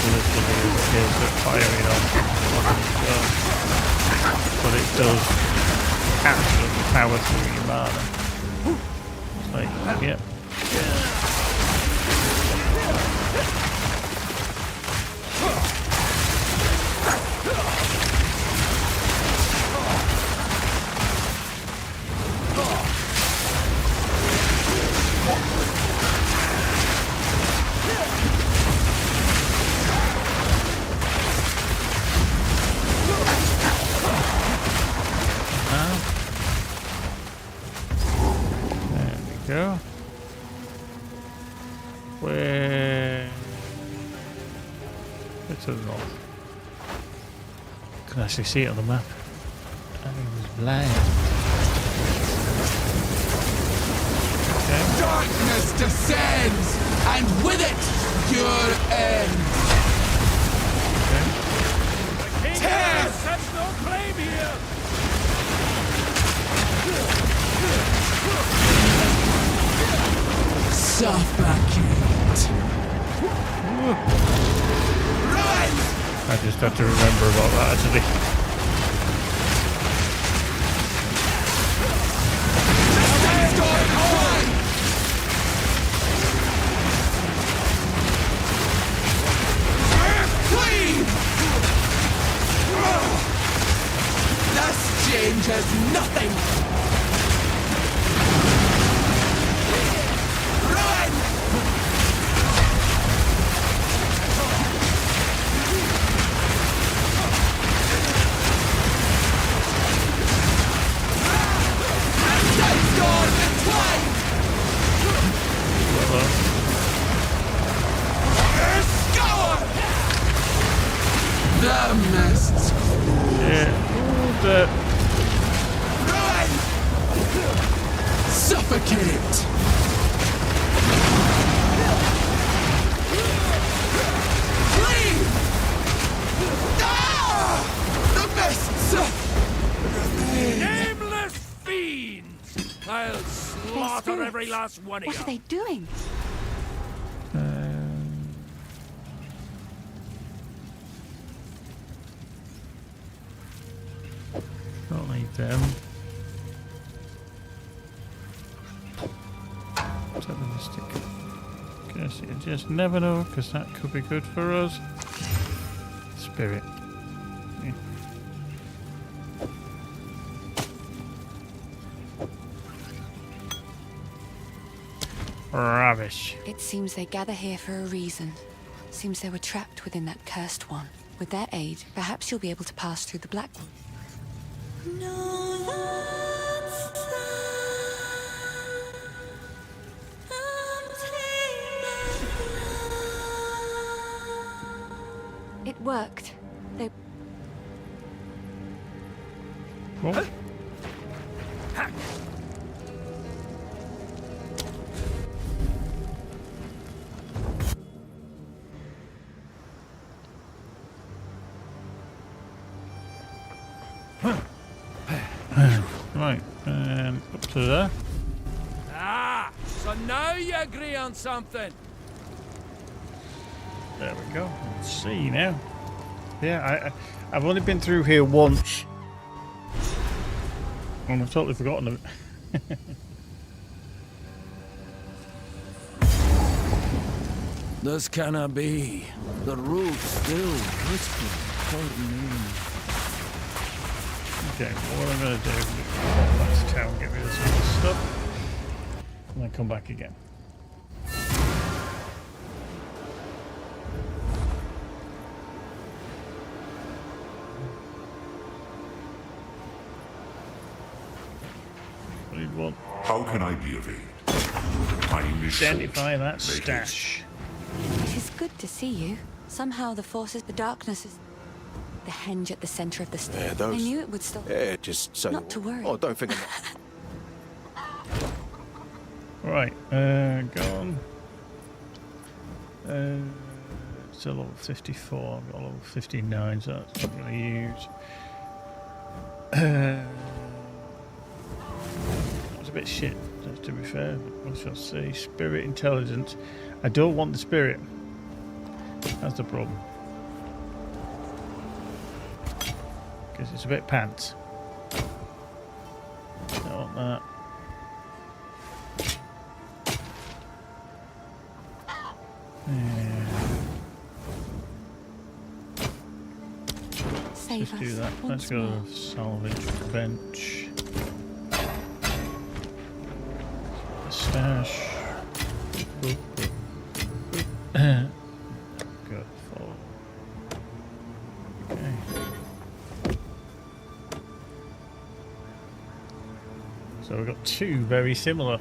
literally a case of firing on, but it does absolutely power through your mana. It's like, yeah. Go. Where? To the north. Can actually see it on the map. I was blind. Okay. Darkness descends, and with it, your end. Okay. Tears! That's no claim here! Suffocate. Run! I just have to remember about that actually. This changes nothing. suffocate! Flee! Ah! The mists! Nameless fiends! I'll slaughter every last one of you. What are they doing? Don't need them. Stick. Guess you just never know, because that could be good for us. Spirit. Yeah. Rubbish. It seems they gather here for a reason. Seems they were trapped within that cursed one. With their aid, perhaps you'll be able to pass through the black one. It worked. They... What? Right, up to there. Ah, so now you agree on something. There we go. Let's see now. Yeah, I've only been through here once. And I've totally forgotten of it. This cannot be. The roof still whispering. Pardon me. Okay, what I'm going to do is pop back to town, get rid of some of this stuff, and then come back again. What do you want? How can I be of aid? Time is Identify that short. Make stash. It is good to see you. Somehow the forces, the darkness is... The henge at the center of the stage. Yeah, those... I knew it would still... Yeah, just so... Not to worry. Oh, don't think Right, go on. It's a level 54, I've got a level 59, so that's not going to use. That's a bit shit, to be fair. We shall see. Spirit intelligence. I don't want the spirit. That's the problem. Because it's a bit pants. Don't want that. Save Let's do that. Let's go to the salvage bench. The stash. Good. Follow. Okay. So we've got two very similar.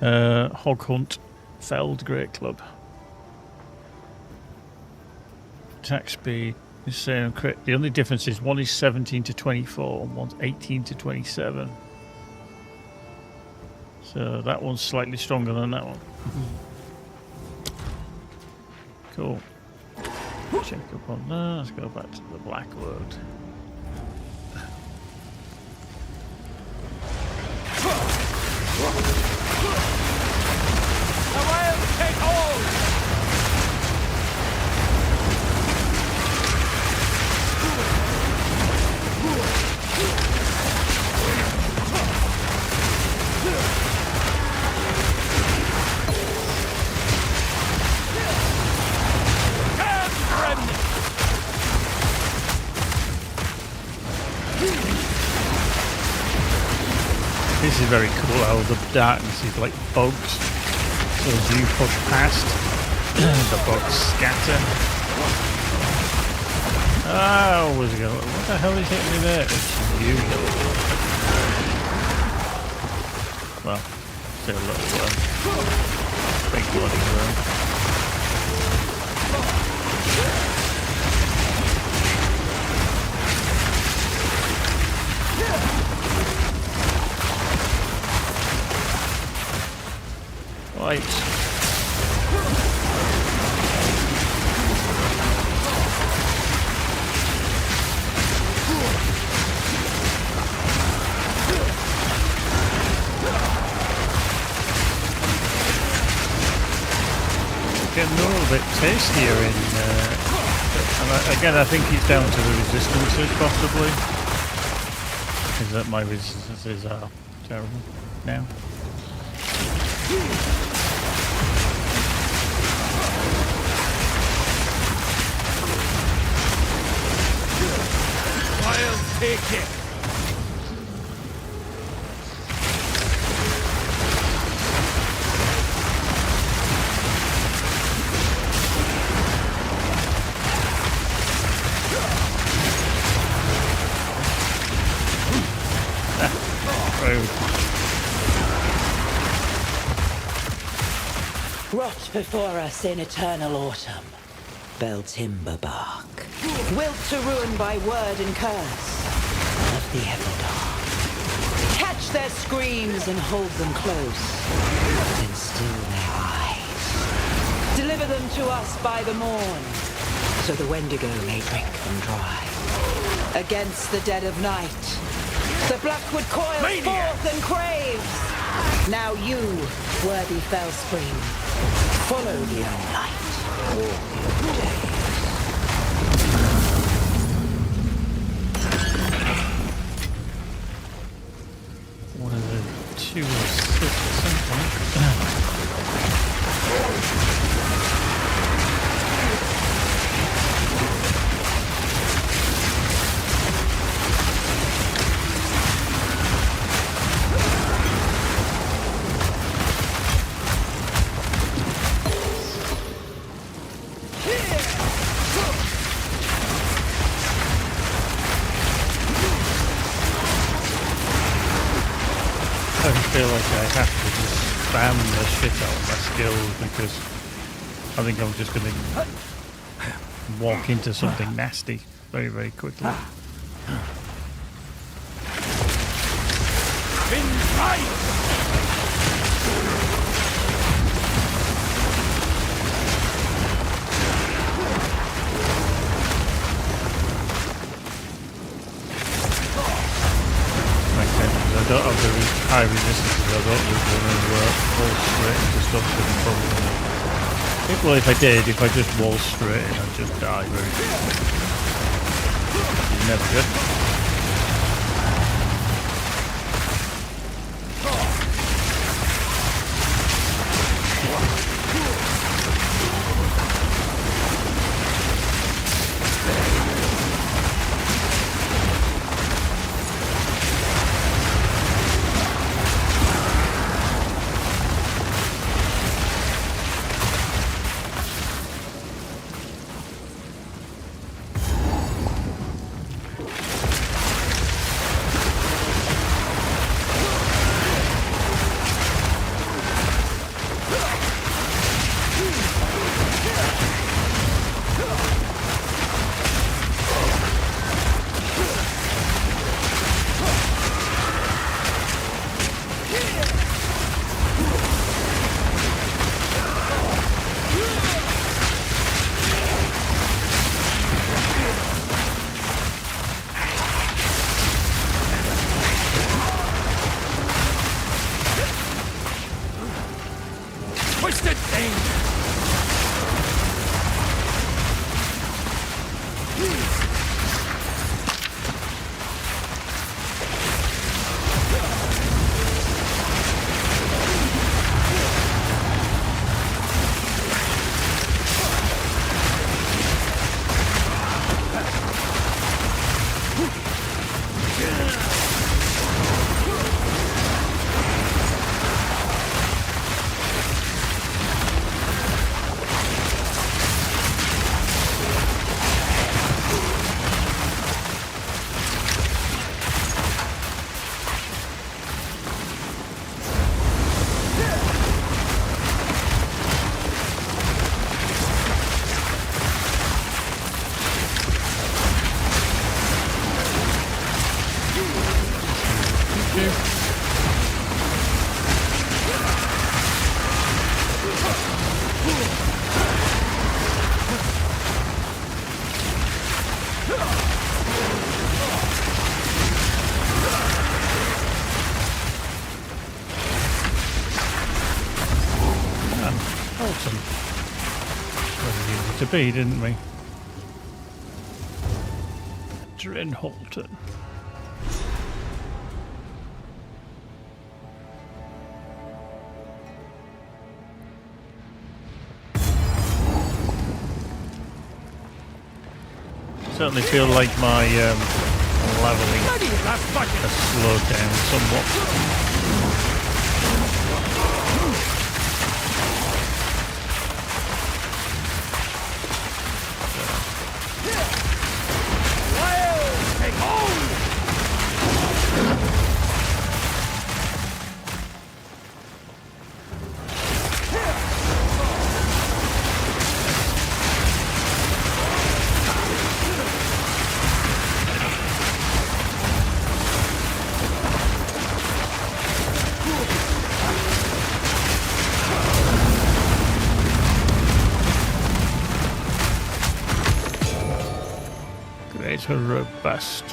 Hog Hunt, Felled Great Club. Attack speed is the same. The only difference is one is 17 to 24 and one's 18 to 27. So that one's slightly stronger than that one. Cool. Check up on that. Let's go back to the Blackwood. The wild take hold! This is very cool how the darkness is like bugs. So as you push past, the bugs scatter. Oh, where's it going? What the hell is hitting me there? It's you. Well, still a little big bloody worm. Fight. Getting a little bit tastier in, and again I think it's down to the resistances possibly, is that my resistances are terrible now. I'll take it! Rot before us in eternal autumn. Fell timber bark. Wilt to ruin by word and curse of the Everdark. Catch their screams and hold them close. Then still their eyes. Deliver them to us by the morn, so the Wendigo may drink them dry. Against the dead of night, the Blackwood coils forth and craves. Now you, worthy Fellspring, follow the young light all your days. One of the two or six at some point. I feel like I have to just spam the shit out of my skills because I think I'm just going to walk into something nasty very, very quickly. I don't have the high resistances, I don't just want to wall straight into stuff that I'm probably... Well, if I did, if I just wall straight in, I'd just die very quickly. It's never good. Twisted thing! to be, didn't we? Drenholton. Certainly feel like my leveling has slowed down somewhat. Greater robust.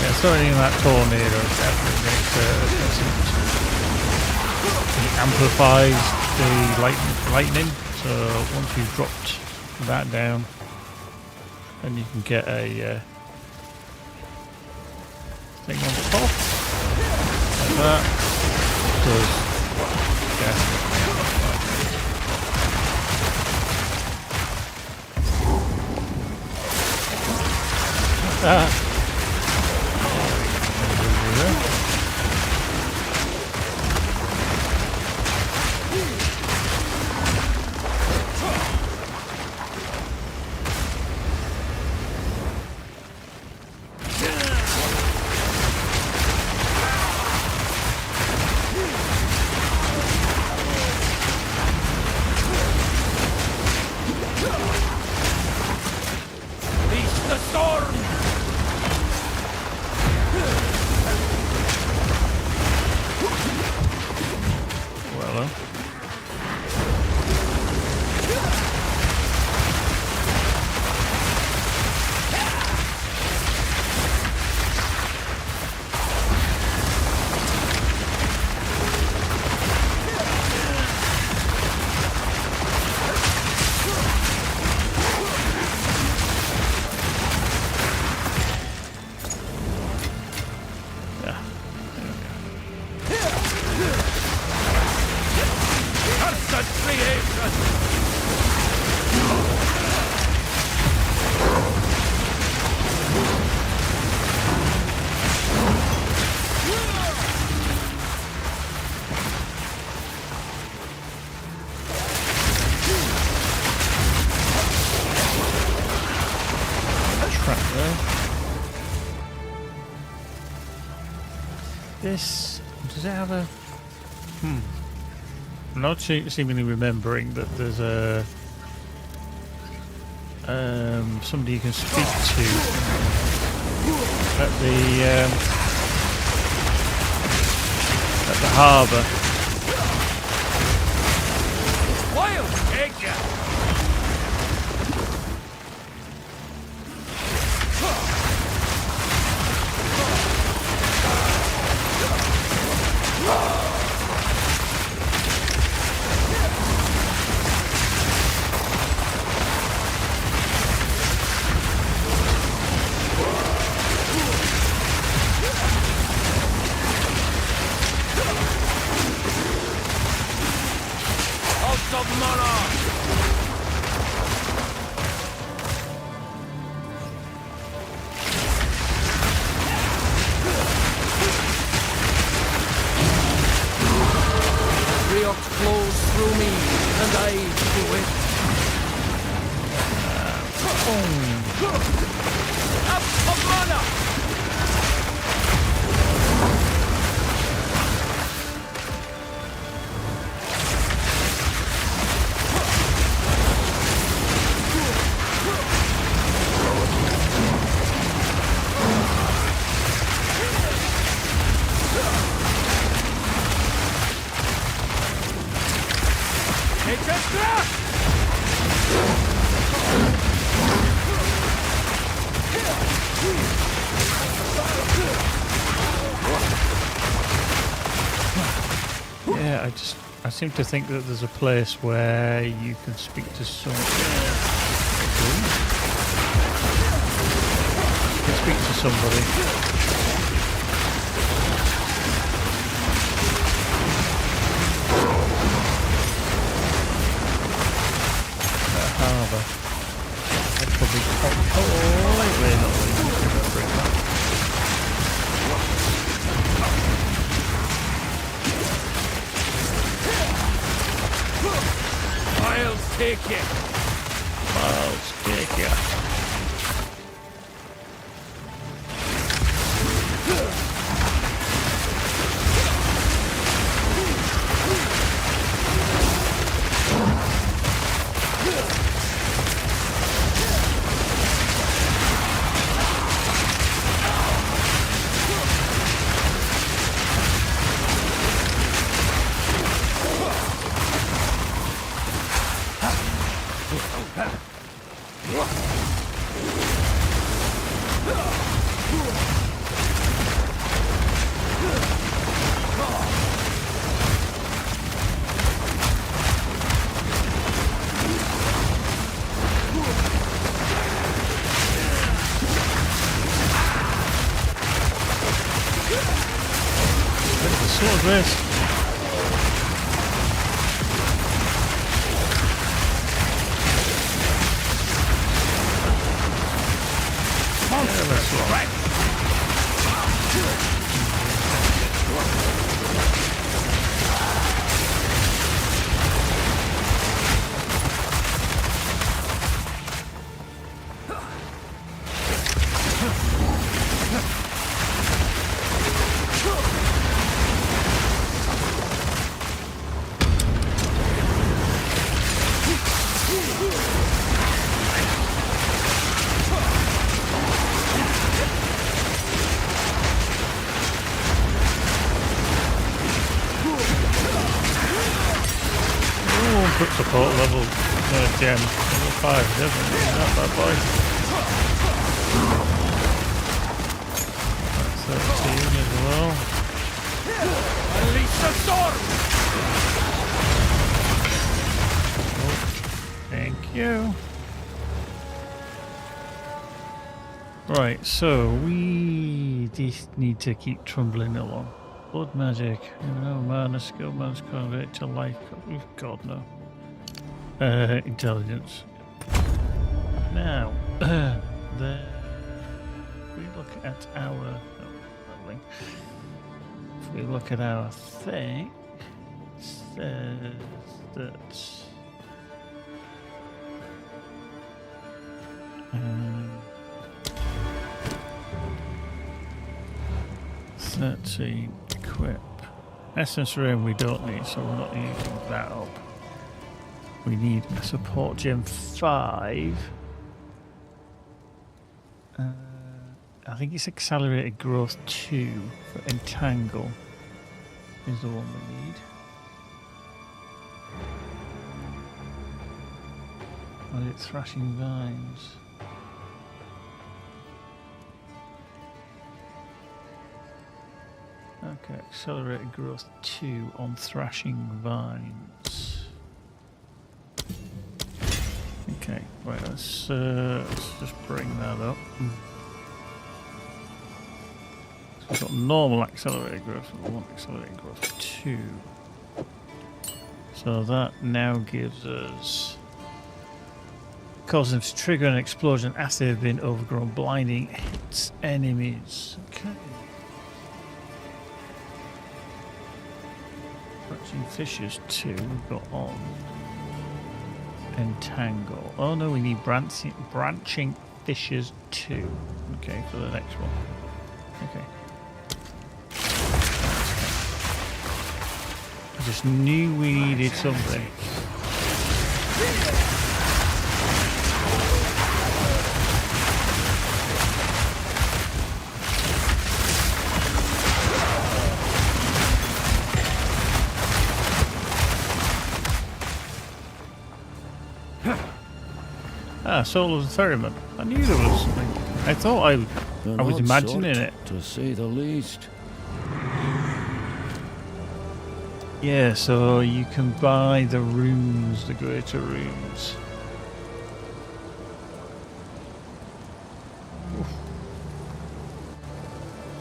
Yeah, something in that tornado definitely makes it amplifies the lightning. So once you've dropped that down, then you can get a thing on top like that. Does this, does it have a... I'm not seemingly remembering that there's a... somebody you can speak to at the harbour. Wild egg! Yeah, I seem to think that there's a place where you can speak to someone. You can speak to somebody. That harbour. That could be completely not bring that. I'll take you. I'll take you. What is this? Quick support level gem, level 5, definitely not bad boy. That's 13 as well. Unleash the storm! Oh, thank you. Right, so we just need to keep trundling along. Blood magic, mana, skill, mana's convert to life. God no. Intelligence. Now, there. We look at our. If we look at our thing, it says that. 13 equip. Essence Ring we don't need, so we're not using that up. We need a support gem 5. I think it's accelerated growth 2 for entangle is the one we need. Or is it thrashing vines? Okay, accelerated growth 2 on thrashing vines. Okay, right, let's just bring that up. So we've got normal accelerated growth, we want accelerated growth 2. So that now gives us cause them to trigger an explosion after they've been overgrown, blinding hits enemies. Okay. Catching fishes 2 we've got on. Entangle. Oh no, we need branching fishes 2. Okay, for the next one. Okay. I just knew we needed something. Ah, Soul of the Ferryman. I knew there was something. I thought An I was odd imagining sort, it. to say the least. Yeah, so you can buy the rooms, the greater rooms. Oof.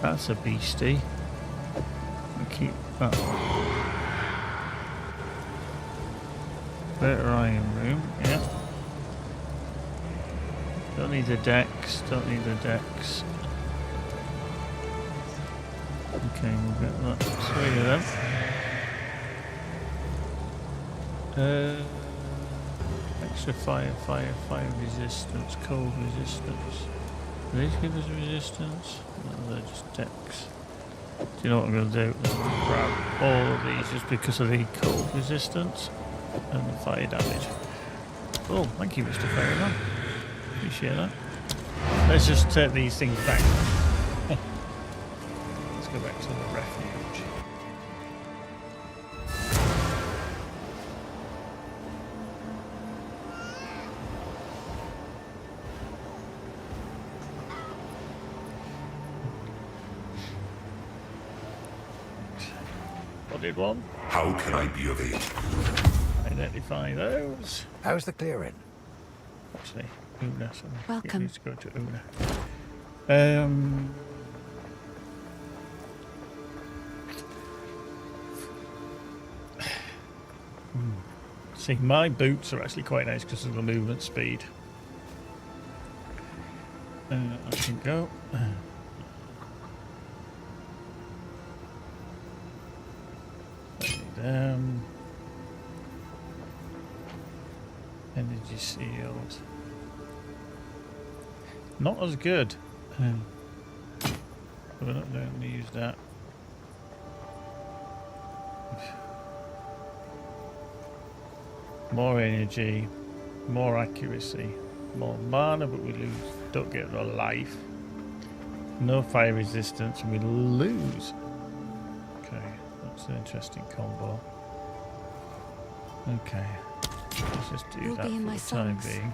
That's a beastie. I'll keep that one. Better iron room, yeah. Don't need the decks, don't need the decks. Okay, we'll get that 3 of them. Extra fire resistance, cold resistance. Do these give us resistance? No, they're just decks. Do you know what I'm going to do? I'm going to grab all of these just because of the cold resistance and the fire damage. Oh, thank you, Mr. Ferryman. Appreciate that. Let's just take these things back. Let's go back to the refuge. Spotted one. How can I be of aid? Identify those. How's the clearing? Actually, Una. So Welcome. Needs to go to Una. See, my boots are actually quite nice because of the movement speed. I can go. Energy shield. Not as good. We're not going to use that. More energy, more accuracy, more mana, but we don't get the life. No fire resistance, and we lose. Okay, that's an interesting combo. Okay, let's just do You'll that be in for my the time songs. being.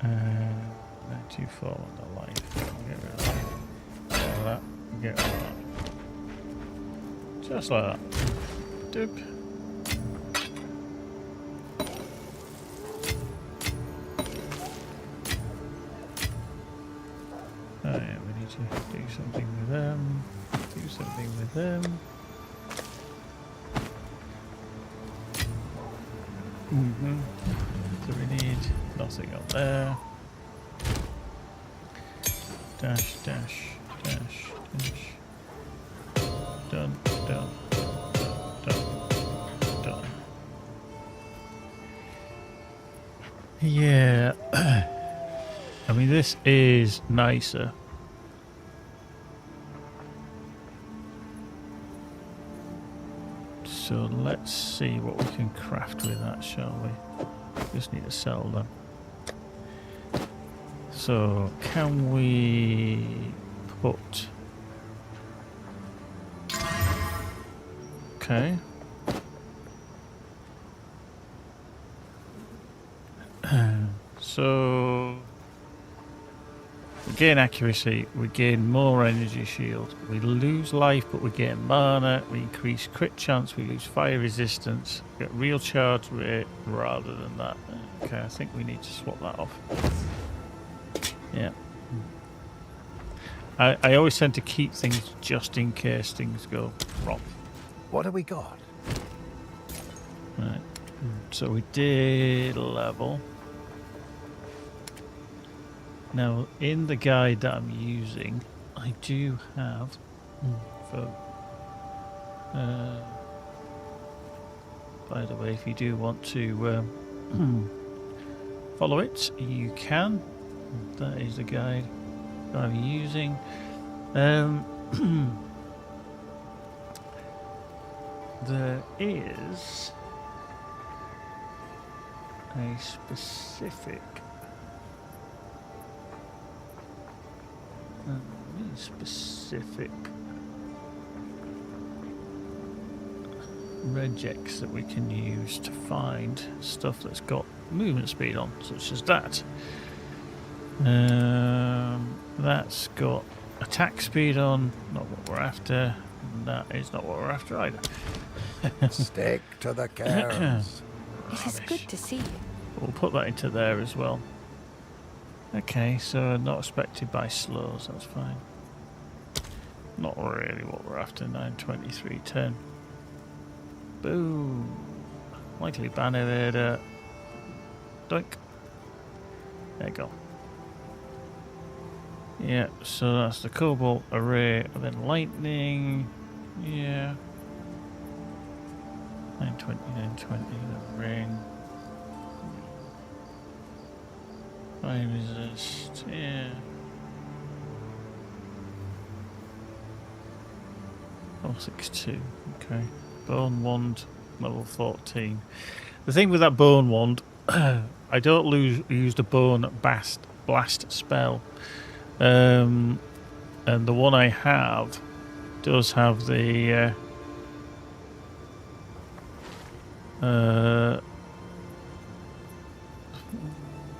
924 on the life. Get rid of that. All that. Get rid of that. Just like that. Doop. Oh yeah, we need to do something with them. Do something with them. So we need nothing up there. Dash, dash, dash, dash. Done, done, done. Yeah. I mean, this is nicer. So let's see what we can craft with that, shall we? Just need to sell them. So, can we put... Okay. So... we gain accuracy, we gain more energy shield, we lose life but we gain mana, we increase crit chance, we lose fire resistance, get real charge rate rather than that. Okay, I think we need to swap that off. Yeah. I always tend to keep things just in case things go wrong. What have we got? Right. So we did level. Now, in the guide that I'm using, I do have by the way, if you do want to follow it, you can. That is the guide that I'm using. There is a specific regex that we can use to find stuff that's got movement speed on, such as that. That's got attack speed on, not what we're after. That is not what we're after either. Stick to the cairns. It is good to see you. We'll put that into there as well. Okay, so not affected by slows, that's fine. Not really what we're after, 923, 10. Boom. Likely banner there. Doink. There you go. Yeah, so that's the cobalt array, and then lightning. Yeah. 920, 920, the ring. Fire resist, yeah. 462, okay. Bone wand, level 14. The thing with that bone wand, I don't use the bone blast spell. And the one I have does have the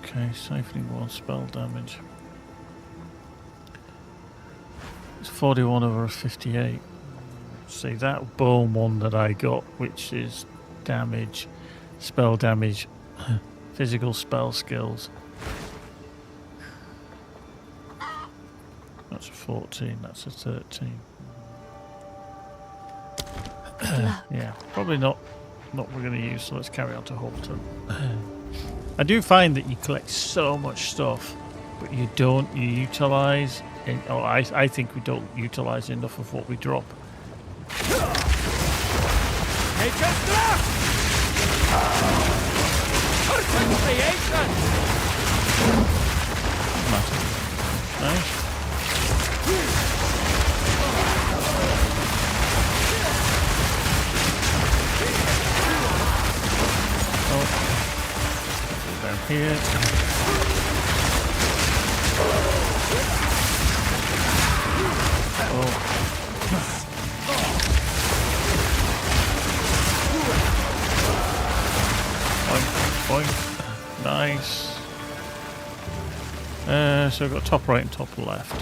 okay, siphoning wand spell damage. It's 41 over 58. See, that bone one that I got, which is damage, spell damage, physical spell skills. That's a 14, that's a 13. Yeah, probably not we're going to use, so let's carry on to Halton. I do find that you collect so much stuff, but you don't utilise, I think we don't utilise enough of what we drop. Nice. Down here. Boink. Nice. So we've got top right and top left.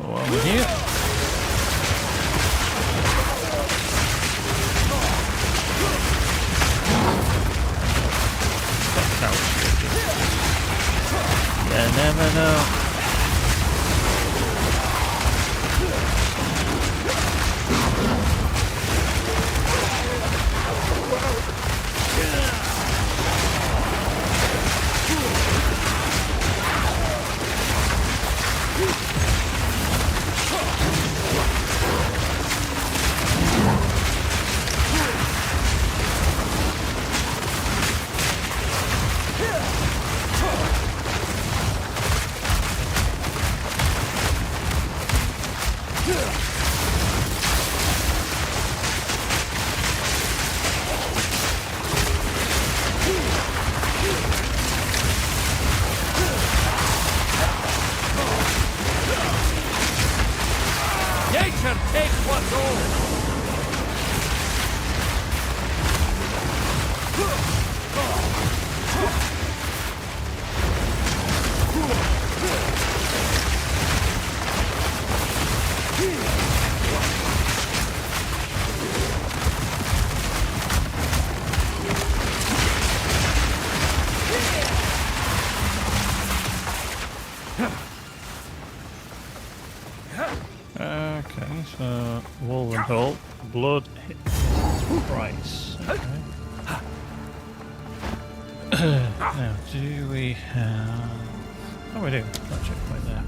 While we're here. You never know. Okay, so wall and hole, blood hit price. Okay. Now, do we have? Oh, we do. That checkpoint there.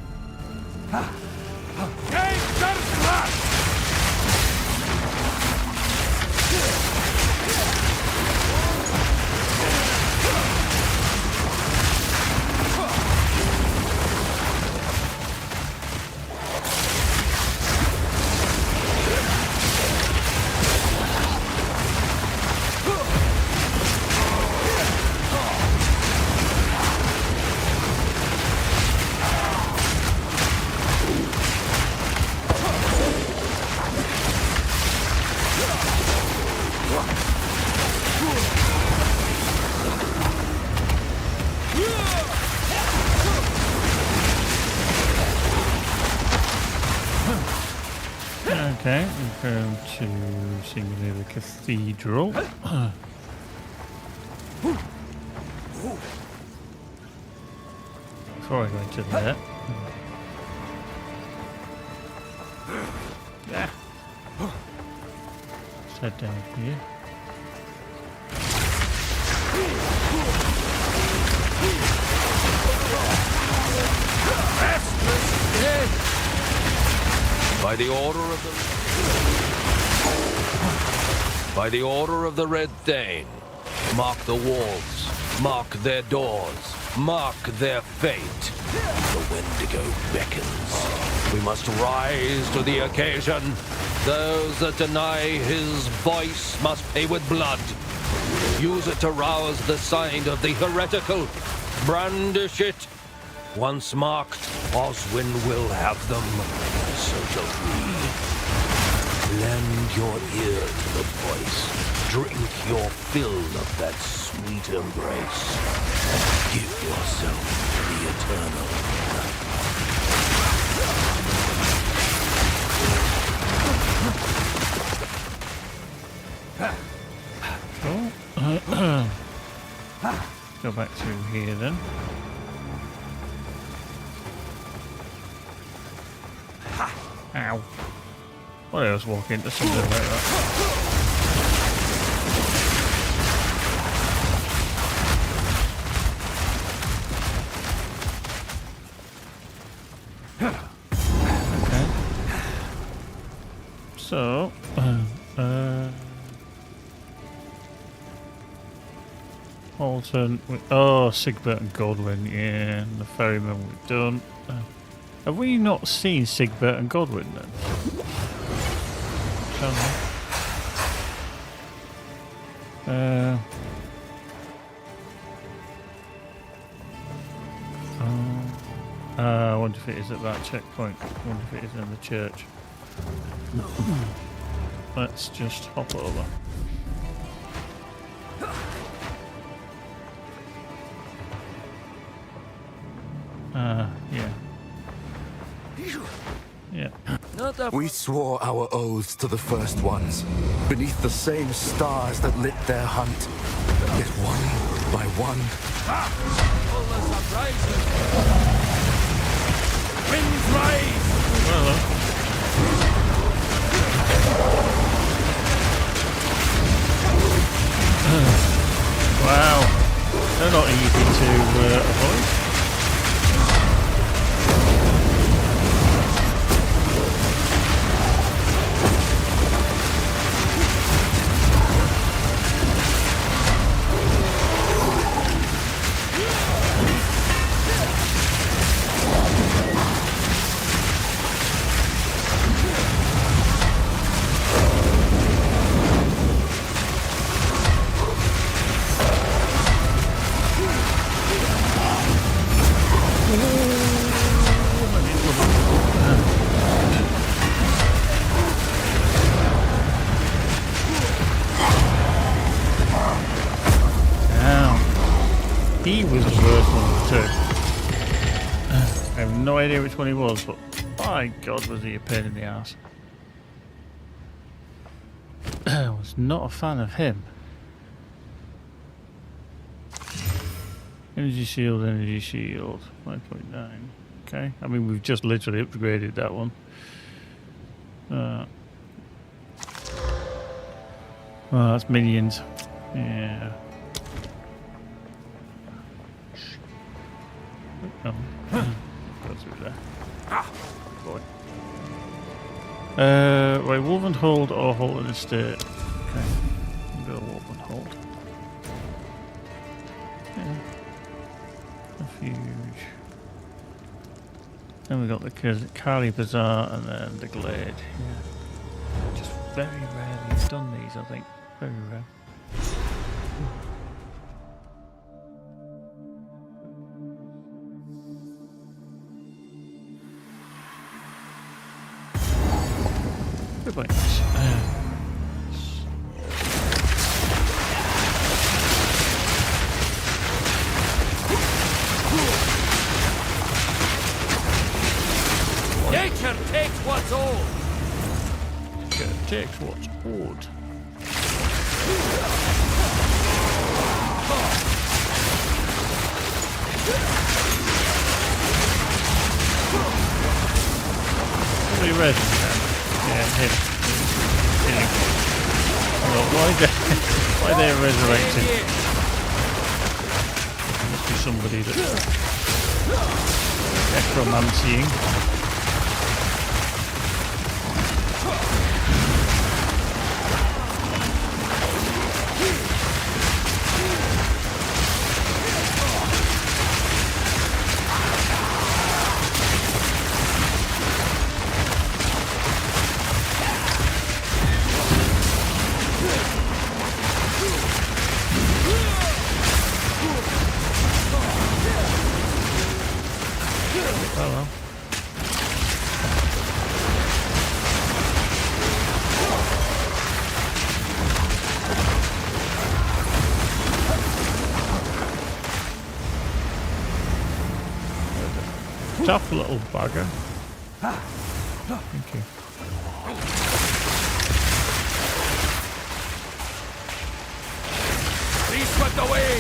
Okay, we're going to seemingly the cathedral. Before I go into there. Yeah. Let's head down here. By the order of the Red Thane, mark the walls, mark their doors, mark their fate. The Wendigo beckons. We must rise to the occasion. Those that deny his voice must pay with blood. Use it to rouse the side of the heretical. Brandish it. Once marked, Oswin will have them. So shall we. Lend your ear to the voice. Drink your fill of that sweet embrace. Give yourself to the eternal. Go back through here then. Ow. What else walk into something like that? Okay. So, Alton, oh, Sigbert and Godwin, yeah, and the ferryman we've done. Have we not seen Sigbert and Godwin then? I wonder if it is at that checkpoint. I wonder if it is in the church. Let's just hop over. Yeah. Yeah. We swore our oaths to the First Ones, beneath the same stars that lit their hunt. Yet one by one... Winds rise! Wow. They're not easy to avoid. He was the first one of the two. I have no idea which one he was, but my God, was he a pain in the ass. I was not a fan of him. Energy shield, 5.9. Okay, I mean we've just literally upgraded that one. Oh, that's minions. Yeah. Oh. Go through there. Boy. Right, Wolvenhold or Holton Estate. Okay. We'll go Wolvenhold. Yeah. Refuge. Then we got the Kari Bazaar and then the Glade. Yeah. Just very rarely done these, I think. Very rare. Good point. Nature takes what's old. takes what's owed. Really red. Yeah, him. Why are they resurrected? Must be somebody that's necromancying. Oh well. Tough little bugger. Thank you. Be swept away!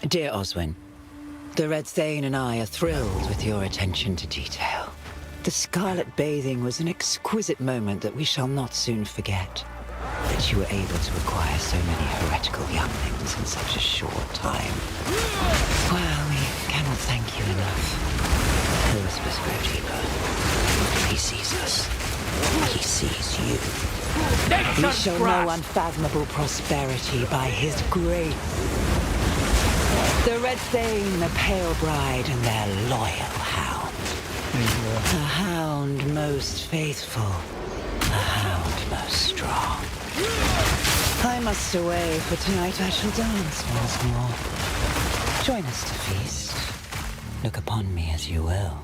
Dear Oswin, the Red Thane and I are thrilled with your attention to detail. The scarlet bathing was an exquisite moment that we shall not soon forget. That you were able to acquire so many heretical younglings in such a short time. Well, we cannot thank you enough. The whispers grow deeper. He sees us. He sees you. We shall know unfathomable prosperity by his grace. The Red Thane, the Pale Bride, and their loyal hound. A hound most faithful. A hound most strong. I must away, for tonight I shall dance once more. Join us to feast. Look upon me as you will.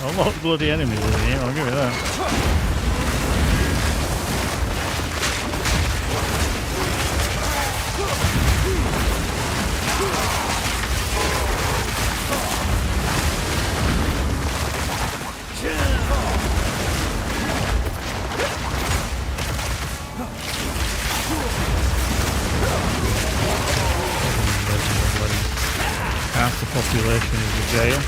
A lot of bloody enemies in here, I'll give you that. Half the population is a jail.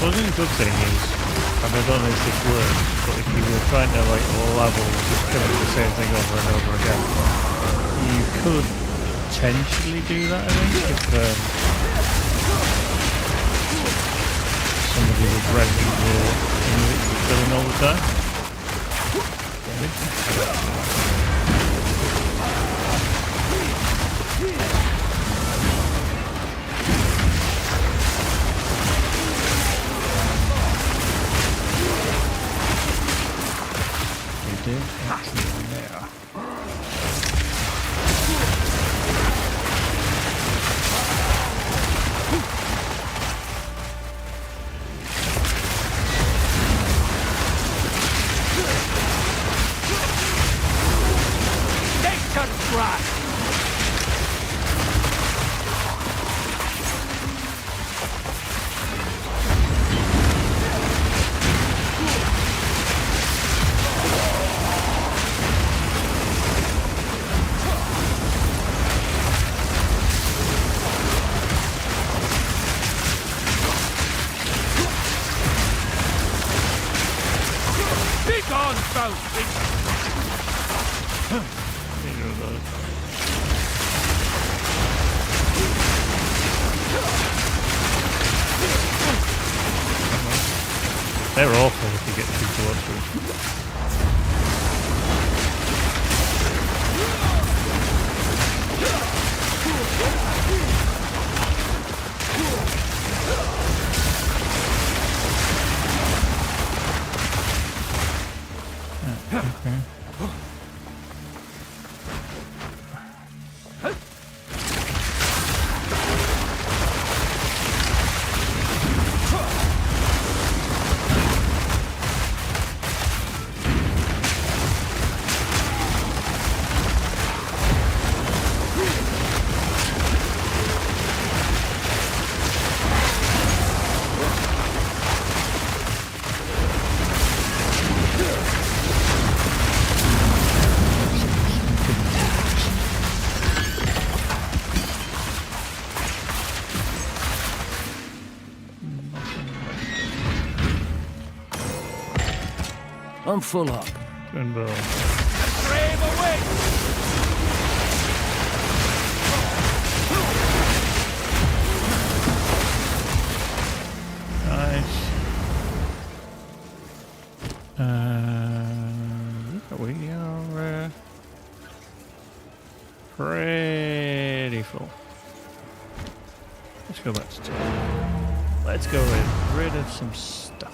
The good thing is, and I don't know if this works, but if you were trying to like level just kind of the same thing over and over again, you could potentially do that, I think, if somebody was renting your filling all the time. Excellent there. They're awful if you get too close to them. Okay. I'm full up. And brave away! pretty full. Let's go back to 2. Let's go rid of some stuff.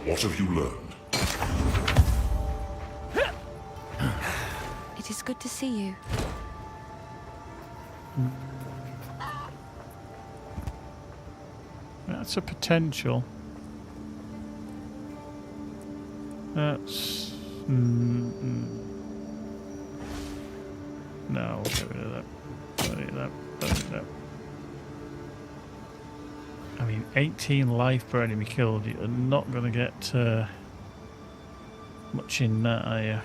What have you learned? It is good to see you. That's a potential. That's... no, we'll get rid of that. Don't need that. Don't need that. I mean, 18 life per enemy killed. You're not going to get much in that, are you?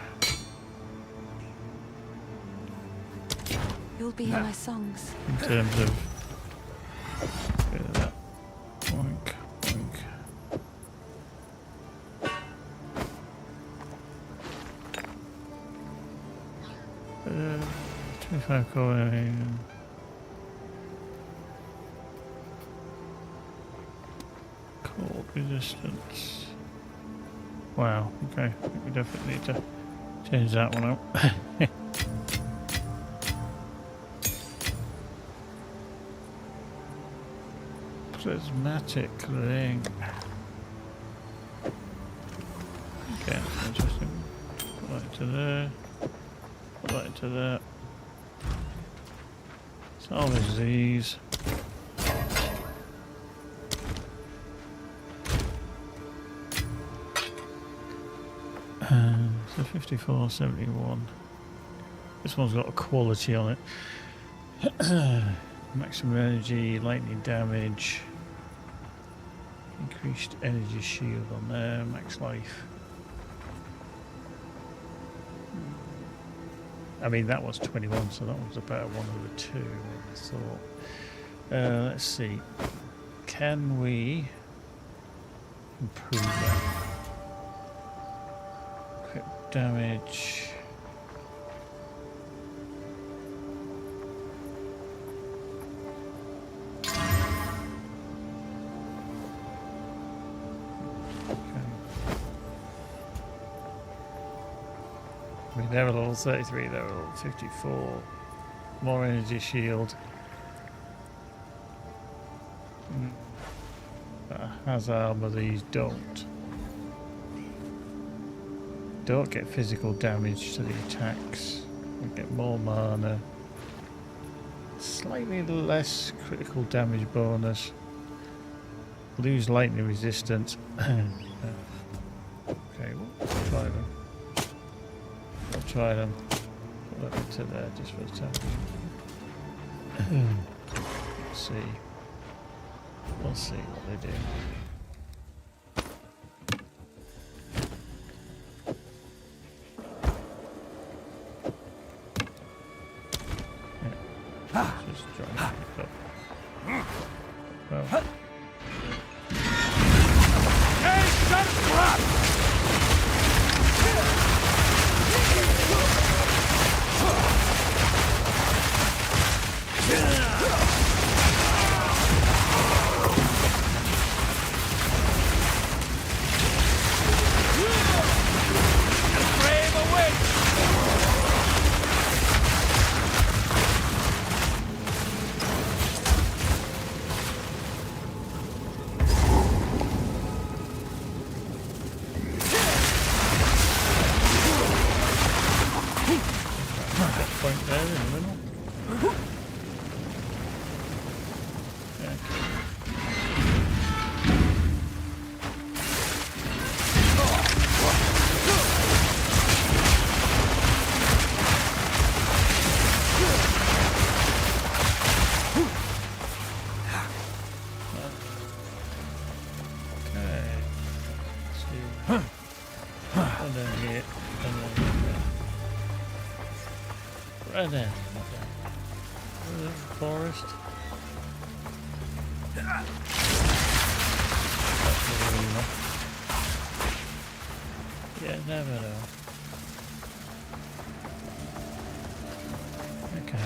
You'll be in my songs. In terms of... Get rid of that. Boink, boink. 25 coin. Cold resistance. Wow, okay. I think we definitely need to change that one out. Prismatic ring. Okay, that's interesting. Put that into there. Put that into there. Salvage these. So 54, 71. This one's got a quality on it. Maximum energy, lightning damage. Increased energy shield on there, max life. I mean, that was 21, so that was about one of the two, I thought. Let's see. Can we improve that? Crit damage. I mean, they're a level 33, they're a level 54. More energy shield. That has armor, these don't. Don't get physical damage to the attacks. We get more mana. Slightly less critical damage bonus. Lose lightning resistance. Okay, we'll try them. I'll try them. Put that into there just for the time. Let's see. We'll see what they do. Yeah. Just try and keep up. Well. Point there in the middle. Right there. Forest. Yeah, never know. Okay.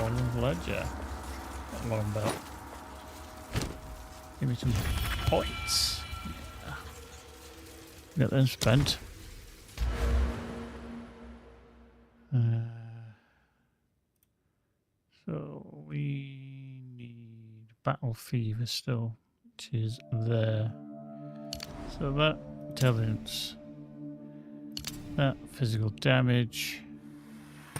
one ledger. That's what I'm about. Give me some points. Yeah. Get them spent. So we need battle fever still, which is there. So that intelligence, that physical damage.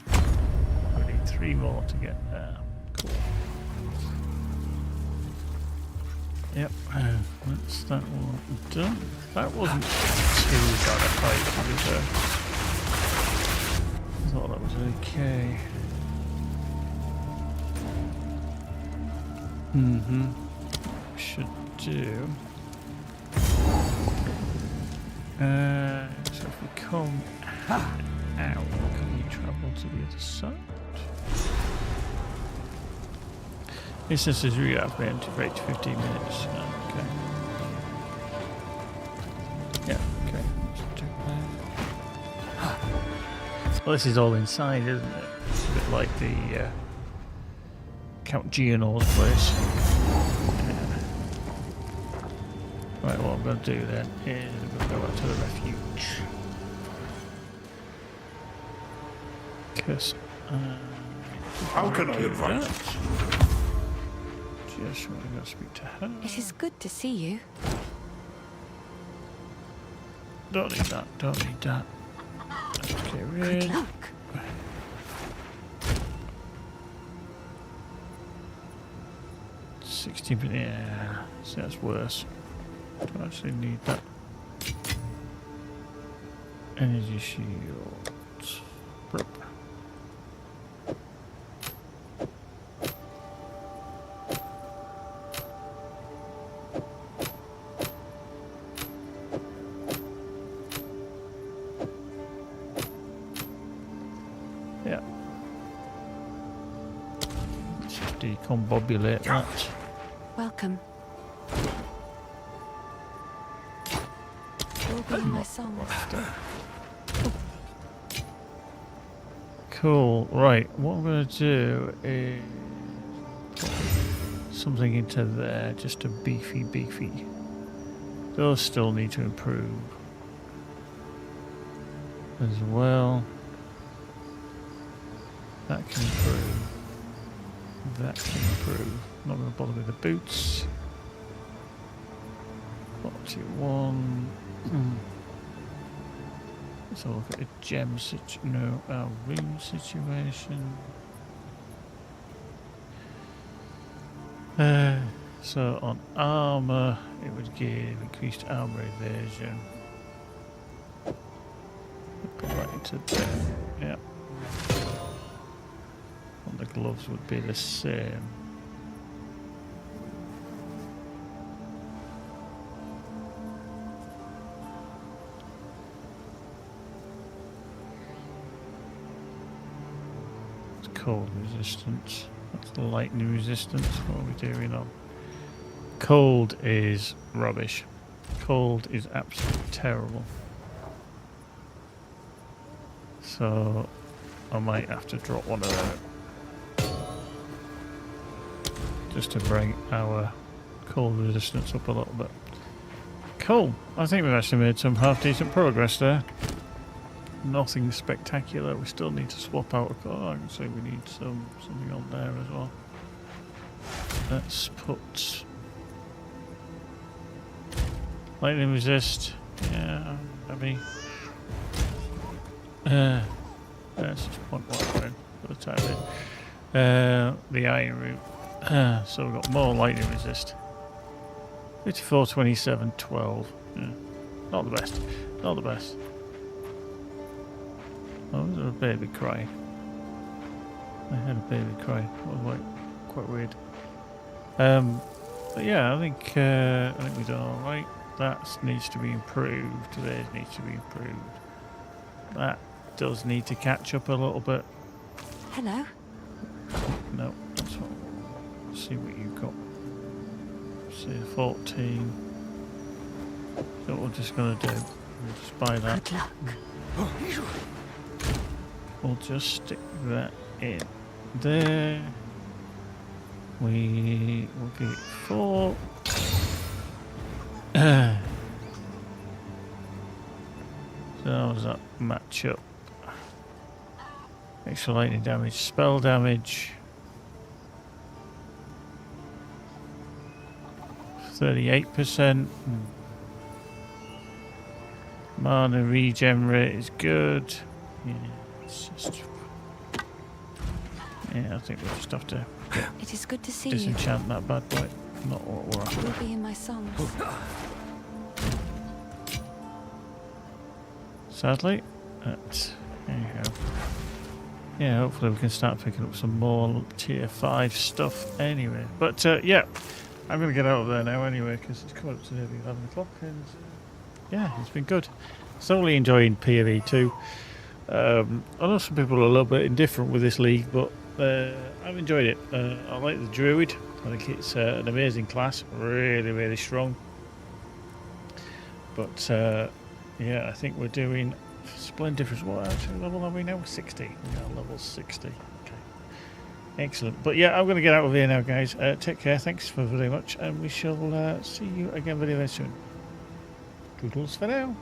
We need 3 more to get there. Cool. Yep, that's that one done. That wasn't too bad a fight, to be fair. I thought that was okay. Should do. So if we come out, can we travel to the other side? Instance is really out empty for 8 to 15 minutes. Okay. Yeah, okay. Let's do that. Well, this is all inside, isn't it? It's a bit like the Count Gianor's place. Yeah. Right, what I'm going to do then is I'm going to go back to the refuge. Because how can I advise? Just want to go speak to her. It is good to see you. Don't need that, don't need that. Okay, red. Good luck. 60 minutes, yeah, so that's worse. Don't actually need that. Energy shields. Burp. Yeah. Let's just decombobulate that. Welcome. You'll be my song. Cool. Right. What I'm going to do is put something into there, just a beefy. Those still need to improve as well. That can improve. That can improve. Not going to bother with the boots. 41. Let's have a look at a gem situation. No, our room situation. So on armor, it would give increased armor evasion. Put that into there. Yeah. And the gloves would be the same. Cold resistance. That's the lightning resistance. What are we doing on? Cold is rubbish. Cold is absolutely terrible. So I might have to drop one of them just to bring our cold resistance up a little bit. Cool. I think we've actually made some half decent progress there. Nothing spectacular. We still need to swap out a car. I can see we need something on there as well. Let's put lightning resist. Yeah, maybe. Let's just point one in for the time being. The iron route. So we've got more lightning resist. 54, 27, 12. Yeah. Not the best. Not the best. Oh, was there a baby cry? I had a baby cry. That was quite weird. But yeah, I think we've done all right. That needs to be improved. Theirs needs to be improved. That does need to catch up a little bit. Hello. No, that's what. Let's see what you've got. See, 14. So what we're just gonna do. We'll just buy that. Good luck. We'll just stick that in. there. We will give it 4. So how does that match up? Extra lightning damage, spell damage. 38%. Mana regen rate is good. Yeah, it's just. Yeah, I think we'll just have to It is good to see you. disenchant that bad boy. Not what we're after. You'll be in my songs. Sadly, anyhow. Yeah, hopefully we can start picking up some more tier 5 stuff anyway. But yeah, I'm going to get out of there now anyway because it's coming up to nearly 11 o'clock and yeah, it's been good. Thoroughly enjoying PoE2. I know some people are a little bit indifferent with this league, but I've enjoyed it. I like the Druid. I think it's an amazing class, really, really strong. But yeah, I think we're doing splendiferous. What actually level are we now? 60. We are level 60. Okay, excellent. But yeah, I'm going to get out of here now, guys. Take care. Thanks very much, and we shall see you again very, very soon. Toodles for now.